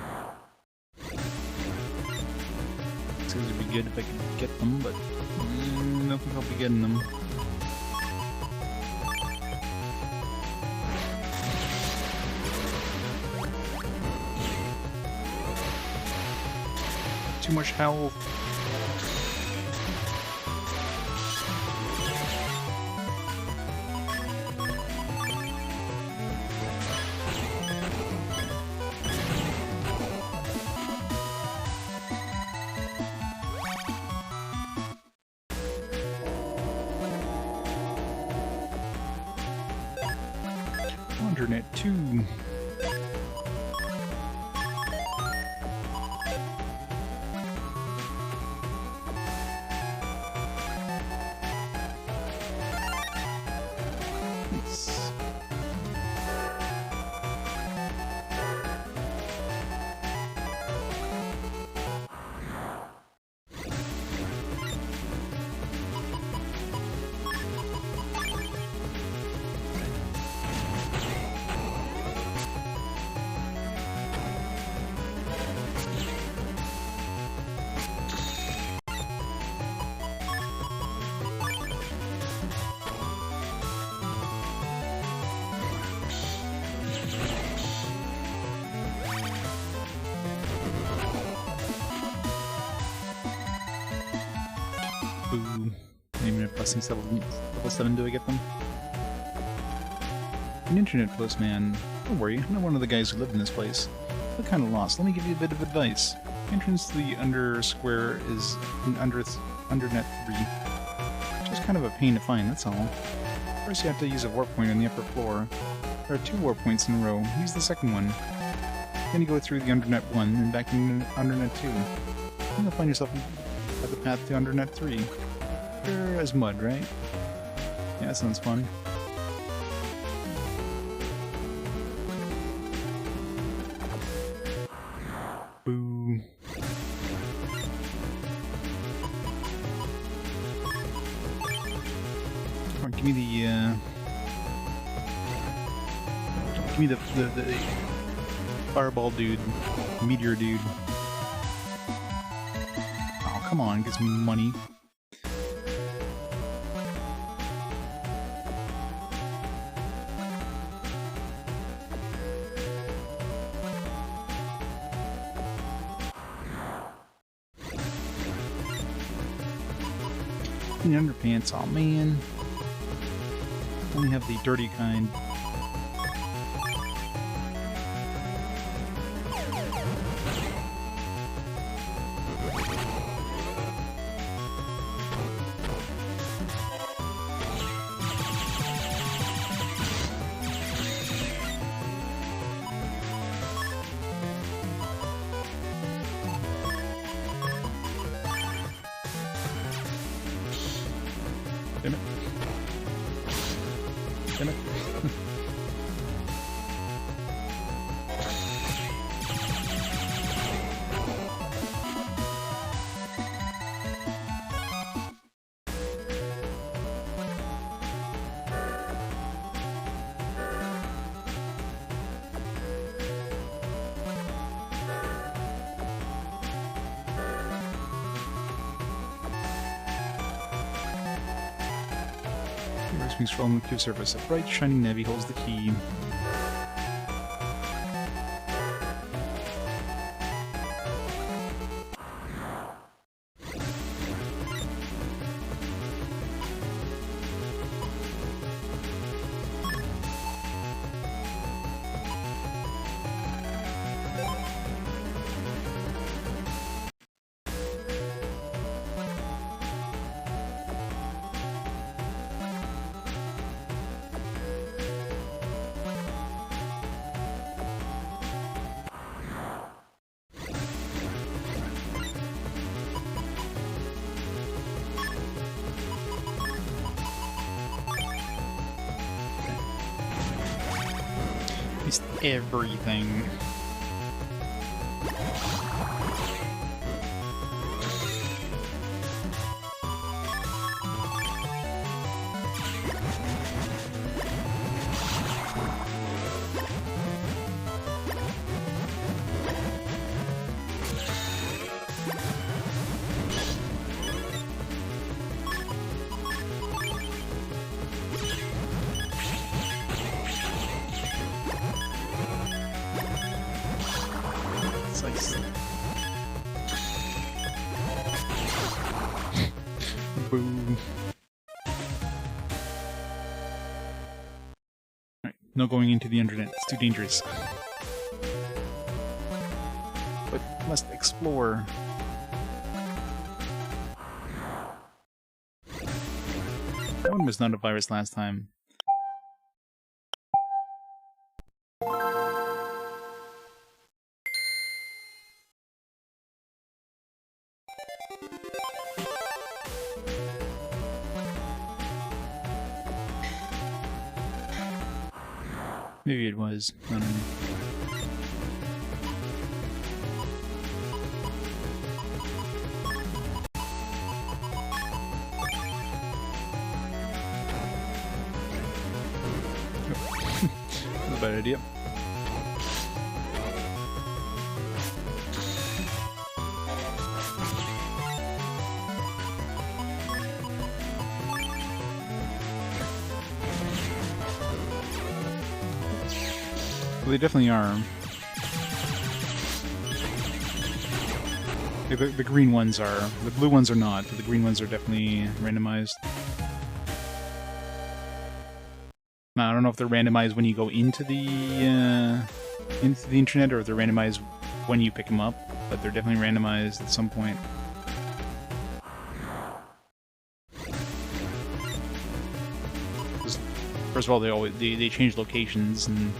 Seems it'd be good if I could get them, but I don't think I'll be getting them. Too much health. Internet 2. Nice. Boo. Even at blessings level 7 do I get them? An internet postman. Don't worry, I'm not one of the guys who lived in this place. I feel kinda lost. Let me give you a bit of advice. The entrance to the under square is in undernet 3. Just kind of a pain to find, that's all. First you have to use a warp point on the upper floor. There are 2 warp points in a row. Use the second one. Then you go through the undernet 1 and back into undernet 2. Then you'll find yourself at the path to undernet 3. Pure as mud, right? Yeah, that sounds fun. Boo. Come on, give me the, give me the fireball dude, meteor dude. Oh, come on, get some money. The underpants, oh man. Only have the dirty kind. Damn it. Damn it. Wings from the surface. A bright, shining navy holds the key. everything. Boom. Alright, no going into the internet. It's too dangerous. But must explore. That one was not a virus last time. Maybe it was. I don't know. That's a bad idea. Well, they definitely are. The green ones are. The blue ones are not, but the green ones are definitely randomized. Now, I don't know if they're randomized when you go into the internet, or if they're randomized when you pick them up, but they're definitely randomized at some point. First of all, they change locations and.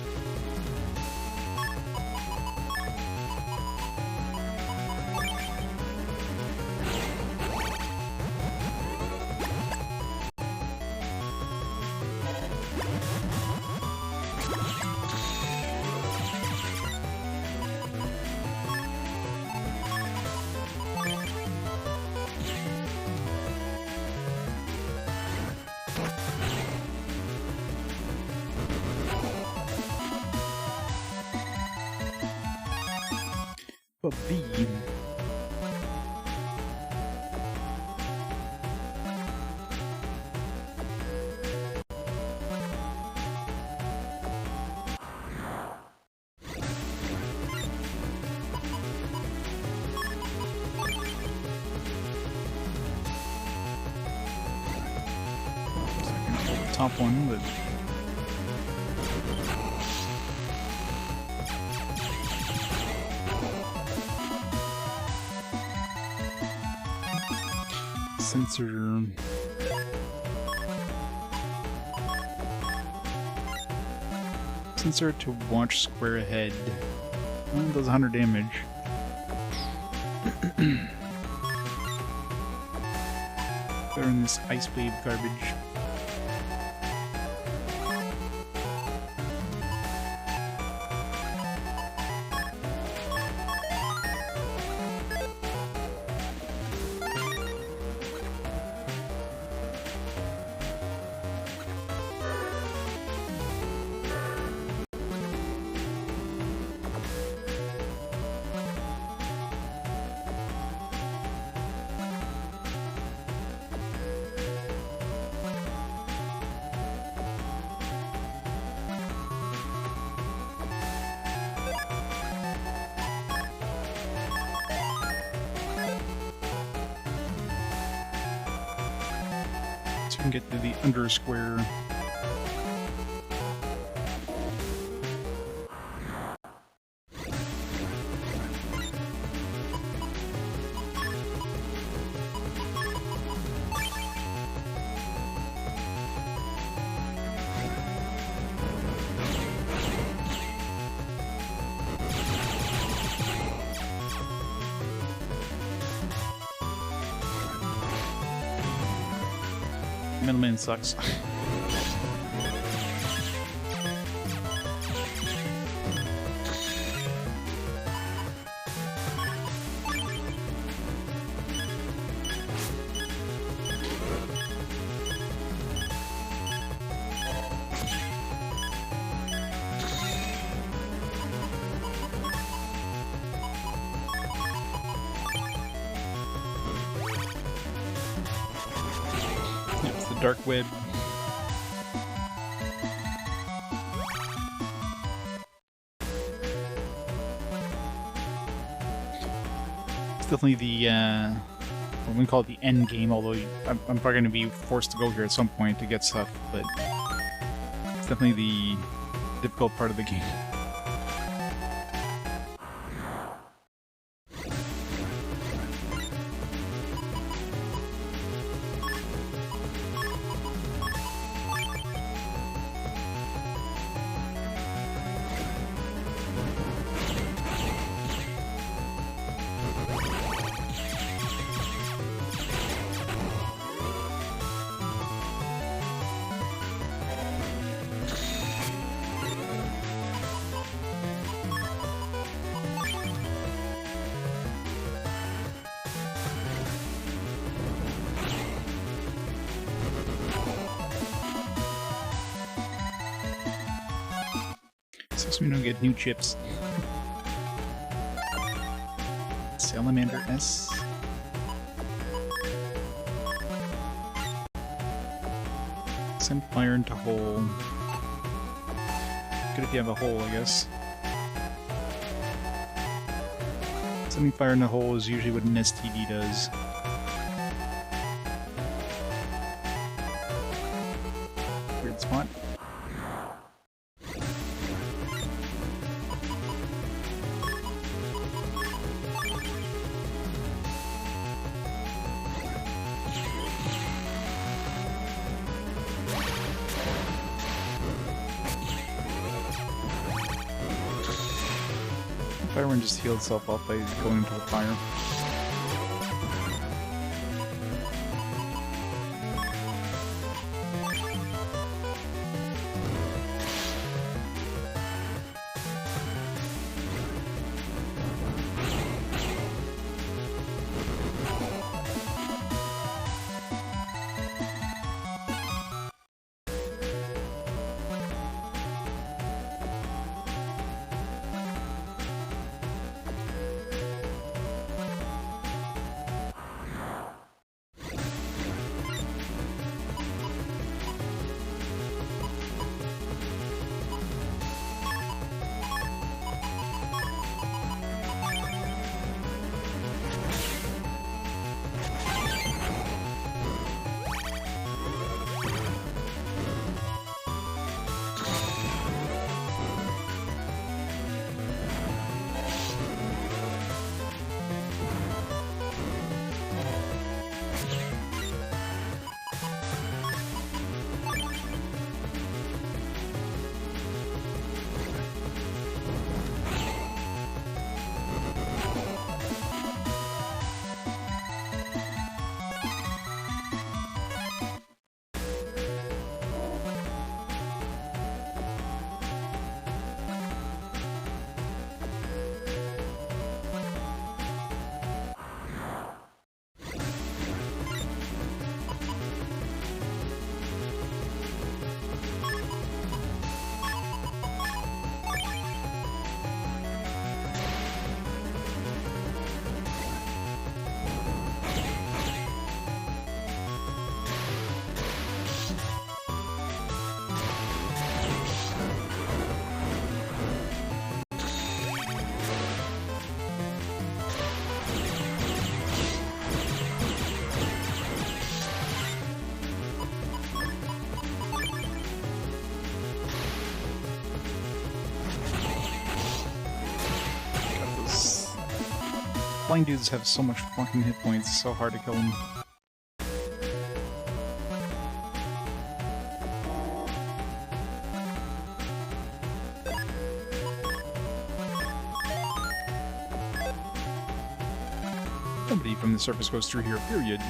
But B. Top one, but. Sensor to watch square ahead. Well, it does 100 damage. They're in this ice wave garbage. So you can get to the under square. MegaMan sucks. dark web. It's definitely the, I'm gonna call it the end game, although I'm probably gonna be forced to go here at some point to get stuff, but it's definitely the difficult part of the game. Sucks we don't get new chips. Salamander S. Send fire into hole. Good if you have a hole, I guess. Sending fire in the hole is usually what an STD does. Weird spot. Fireman just healed itself up by going into the fire. Flying dudes have so much fucking hit points, it's so hard to kill them. Nobody from the surface goes through here, period.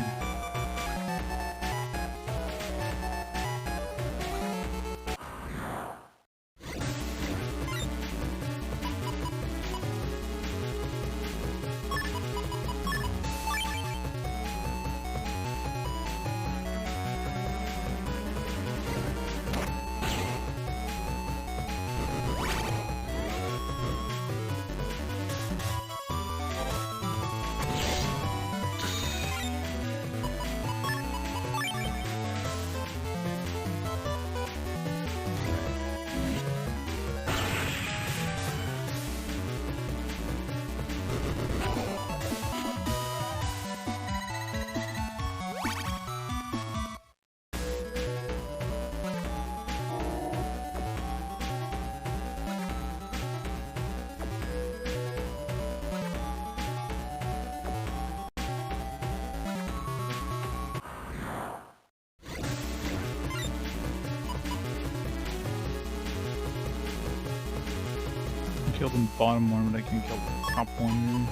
Kill the bottom one, but I can kill the top one.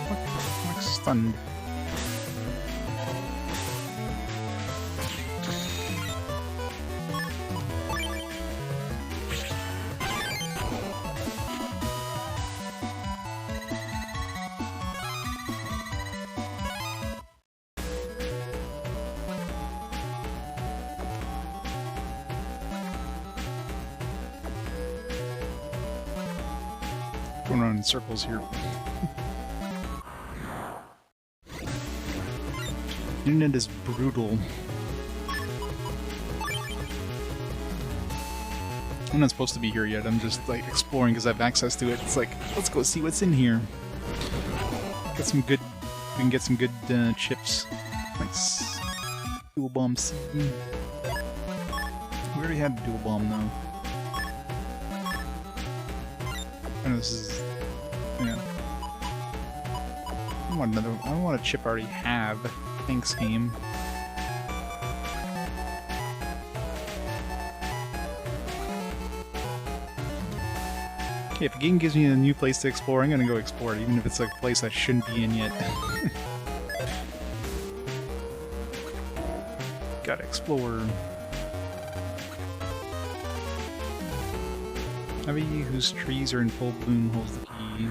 Fuck, stunned. Going around in circles here. The internet is brutal. I'm not supposed to be here yet. I'm just like exploring because I have access to it. It's like, let's go see what's in here. Get some good. We can get some good chips. Nice. Dual bomb seed. We already had a dual bomb though. I know this is. Yeah. I want another. I want a chip I already have. Thanks, game. Okay, if a game gives me a new place to explore, I'm gonna go explore it, even if it's like a place I shouldn't be in yet. Gotta explore. Abbey, whose trees are in full bloom, holds the key.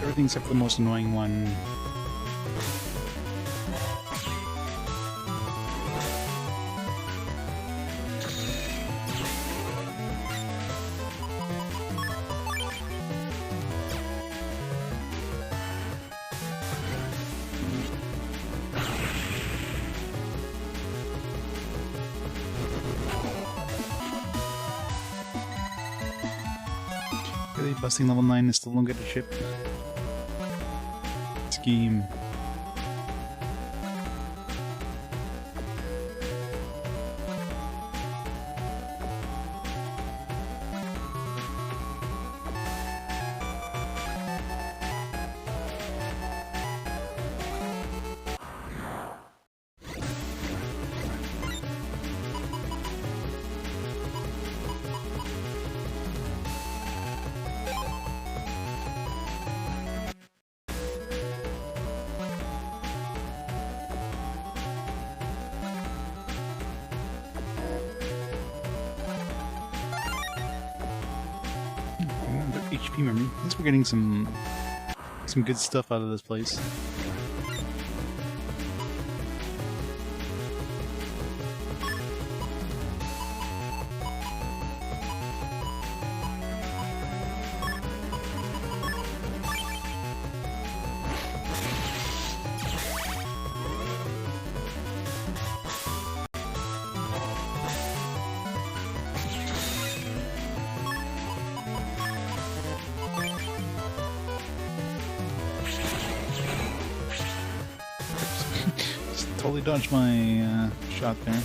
Everything except for the most annoying one. Really, busting level 9 is still don't get a chip. Scheme. HP memory. At least we're getting some good stuff out of this place. Totally dodged my shot there.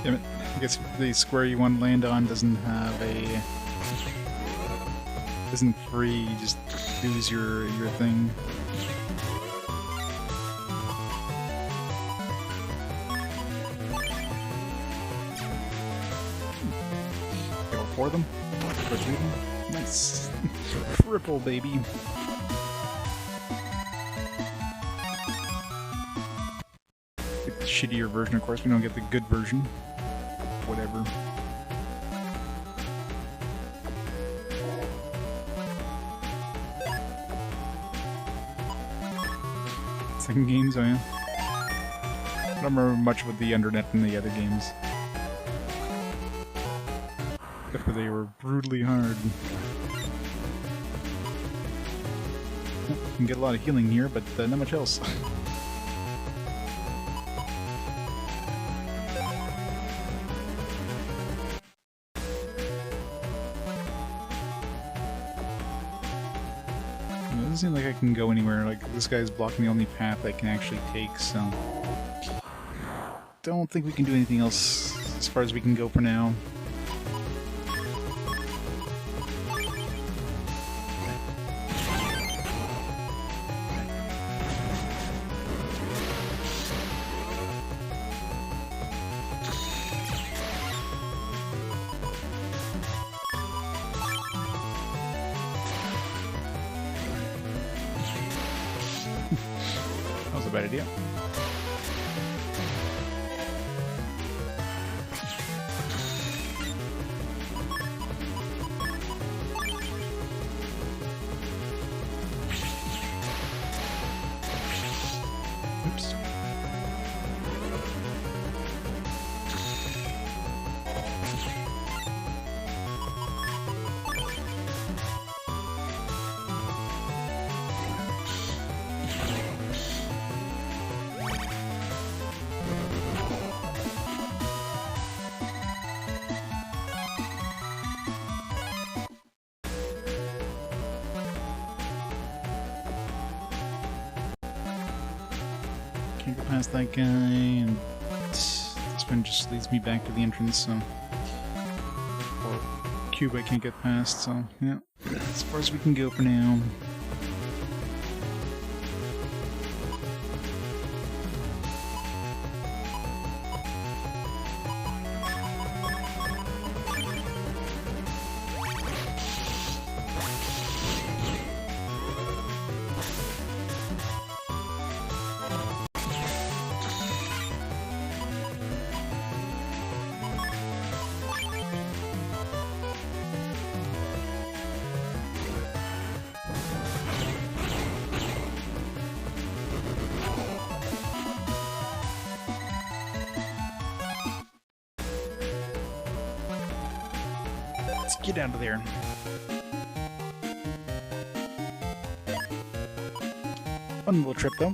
Damn it. I guess the square you want to land on doesn't have a... isn't free, you just lose your thing. Go for them. For three of them. Nice. Triple, baby. Get the shittier version, of course. We don't get the good version. Whatever. Second games, oh yeah. I don't remember much with the Undernet and the other games. Except for they were brutally hard. You can get a lot of healing here, but not much else. It doesn't seem like I can go anywhere. Like, this guy's blocking the only path I can actually take, so... don't think we can do anything else as far as we can go for now. That was a bad idea. Oops. Can't go past that guy, and this one just leads me back to the entrance, so... or cube I can't get past, so yeah. As far as we can go for now. Let's get out of there. Fun little trip, though.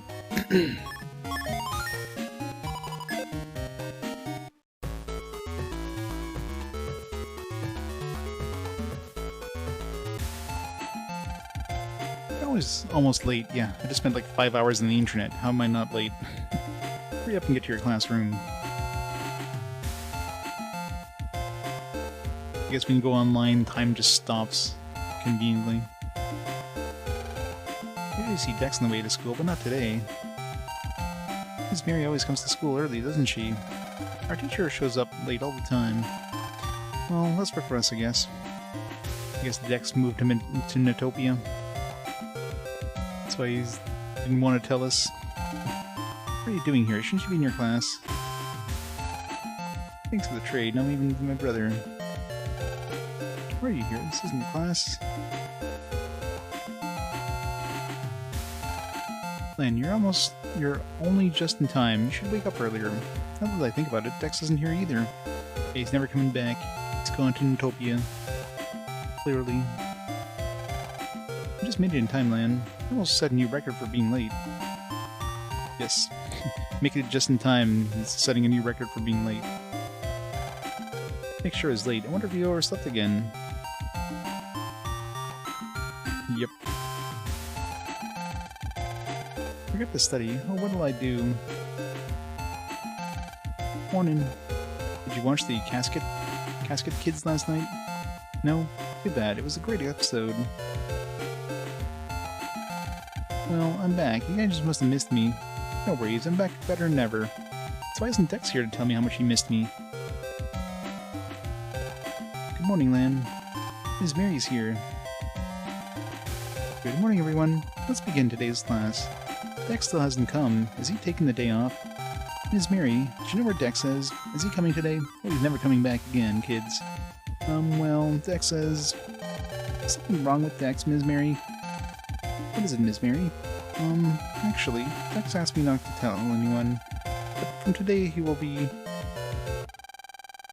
I was almost late, yeah. I just spent like 5 hours on the internet. How am I not late? Hurry up and get to your classroom. I guess when you go online, time just stops conveniently. I see Dex on the way to school, but not today. Miss Mary always comes to school early, doesn't she? Our teacher shows up late all the time. Well, that's work for us, I guess. I guess Dex moved him into Netopia. That's why he didn't want to tell us. What are you doing here? Shouldn't you be in your class? Thanks for the trade. Now even my brother. Why are you here? This isn't your class. Len, you're only just in time. You should wake up earlier. Now that I think about it, Dex isn't here either. He's never coming back. He's gone to Netopia. Clearly. I just made it in time, Lan. I almost set a new record for being late. Yes. Making it just in time is setting a new record for being late. Make sure it's late. I wonder if you overslept again. Yep. Forget to study. Oh, what'll I do? Morning. Did you watch the Casket Kids last night? No? Too bad. It was a great episode. Well, I'm back. You guys just must have missed me. No worries, I'm back better than ever. So why isn't Dex here to tell me how much he missed me? Good morning, Lan. Ms. Mary's here. Good morning, everyone. Let's begin today's class. Dex still hasn't come. Is he taking the day off? Ms. Mary, do you know where Dex is? Is he coming today? Oh, he's never coming back again, kids. Well, Dex says... Is something wrong with Dex, Ms. Mary? What is it, Ms. Mary? Actually, Dex asked me not to tell anyone. But from today he will be...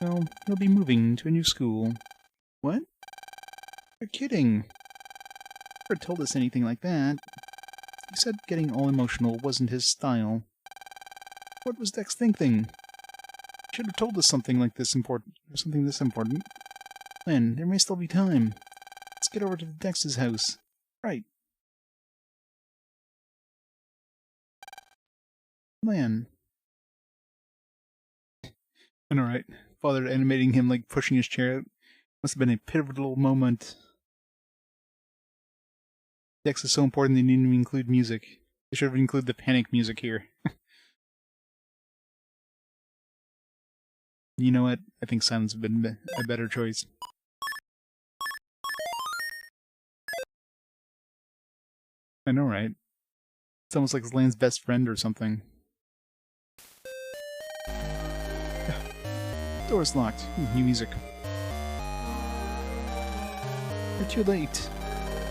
Well, he'll be moving to a new school. What? You're kidding. Never told us anything like that. He said getting all emotional wasn't his style. What was Dex thinking? He should have told us something like this important, or something this important. Lan, there may still be time. Let's get over to Dex's house. Right. Lan. And alright. Father animating him like pushing his chair out. Must have been a pivotal moment. Dex is so important they didn't even include music. They should have included the panic music here. You know what? I think silence would have been a better choice. I know, right? It's almost like it's Lan's best friend or something. Door's locked. New music. You're too late.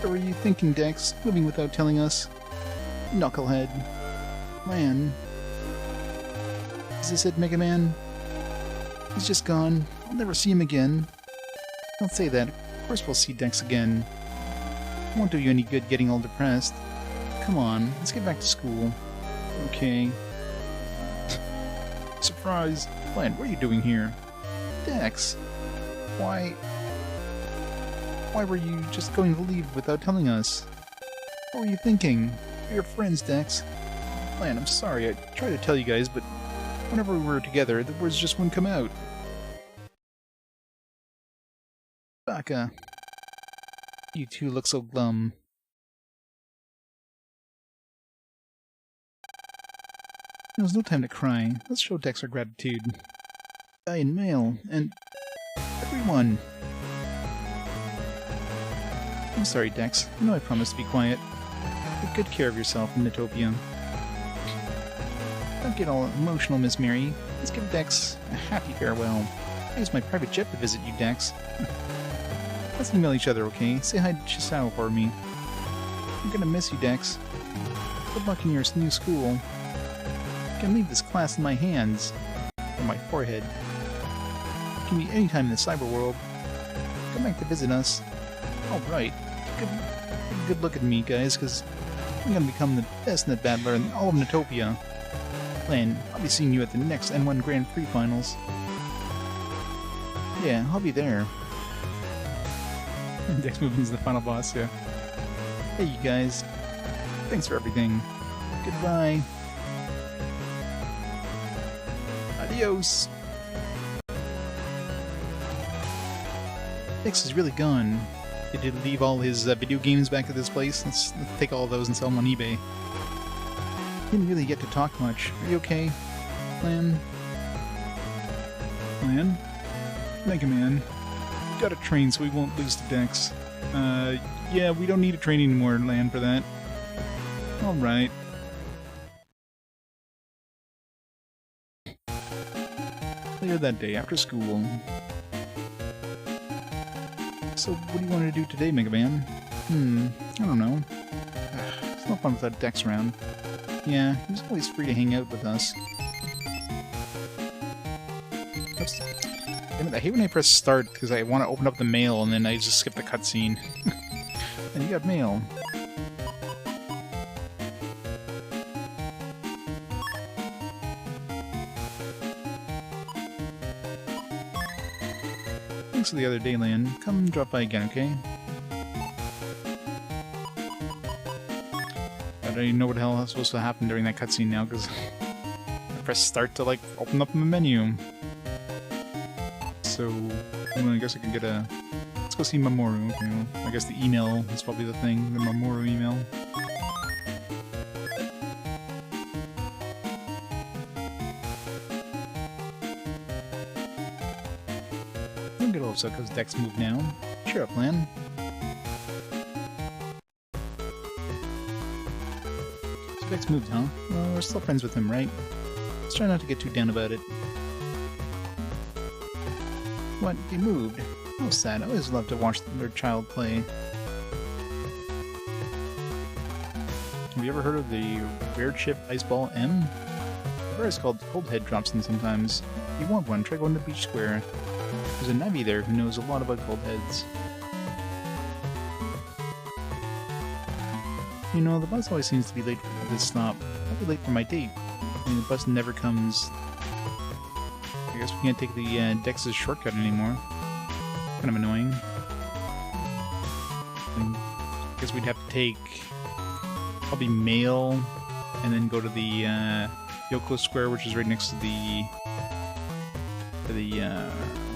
What were you thinking, Dex? Moving without telling us? Knucklehead. Lan. Is this it, MegaMan? He's just gone. I'll never see him again. Don't say that. Of course we'll see Dex again. It won't do you any good getting all depressed. Come on, let's get back to school. Okay. Surprise! Lan, what are you doing here? Dex! Why were you just going to leave without telling us? What were you thinking? We're your friends, Dex. Lan, I'm sorry. I tried to tell you guys, but whenever we were together, the words just wouldn't come out. Baka. You two look so glum. There's no time to cry. Let's show Dex our gratitude. Guy in mail, and everyone. I'm sorry, Dex. I know I promised to be quiet. Take good care of yourself in Netopia. Don't get all emotional, Miss Mary. Let's give Dex a happy farewell. I use my private jet to visit you, Dex. Let's email each other, okay? Say hi to Chisao for me. I'm gonna miss you, Dex. Good luck in your new school. I can leave this class in my hands. Or my forehead. It can be any time in the cyber world. Come back to visit us. Alright. Good look at me, guys, because I'm gonna become the best Netbattler in all of Netopia. Lan, I'll be seeing you at the next N1 Grand Prix Finals. Yeah, I'll be there. Dex moving is the final boss, yeah. Hey, you guys. Thanks for everything. Goodbye. Adios. Dex is really gone. Did he leave all his video games back at this place? Let's take all those and sell them on eBay. Didn't really get to talk much. Are you okay, Lan? Lan? MegaMan. We gotta train so we won't lose to Dex. Yeah, we don't need to train anymore, Lan, for that. Alright. Later that day, after school. So, what do you want to do today, MegaMan? I don't know. It's no fun without Dex around. Yeah, he's always free to hang out with us. Oops. Damn it, I hate when I press start because I want to open up the mail and then I just skip the cutscene. And you got mail. Thanks for the other day, Lan. Come drop by again, okay? I don't even know what the hell is supposed to happen during that cutscene now, because I pressed start to, like, open up the menu. So, well, I guess I can get a... Let's go see Mamoru. Okay, well, I guess the email is probably the thing, the Mamoru email. Don't get a little upset because Dex moved now. Cheer up, Lan. So Dex moved, huh? Well, we're still friends with him, right? Let's try not to get too down about it. What? They moved? How sad. I always love to watch their child play. Have you ever heard of the rare chip Ice Ball M? The rare is called Cold Head drops in sometimes. If you want one, try going to Beach Square. There's a Navi there who knows a lot about cold heads. You know, the bus always seems to be late for this stop. I'll be late for my date. I mean, the bus never comes. I guess we can't take the Dex's shortcut anymore. Kind of annoying. I guess we'd have to take probably Mail and then go to the Yoko Square, which is right next to the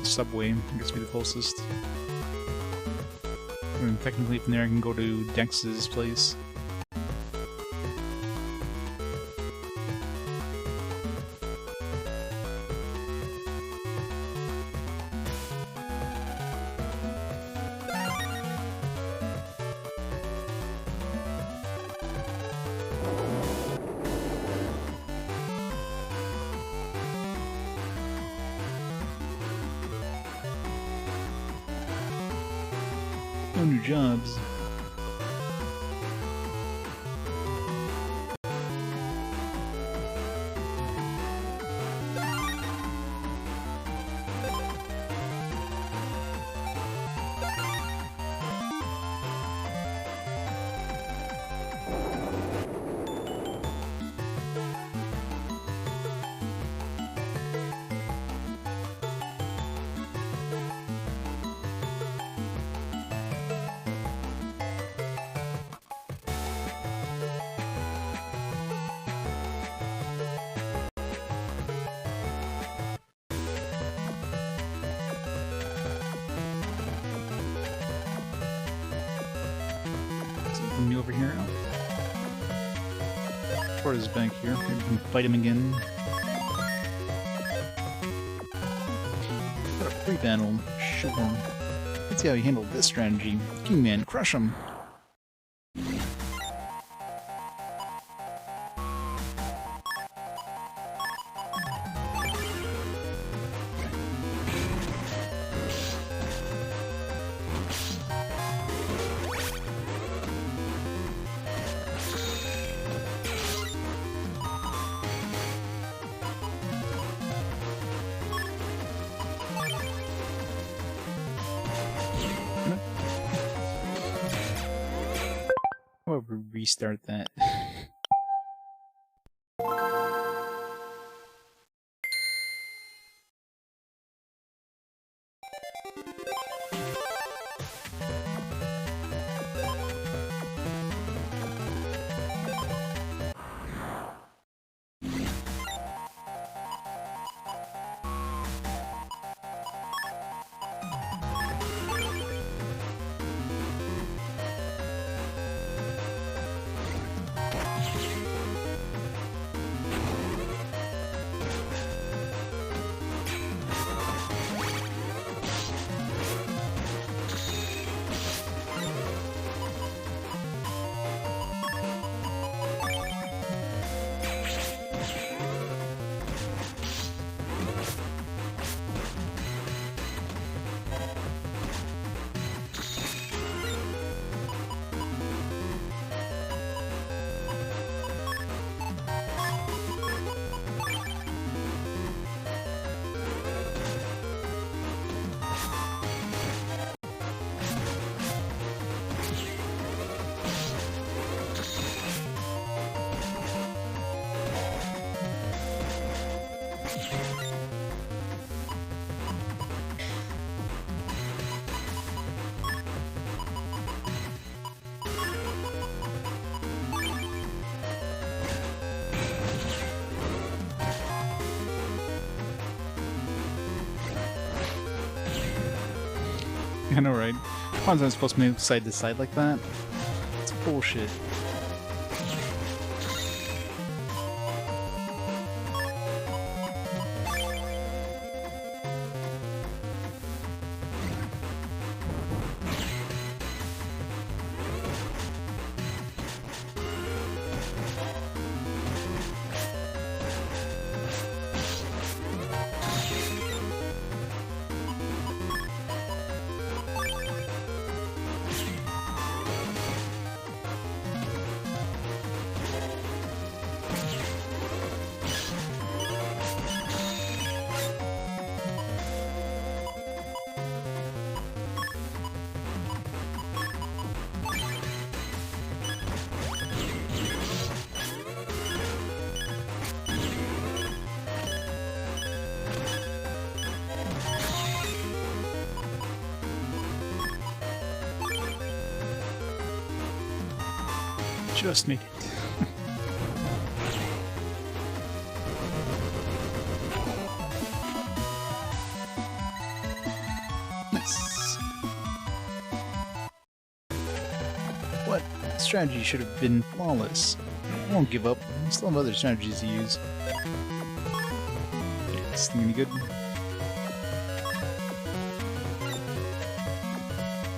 subway. I guess would be the closest. And technically from there I can go to Dex's place. No new jobs. Me over here. Toward his back here. Maybe we can fight him again. What a free battle. Sure. Let's see how he handled this strategy. Kingman, crush him! I'll restart that. I know, right? How's I supposed to move side to side like that? It's bullshit. Just made it. Nice. What? Strategy should have been flawless. I won't give up. I still have other strategies to use. Is this thing any good?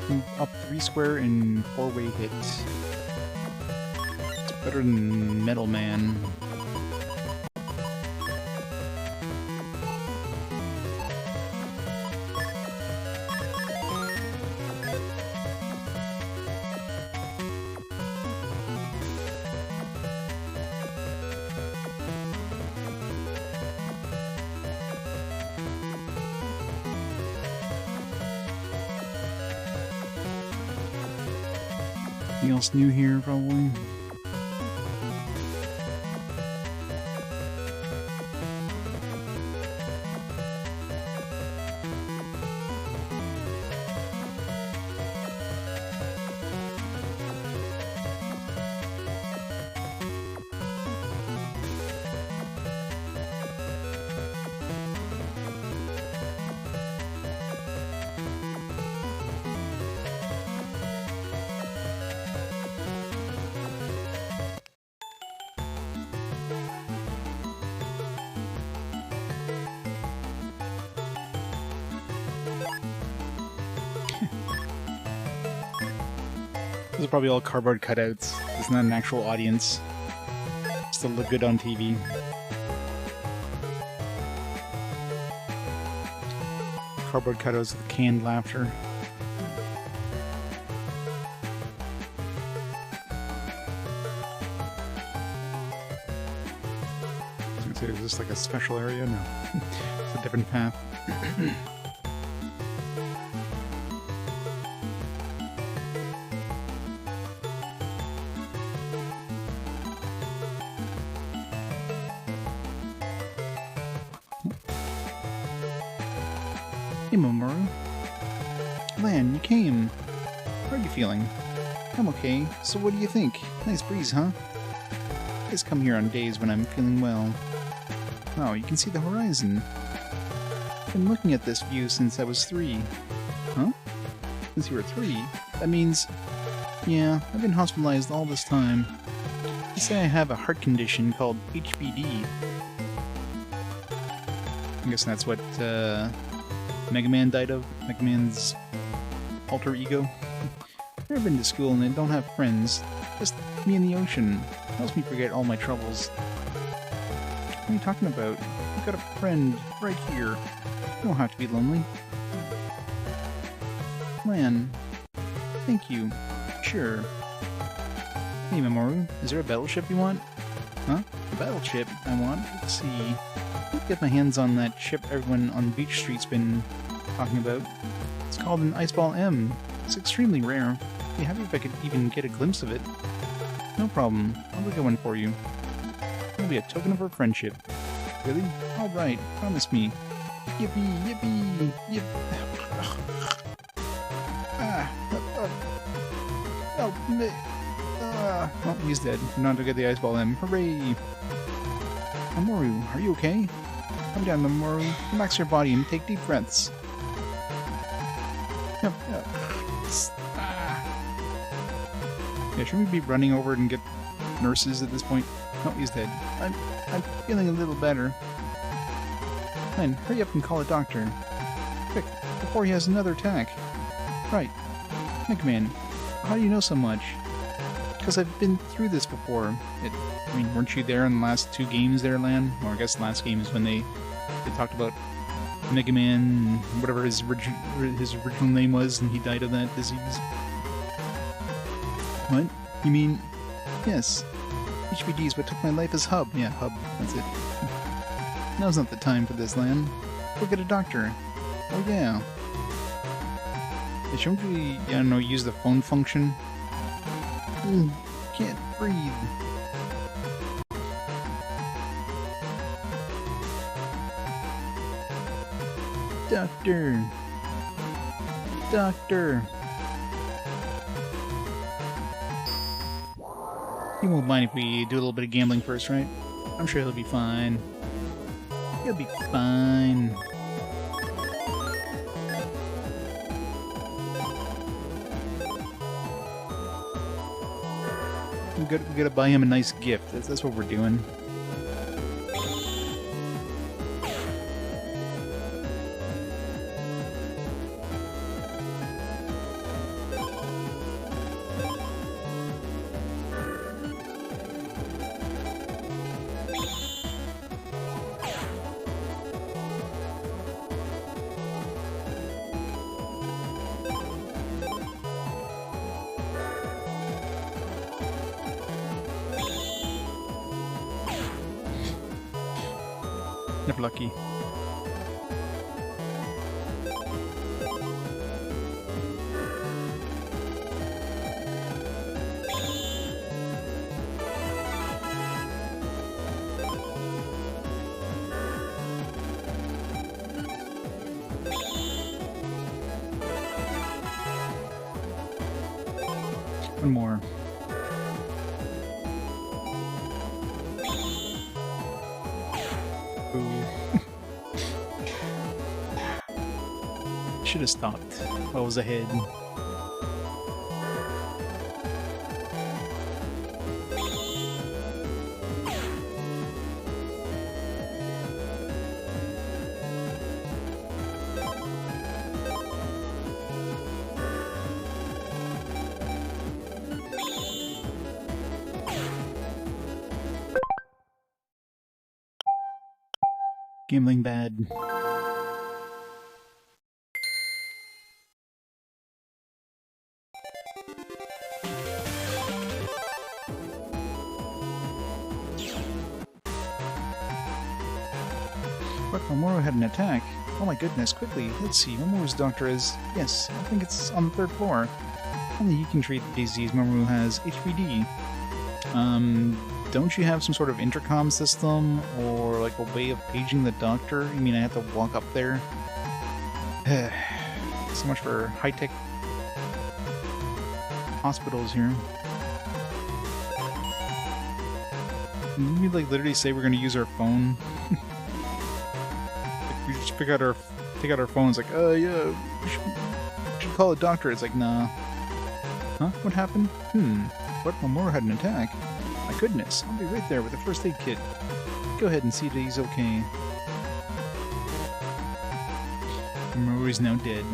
Move up 3 square in 4-way hit. Better than Metal Man. Anything else new here, probably? Those are probably all cardboard cutouts. It's not an actual audience. Just to look good on TV. Cardboard cutouts with canned laughter. I was gonna say, is this like a special area? No. It's a different path. Hey, Mamoru. Lan, you came. How are you feeling? I'm okay. So what do you think? Nice breeze, huh? I just come here on days when I'm feeling well. Oh, you can see the horizon. I've been looking at this view since I was 3. Huh? Since you were 3? That means... Yeah, I've been hospitalized all this time. They say I have a heart condition called HBD. I guess that's what, MegaMan died of? MegaMan's alter ego? I've never been to school and I don't have friends. Just me in the ocean. Helps me forget all my troubles. What are you talking about? I've got a friend right here. You don't have to be lonely. Lan. Thank you. Sure. Hey, Mamoru. Is there a battleship you want? Huh? A battleship I want? Let's see. Get my hands on that ship everyone on Beach Street's been talking about. It's called an Iceball M. It's extremely rare. I'd be happy if I could even get a glimpse of it. No problem. I'll look at one for you. It'll be a token of our friendship. Really? Alright, promise me. Yippee, yippee, yip. Oh, he's dead. Not to get the Iceball M. Hooray! Mamoru, are you okay? Come down, Mamoru. Relax your body and take deep breaths. Yep, yep. Yeah, shouldn't we be running over and get nurses at this point? Oh, he's dead. I'm feeling a little better. Man, hurry up and call a doctor. Quick, before he has another attack. Right. MegaMan, how do you know so much? Because I've been through this before. I mean, weren't you there in the last 2 games there, Lan? Or I guess the last game is when they talked about MegaMan, whatever his original name was, and he died of that disease. What? You mean... Yes. HBD is what took my life as Hub. Yeah, Hub. That's it. Now's not the time for this, Lan. Go get a doctor. Oh, yeah. Shouldn't we, I don't know, use the phone function? Can't breathe. Doctor. Doctor. He won't mind if we do a little bit of gambling first, right? I'm sure he'll be fine. He'll be fine. We gotta buy him a nice gift. That's what we're doing. Never lucky. One more. Should have stopped while I was ahead. Gambling bad. But Mamoru had an attack. Oh my goodness, quickly, let's see, Mamoru's doctor is... Yes, I think it's on the 3rd floor. Only he can treat the disease. Mamoru has HBD. Don't you have some sort of intercom system, or like a way of paging the doctor? You mean I have to walk up there? So much for high-tech hospitals here. Didn't we like literally say we're gonna use our phone? Like, we just take out our phones like, yeah, we should call a doctor. It's like, nah. Huh? What happened? What? Mamoru had an attack. My goodness, I'll be right there with the first aid kit. Go ahead and see that he's okay. Mamoru's now dead.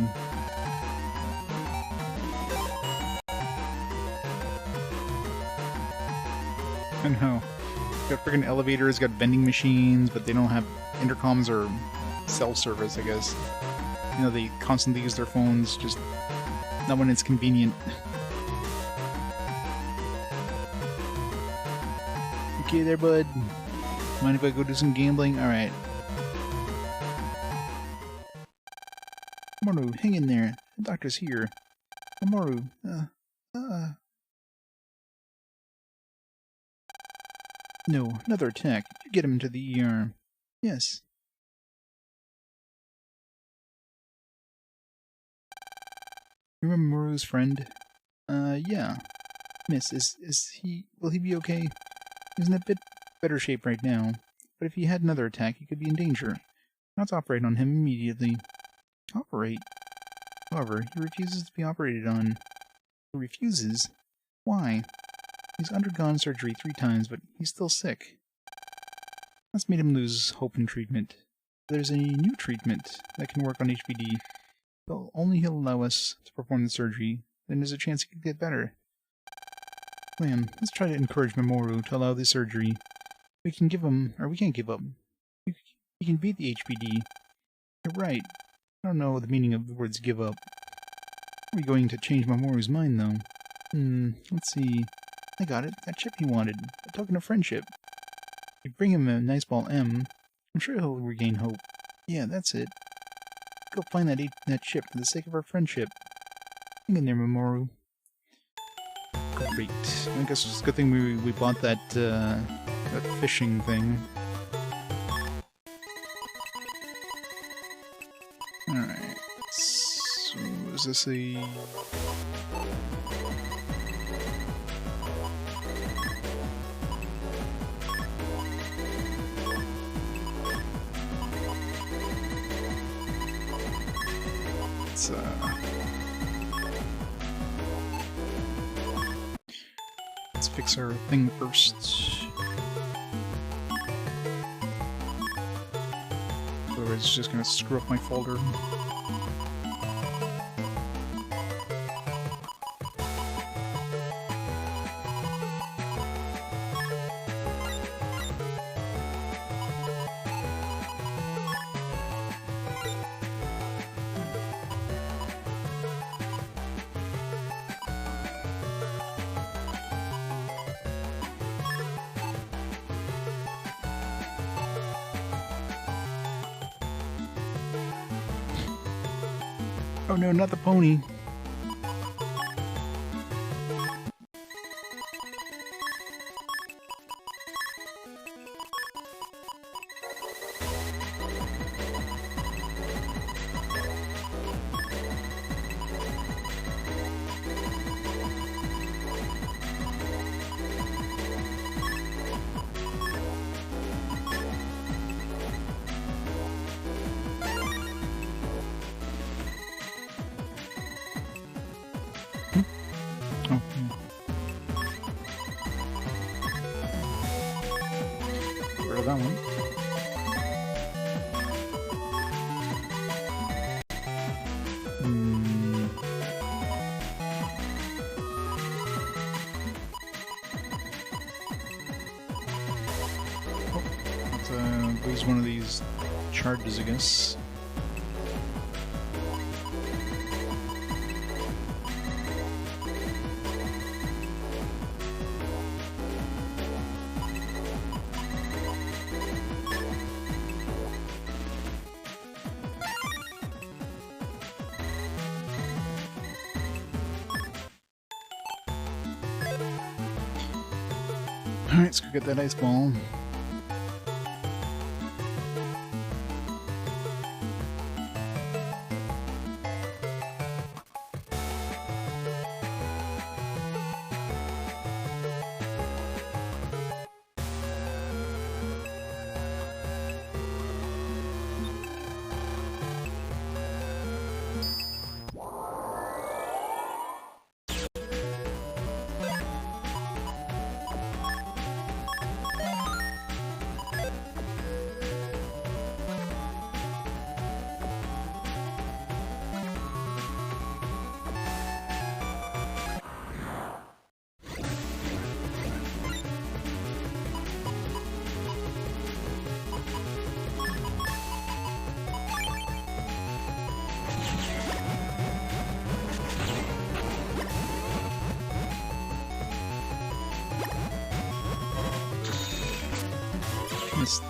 I know. Got freaking elevators, got vending machines, but they don't have intercoms or cell service, I guess. You know, they constantly use their phones, just not when it's convenient. Okay there, bud. Mind if I go do some gambling? Alright. Mamoru, hang in there. The doctor's here. Mamoru, No, another attack. You get him into the ER. Yes. You remember Mamoru's friend? Yeah. Miss, will he be okay? He's in a bit better shape right now, but if he had another attack, he could be in danger. Let's operate on him immediately. Operate? However, he refuses to be operated on. He refuses? Why? He's undergone surgery 3 times, but he's still sick. That's made him lose hope in treatment. If there's a new treatment that can work on HPD, he'll allow us to perform the surgery, then there's a chance he could get better. Liam, let's try to encourage Mamoru to allow the surgery. We can give him, or we can't give up. We can beat the HPD. You're right. I don't know the meaning of the words give up. Are we going to change Mamoru's mind, though? Let's see. I got it. That chip he wanted. A token of friendship. We bring him a nice ball M. I'm sure he'll regain hope. Yeah, that's it. Go find that chip for the sake of our friendship. Hang in there, Mamoru. Great. I guess it's a good thing we bought that fishing thing. Alright. So, is this a... Let's fix our thing first. Otherwise it's just gonna screw up my folder. Oh no, not the pony. That one. Oh, let's lose one of these charges, I guess. Alright, let's go get that ice ball. Missed.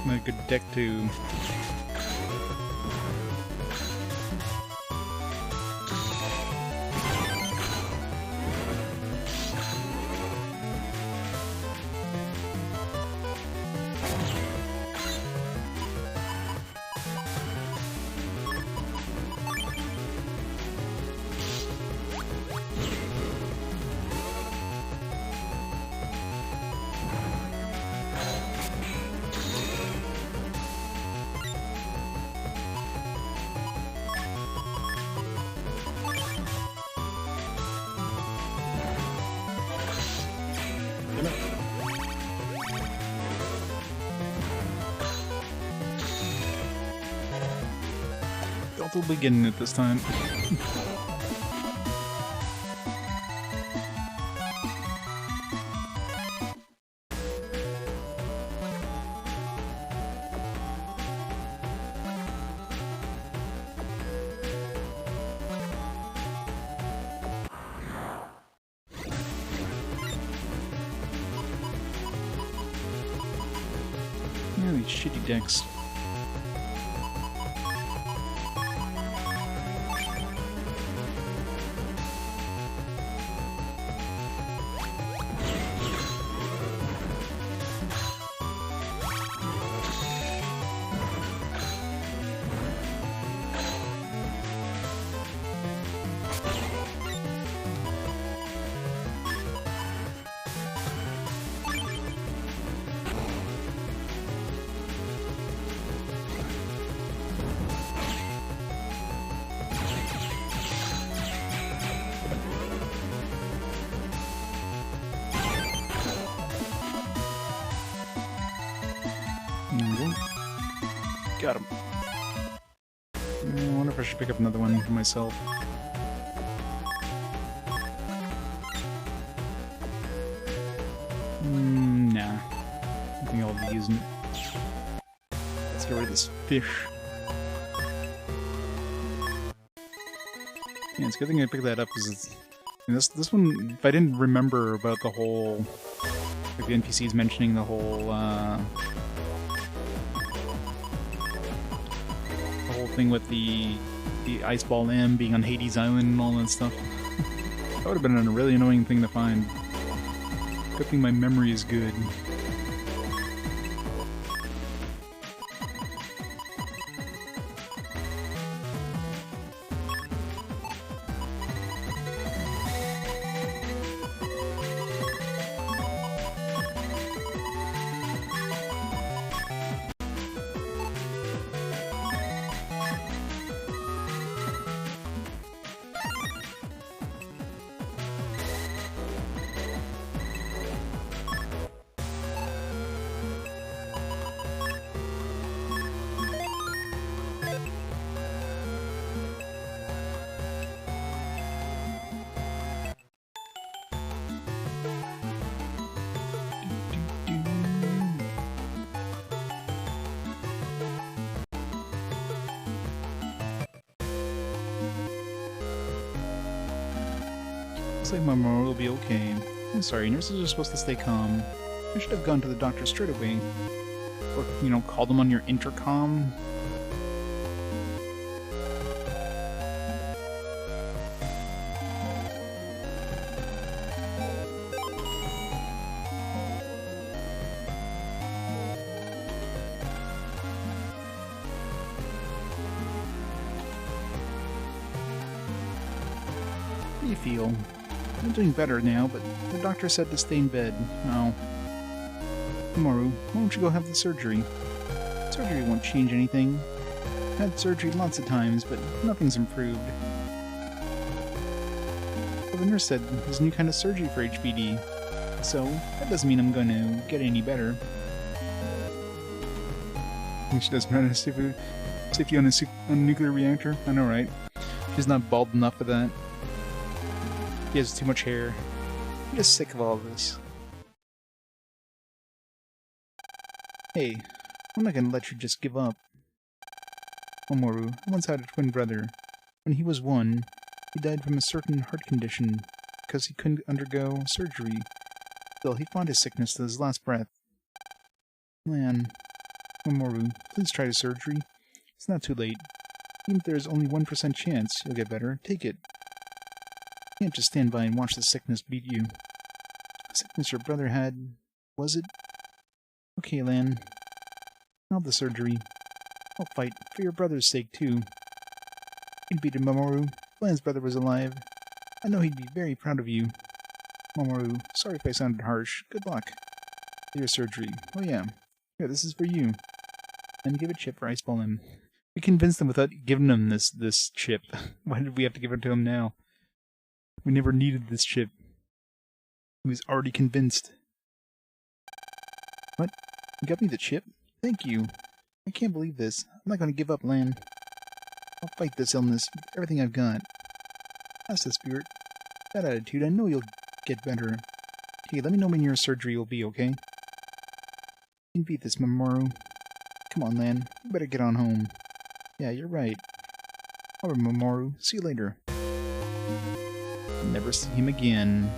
A good deck to... We'll be getting it this time. Yeah, these shitty decks. Got him. I wonder if I should pick up another one for myself. Nah. I think I'll be using it. Let's get rid of this fish. Yeah, it's a good thing I picked that up because this one, if I didn't remember about the whole, like the NPCs mentioning the whole thing with the Ice Ball M being on Hades Island and all that stuff. That would have been a really annoying thing to find. Good thing my memory is good. Looks like my mom will be okay. I'm sorry, nurses are supposed to stay calm. I should have gone to the doctor straight away. Or, you know, call them on your intercom. How do you feel? I'm doing better now, but the doctor said to stay in bed. Oh. Maru, why don't you go have the surgery? Surgery won't change anything. Had surgery lots of times, but nothing's improved. Well, the nurse said there's a new kind of surgery for HBD, so that doesn't mean I'm going to get any better. She doesn't know safety on a nuclear reactor? I know, right? She's not bald enough for that. He has too much hair. I'm just sick of all this. Hey, I'm not gonna let you just give up. Omoru, I once had a twin brother. When he was 1, he died from a certain heart condition because he couldn't undergo surgery. Still, he fought his sickness to his last breath. Man, Mamoru, please try the surgery. It's not too late. Even if there's only 1% chance you'll get better, take it. You can't just stand by and watch the sickness beat you. The sickness your brother had, was it? Okay, Lan. I'll have the surgery. I'll fight, for your brother's sake, too. You can beat him, Mamoru. If Lan's brother was alive, I know he'd be very proud of you. Mamoru, sorry if I sounded harsh. Good luck. Your surgery. Oh yeah. Here, this is for you. And give a chip for Ice Ball him. We convinced him without giving him this chip. Why did we have to give it to him now? We never needed this chip. He was already convinced. What? You got me the chip? Thank you. I can't believe this. I'm not going to give up, Lan. I'll fight this illness with everything I've got. That's the spirit. That attitude, I know you'll get better. Okay, let me know when your surgery will be, okay? You can beat this, Mamoru. Come on, Lan. You better get on home. Yeah, you're right. Alright, Mamoru. See you later. Never see him again.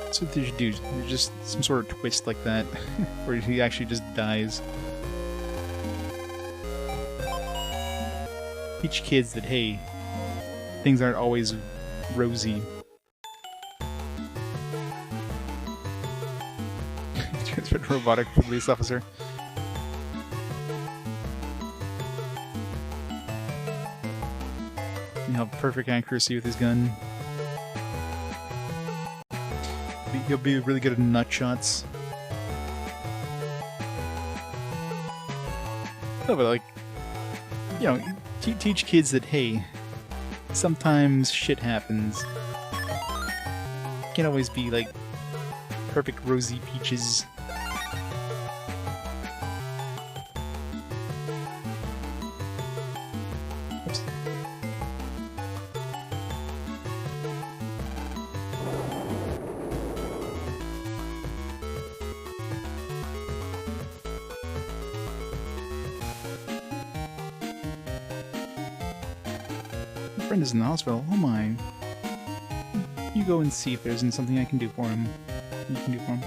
That's what they should do. There's just some sort of twist like that, where he actually just dies. Teach kids that, hey, things aren't always rosy. Transferred to robotic police officer. You have perfect accuracy with his gun. He'll be really good at nut shots. No, but like, you know, teach kids that, hey, sometimes shit happens. Can't always be like perfect rosy peaches. Oops. My friend is in the hospital. Oh my. You go and see if there isn't something I can do for him. You can do for him.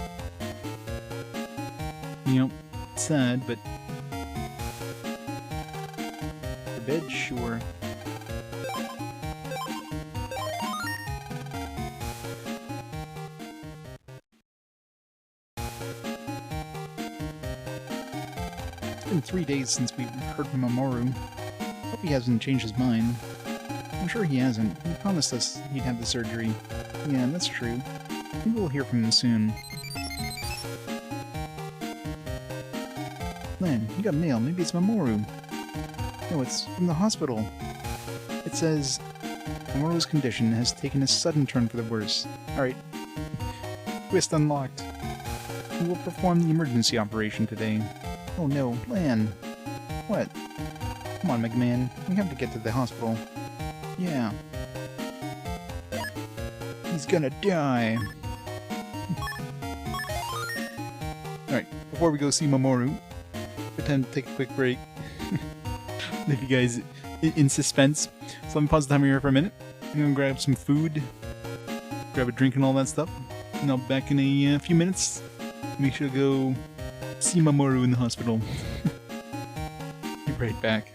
You know, it's sad, but for bed, sure. It's been 3 days since we've heard from Mamoru. Hope he hasn't changed his mind. I'm sure he hasn't. He promised us he'd have the surgery. Yeah, that's true. Maybe we'll hear from him soon. Lan, you got mail. Maybe it's Mamoru. No, it's from the hospital. It says, Mamoru's condition has taken a sudden turn for the worse. Alright. Twist unlocked. We will perform the emergency operation today. Oh no, Lan. What? Come on, MegaMan. We have to get to the hospital. Yeah. He's gonna die. Alright, before we go see Mamoru, pretend to take a quick break. Leave you guys in suspense. So let me pause the timer here for a minute. I'm gonna grab some food, grab a drink and all that stuff. And I'll be back in a few minutes. Make sure to go see Mamoru in the hospital. Be right back.